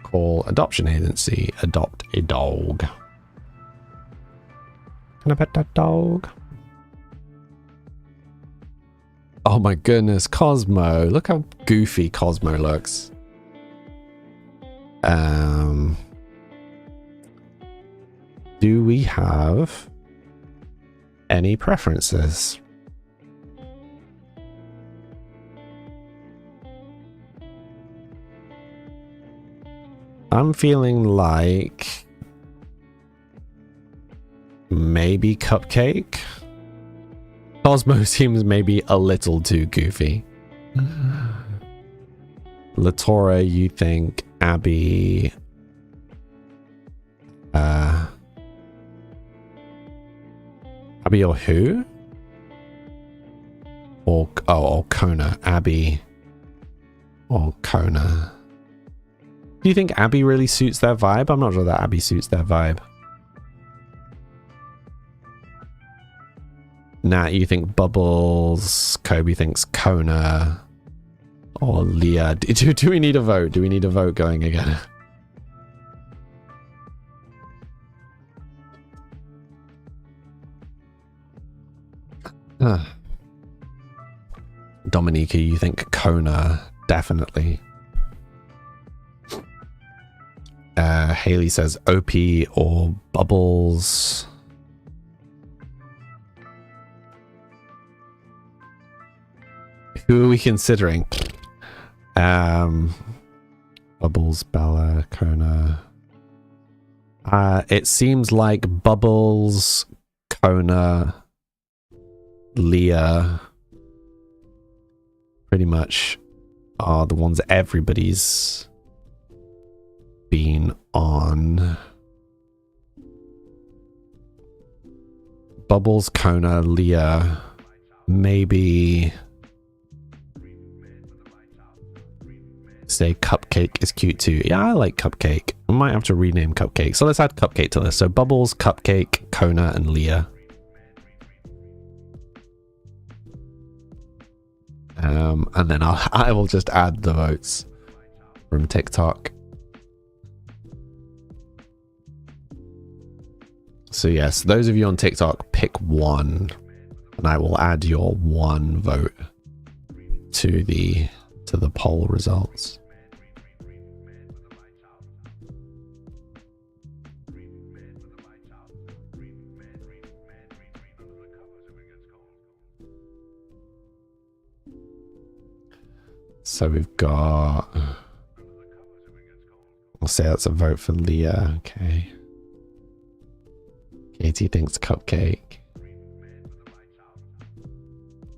Call adoption agency. Adopt a dog. Can I pet that dog? Oh my goodness, Cosmo. Look how goofy Cosmo looks. Do we have any preferences? I'm feeling like maybe Cupcake. Cosmo seems maybe a little too goofy. Latora, you think Abby? Abby or who? Or Kona. Abby or Kona. Do you think Abby really suits their vibe? I'm not sure that Abby suits their vibe. Nat, you think Bubbles. Kobe thinks Kona. Or Leah. Do we need a vote? Do we need a vote going again? Dominica, you think Kona. Definitely. Haley says OP or Bubbles. Who are we considering? Bubbles, Bella, Kona. It seems like Bubbles, Kona, Leah pretty much are the ones everybody's been on. Bubbles, Kona, Leah, maybe say Cupcake is cute too. Yeah, I like Cupcake. I might have to rename Cupcake. So let's add Cupcake to this. So Bubbles, Cupcake, Kona, and Leah. And then I will just add the votes from TikTok. So yes, those of you on TikTok, pick one, and I will add your one vote to the poll results. So we've got, I'll say that's a vote for Leah. Okay. Katie thinks Cupcake.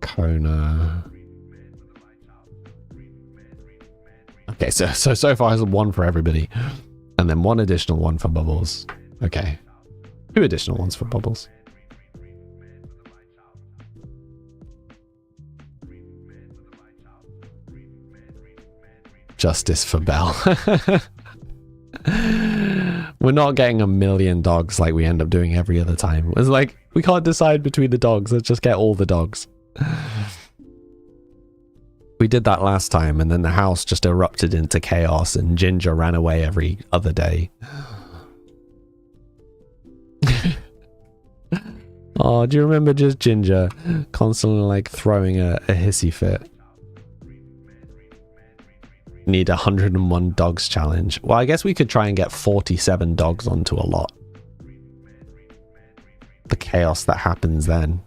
Kona. Okay, so far it's one for everybody. And then one additional one for Bubbles. Okay. 2 additional ones for Bubbles. Justice for Belle. We're not getting a million dogs like we end up doing every other time. It's like, we can't decide between the dogs. Let's just get all the dogs. We did that last time, and then the house just erupted into chaos, and Ginger ran away every other day. Oh, do you remember just Ginger constantly like throwing a hissy fit? Need 101 dogs challenge. Well, I guess we could try and get 47 dogs onto a lot. The chaos that happens then.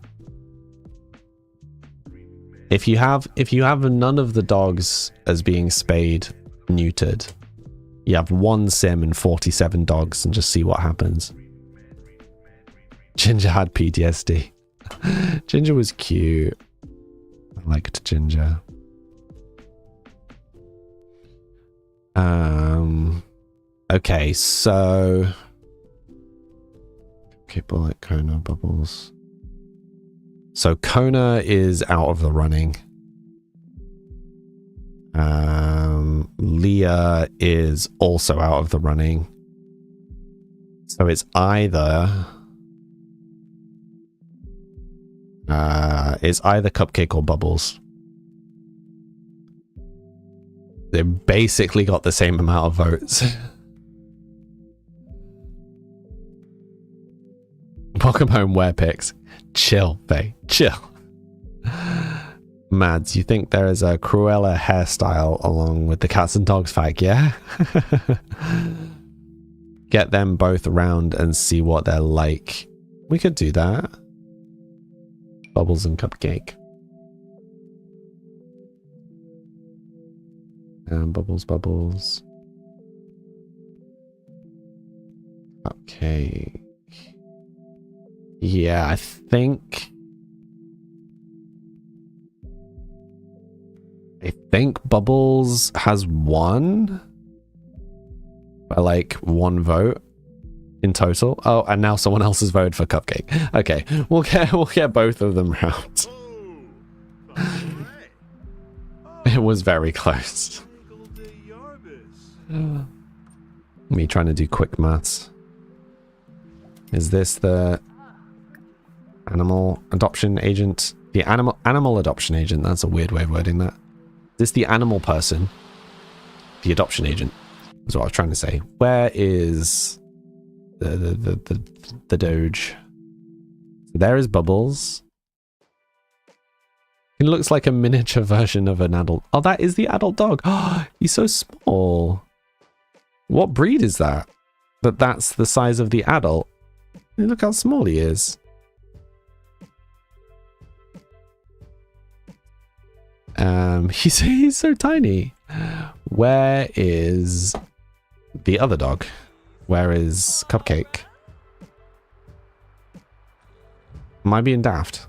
If you have none of the dogs as being spayed, neutered, you have one sim and 47 dogs and just see what happens. Ginger had PTSD. Ginger was cute. I liked Ginger. Okay, so okay, Bullet, Kona, Bubbles. So Kona is out of the running. Leah is also out of the running. So it's either Cupcake or Bubbles. They basically got the same amount of votes. Welcome home, Werepix. Chill, bae. Chill. Mads, you think there is a Cruella hairstyle along with the cats and dogs fact, yeah? Get them both around and see what they're like. We could do that. Bubbles and Cupcake. And Bubbles. Okay. Yeah, I think Bubbles has won by like 1 vote in total. Oh, and now someone else has voted for Cupcake. Okay, we'll get both of them round. It was very close. Me trying to do quick maths. Is this the animal adoption agent? The animal adoption agent. That's a weird way of wording that. Is this the animal person? The adoption agent is what I was trying to say. Where is the Doge? There is Bubbles. He looks like a miniature version of an adult. Oh, that is the adult dog. Oh, he's so small. What breed is that? That's the size of the adult. Look how small he is. He's so tiny. Where is the other dog? Where is Cupcake? Am I being daft?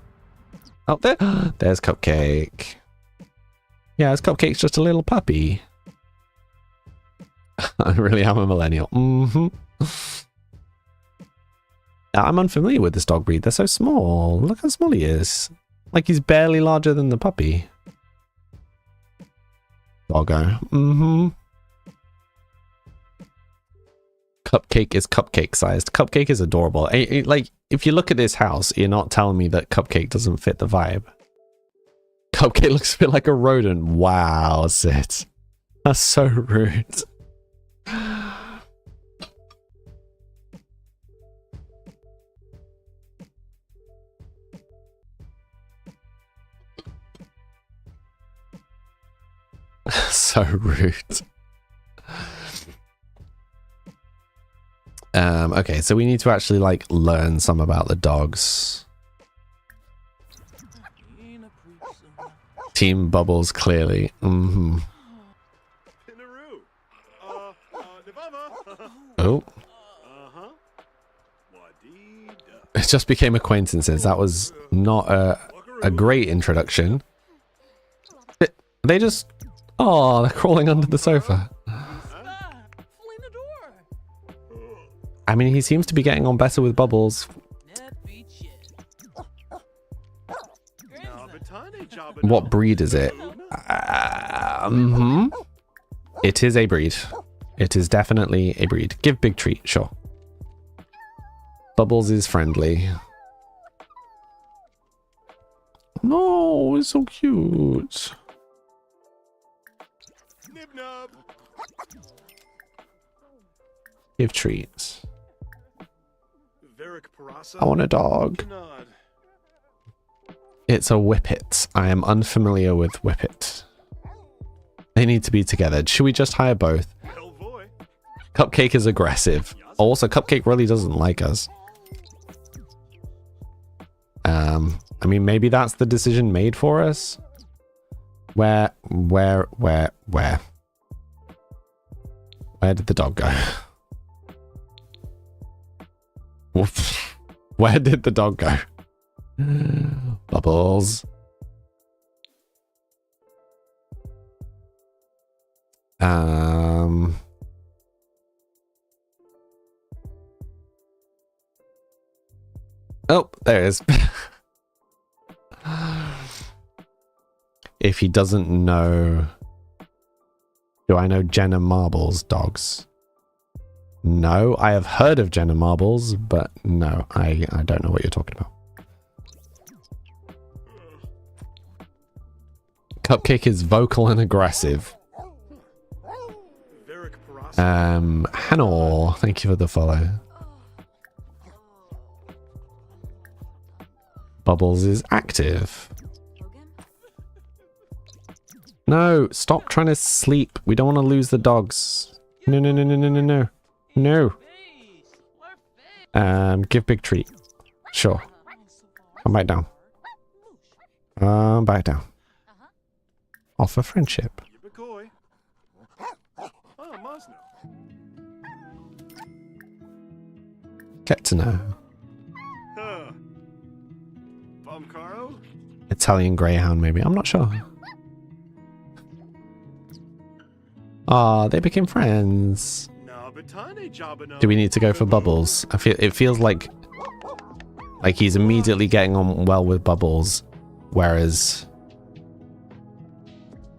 Oh, there's Cupcake. Yeah, this Cupcake's just a little puppy. I really am a millennial. I'm unfamiliar with this dog breed. They're so small. Look how small he is. Like he's barely larger than the puppy. Doggo. Cupcake is Cupcake sized. Cupcake is adorable. Like, if you look at this house, you're not telling me that Cupcake doesn't fit the vibe. Cupcake looks a bit like a rodent. Wow, Sid. That's so rude. So rude. Okay, so we need to actually like learn some about the dogs. Team Bubbles, clearly. Oh. It just became acquaintances. That was not a great introduction. They just... Oh, they're crawling under the sofa. I mean, he seems to be getting on better with Bubbles. What breed is it? It is a breed. It is definitely a breed. Give big treat, sure. Bubbles is friendly. No, it's so cute. Nib-nub. Give treats. Varric Parasa. I want a dog. Nod. It's a Whippet. I am unfamiliar with Whippet. They need to be together. Should we just hire both? Helvoy. Cupcake is aggressive. Also, Cupcake really doesn't like us. I mean, maybe that's the decision made for us. Where did the dog go? Where did the dog go? Bubbles. Oh, there it is. If he doesn't know... Do I know Jenna Marbles dogs? No, I have heard of Jenna Marbles, but no, I don't know what you're talking about. Cupcake is vocal and aggressive. Varric Parasa. Hanor, thank you for the follow. Bubbles is active. No, stop trying to sleep. We don't want to lose the dogs. No, no, no, no, no, no, no. No. Give big treat. Sure. Come back down. Back down. Offer friendship. Yibacoy. Oh, Mosno. Get to know. Huh. Bomcaro? Italian Greyhound, maybe. I'm not sure. Ah, they became friends. Nabatane Jabano. Do we need to go for Bubbles? It feels like he's immediately getting on well with Bubbles, whereas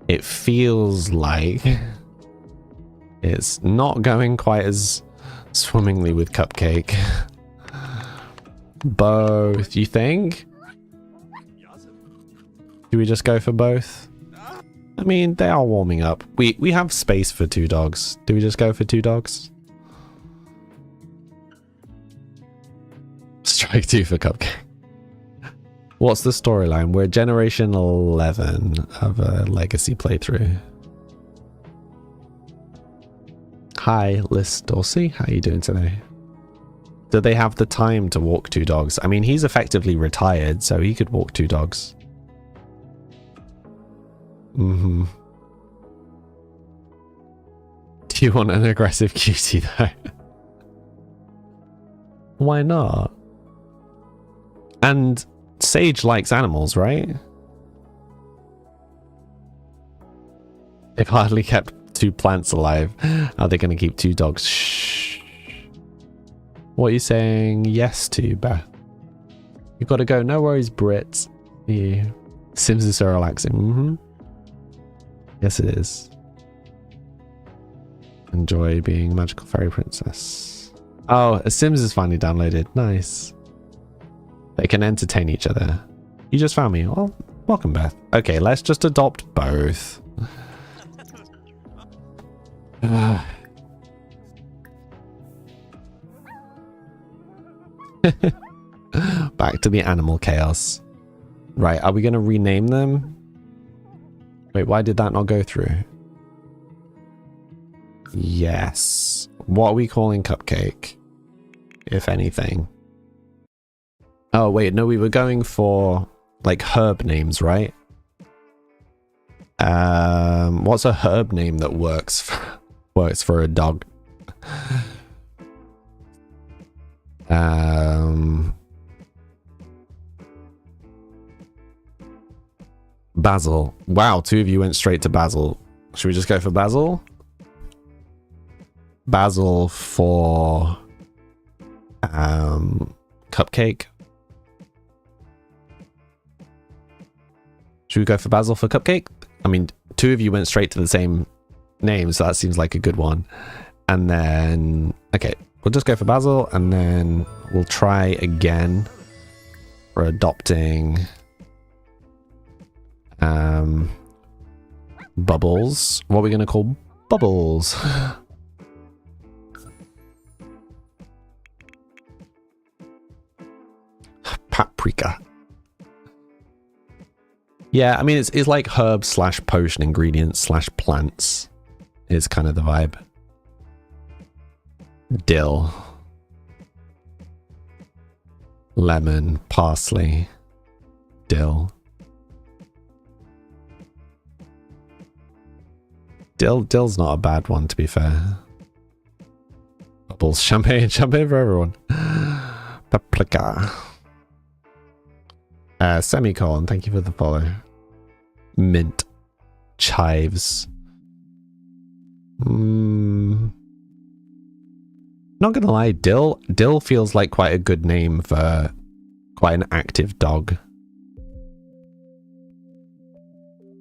it feels like it's not going quite as swimmingly with Cupcake. Both, you think? Do we just go for both? I mean, they are warming up. We have space for 2 dogs. Do we just go for 2 dogs? Strike 2 for Cupcake. What's the storyline? We're generation 11 of a legacy playthrough. Hi, Liz Dorsey. How are you doing today? Do they have the time to walk 2 dogs? I mean, he's effectively retired, so he could walk 2 dogs. Mm-hmm. Do you want an aggressive cutie, though? Why not? And Sage likes animals, right? They've hardly kept 2 plants alive. Are they going to keep 2 dogs? Shh. What are you saying yes to, Beth? You've got to go. No worries, Brit. Yeah. Sims is so relaxing. Mm-hmm. Yes, it is. Enjoy being a magical fairy princess. Oh, Sims is finally downloaded. Nice. They can entertain each other. You just found me. Well, welcome, Beth. Okay, let's just adopt both. Back to the animal chaos. Right, are we going to rename them? Wait, why did that not go through? Yes. What are we calling Cupcake? If anything. Oh, wait, no, we were going for, like, herb names, right? What's a herb name that works for a dog? Basil. Wow, 2 of you went straight to Basil. Should we just go for Basil? Basil for Cupcake. Should we go for Basil for Cupcake? I mean, 2 of you went straight to the same name, so that seems like a good one. And then, okay, we'll just go for Basil, and then we'll try again for adopting Bubbles. What are we going to call Bubbles? Paprika. Yeah, I mean, it's like herb slash potion ingredients slash plants is kind of the vibe. Dill. Lemon, parsley, dill. Dill's not a bad one, to be fair. Bubbles, champagne for everyone. Paprika. Semicolon, thank you for the follow. Mint. Chives. Not gonna lie, Dill feels like quite a good name for quite an active dog.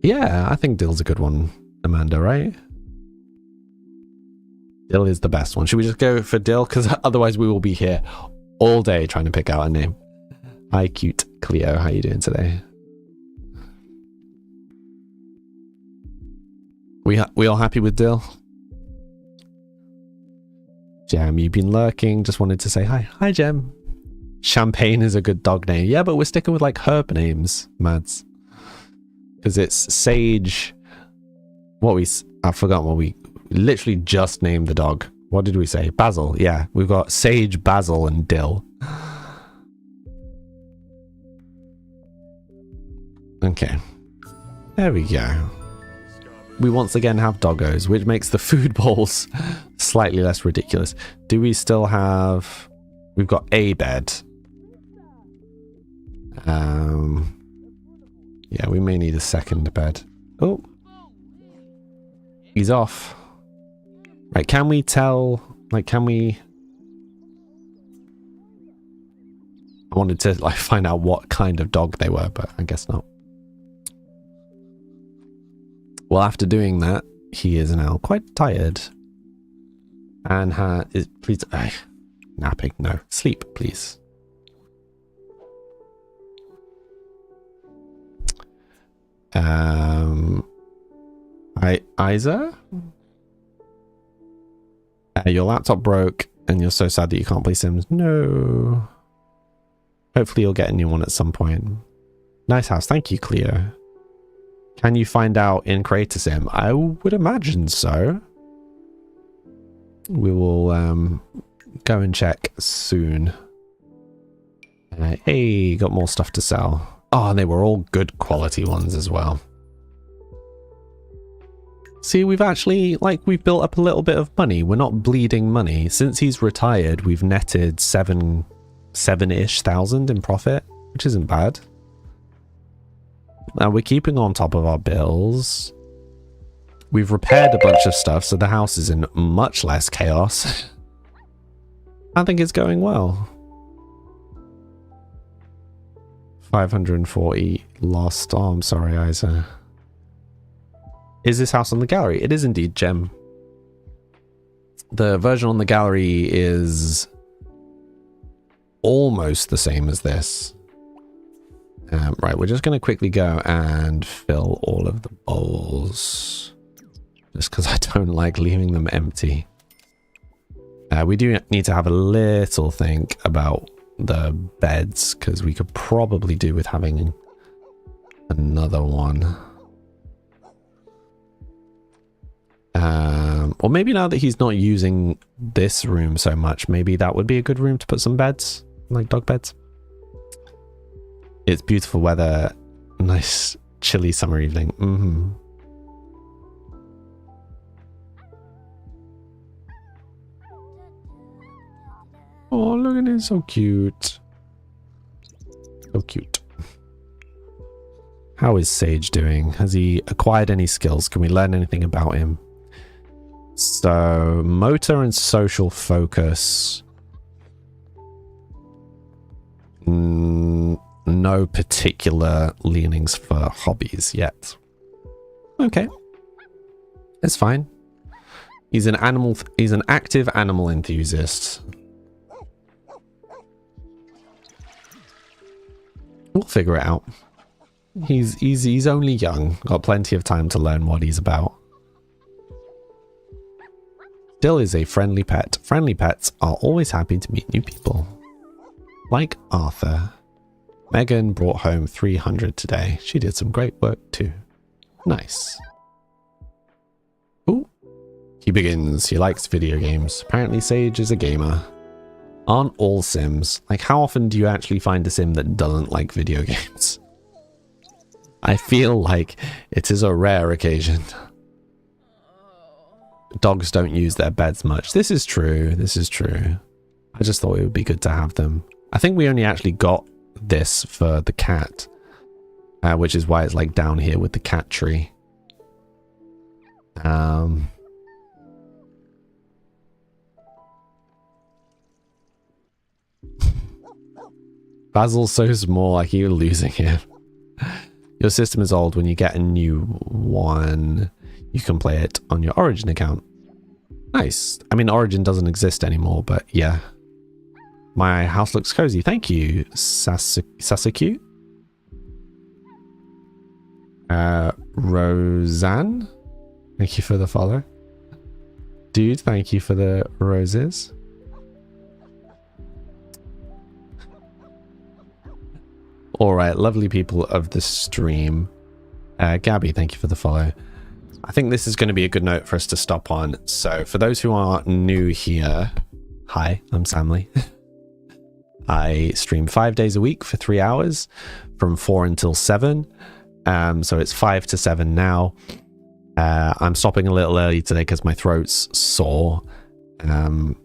Yeah, I think Dill's a good one, Amanda, right? Dill is the best one. Should we just go for Dill? Because otherwise we will be here all day trying to pick out a name. Hi, cute Cleo. How you doing today? We all happy with Dill? Jem, you've been lurking. Just wanted to say hi. Hi, Jem. Champagne is a good dog name. Yeah, but we're sticking with like herb names, Mads. Because it's Sage. I've forgotten what we literally just named the dog. What did we say? Basil. Yeah, we've got Sage, Basil, and Dill. Okay. There we go. We once again have doggos, which makes the food bowls slightly less ridiculous. Do we still have... We've got a bed. Yeah, we may need a second bed. Oh. He's off. Right, can we tell... Like, can we... I wanted to like find out what kind of dog they were, but I guess not. Well, after doing that, he is now quite tired. And please, napping, no, sleep, please. Isa? Your laptop broke and you're so sad that you can't play Sims. No. Hopefully you'll get a new one at some point. Nice house. Thank you, Cleo. Can you find out in Creator Sim? I would imagine so. We will go and check soon. Hey, got more stuff to sell. Oh, and they were all good quality ones as well. See, we've actually, like, we've built up a little bit of money. We're not bleeding money. Since he's retired, we've netted seven-ish thousand in profit, which isn't bad. Now we're keeping on top of our bills. We've repaired a bunch of stuff, so the house is in much less chaos. I think it's going well. 540 lost. Oh, I'm sorry, Isa. Is this house on the gallery? It is indeed, Gem. The version on the gallery is almost the same as this. Right, we're just going to quickly go and fill all of the bowls. Just because I don't like leaving them empty. We do need to have a little think about the beds, because we could probably do with having another one. Or maybe now that he's not using this room so much, maybe that would be a good room to put some beds, like dog beds. It's beautiful weather, nice chilly summer evening. Oh, look at it, so cute. So cute. How is Sage doing? Has he acquired any skills? Can we learn anything about him? So, motor and social focus. No particular leanings for hobbies yet. Okay. It's fine. He's an active animal enthusiast. We'll figure it out. He's only young, got plenty of time to learn what he's about. Still is a friendly pet. Friendly pets are always happy to meet new people. Like Arthur. Megan brought home 300 today. She did some great work too. Nice. Ooh. He begins. He likes video games. Apparently Sage is a gamer. Aren't all Sims? Like, how often do you actually find a Sim that doesn't like video games? I feel like it is a rare occasion. Dogs don't use their beds much. This is true. This is true. I just thought it would be good to have them. I think we only actually got this for the cat, which is why it's like down here with the cat tree. Basil's so small, I keep losing him. Your system is old. When you get a new one, you can play it on your Origin account. Nice. I mean, Origin doesn't exist anymore, but yeah. My house looks cozy. Thank you, Sasuke. Roseanne, thank you for the follow. Dude, thank you for the roses. All right, lovely people of the stream. Gabby, thank you for the follow. I think this is going to be a good note for us to stop on. So for those who are new here, hi, I'm Samly. I stream 5 days a week for 3 hours from 4 until 7. So it's 5 to 7 now. I'm stopping a little early today because my throat's sore. I'm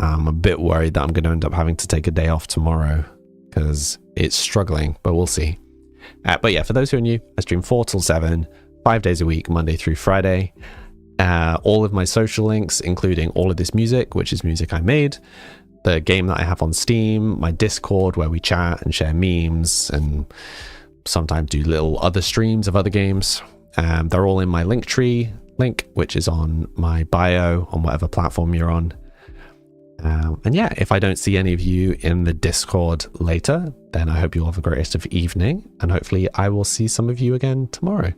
a bit worried that I'm going to end up having to take a day off tomorrow because it's struggling, but we'll see. But yeah, for those who are new, I stream 4 till 7, 5 days a week, Monday through Friday. All of my social links, including all of this music, which is music I made, the game that I have on Steam, my Discord where we chat and share memes and sometimes do little other streams of other games. They're all in my Linktree link, which is on my bio on whatever platform you're on. And yeah, if I don't see any of you in the Discord later, then I hope you all have a great rest of evening, and hopefully I will see some of you again tomorrow.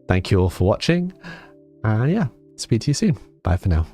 Thank you all for watching. Yeah, speak to you soon. Bye for now.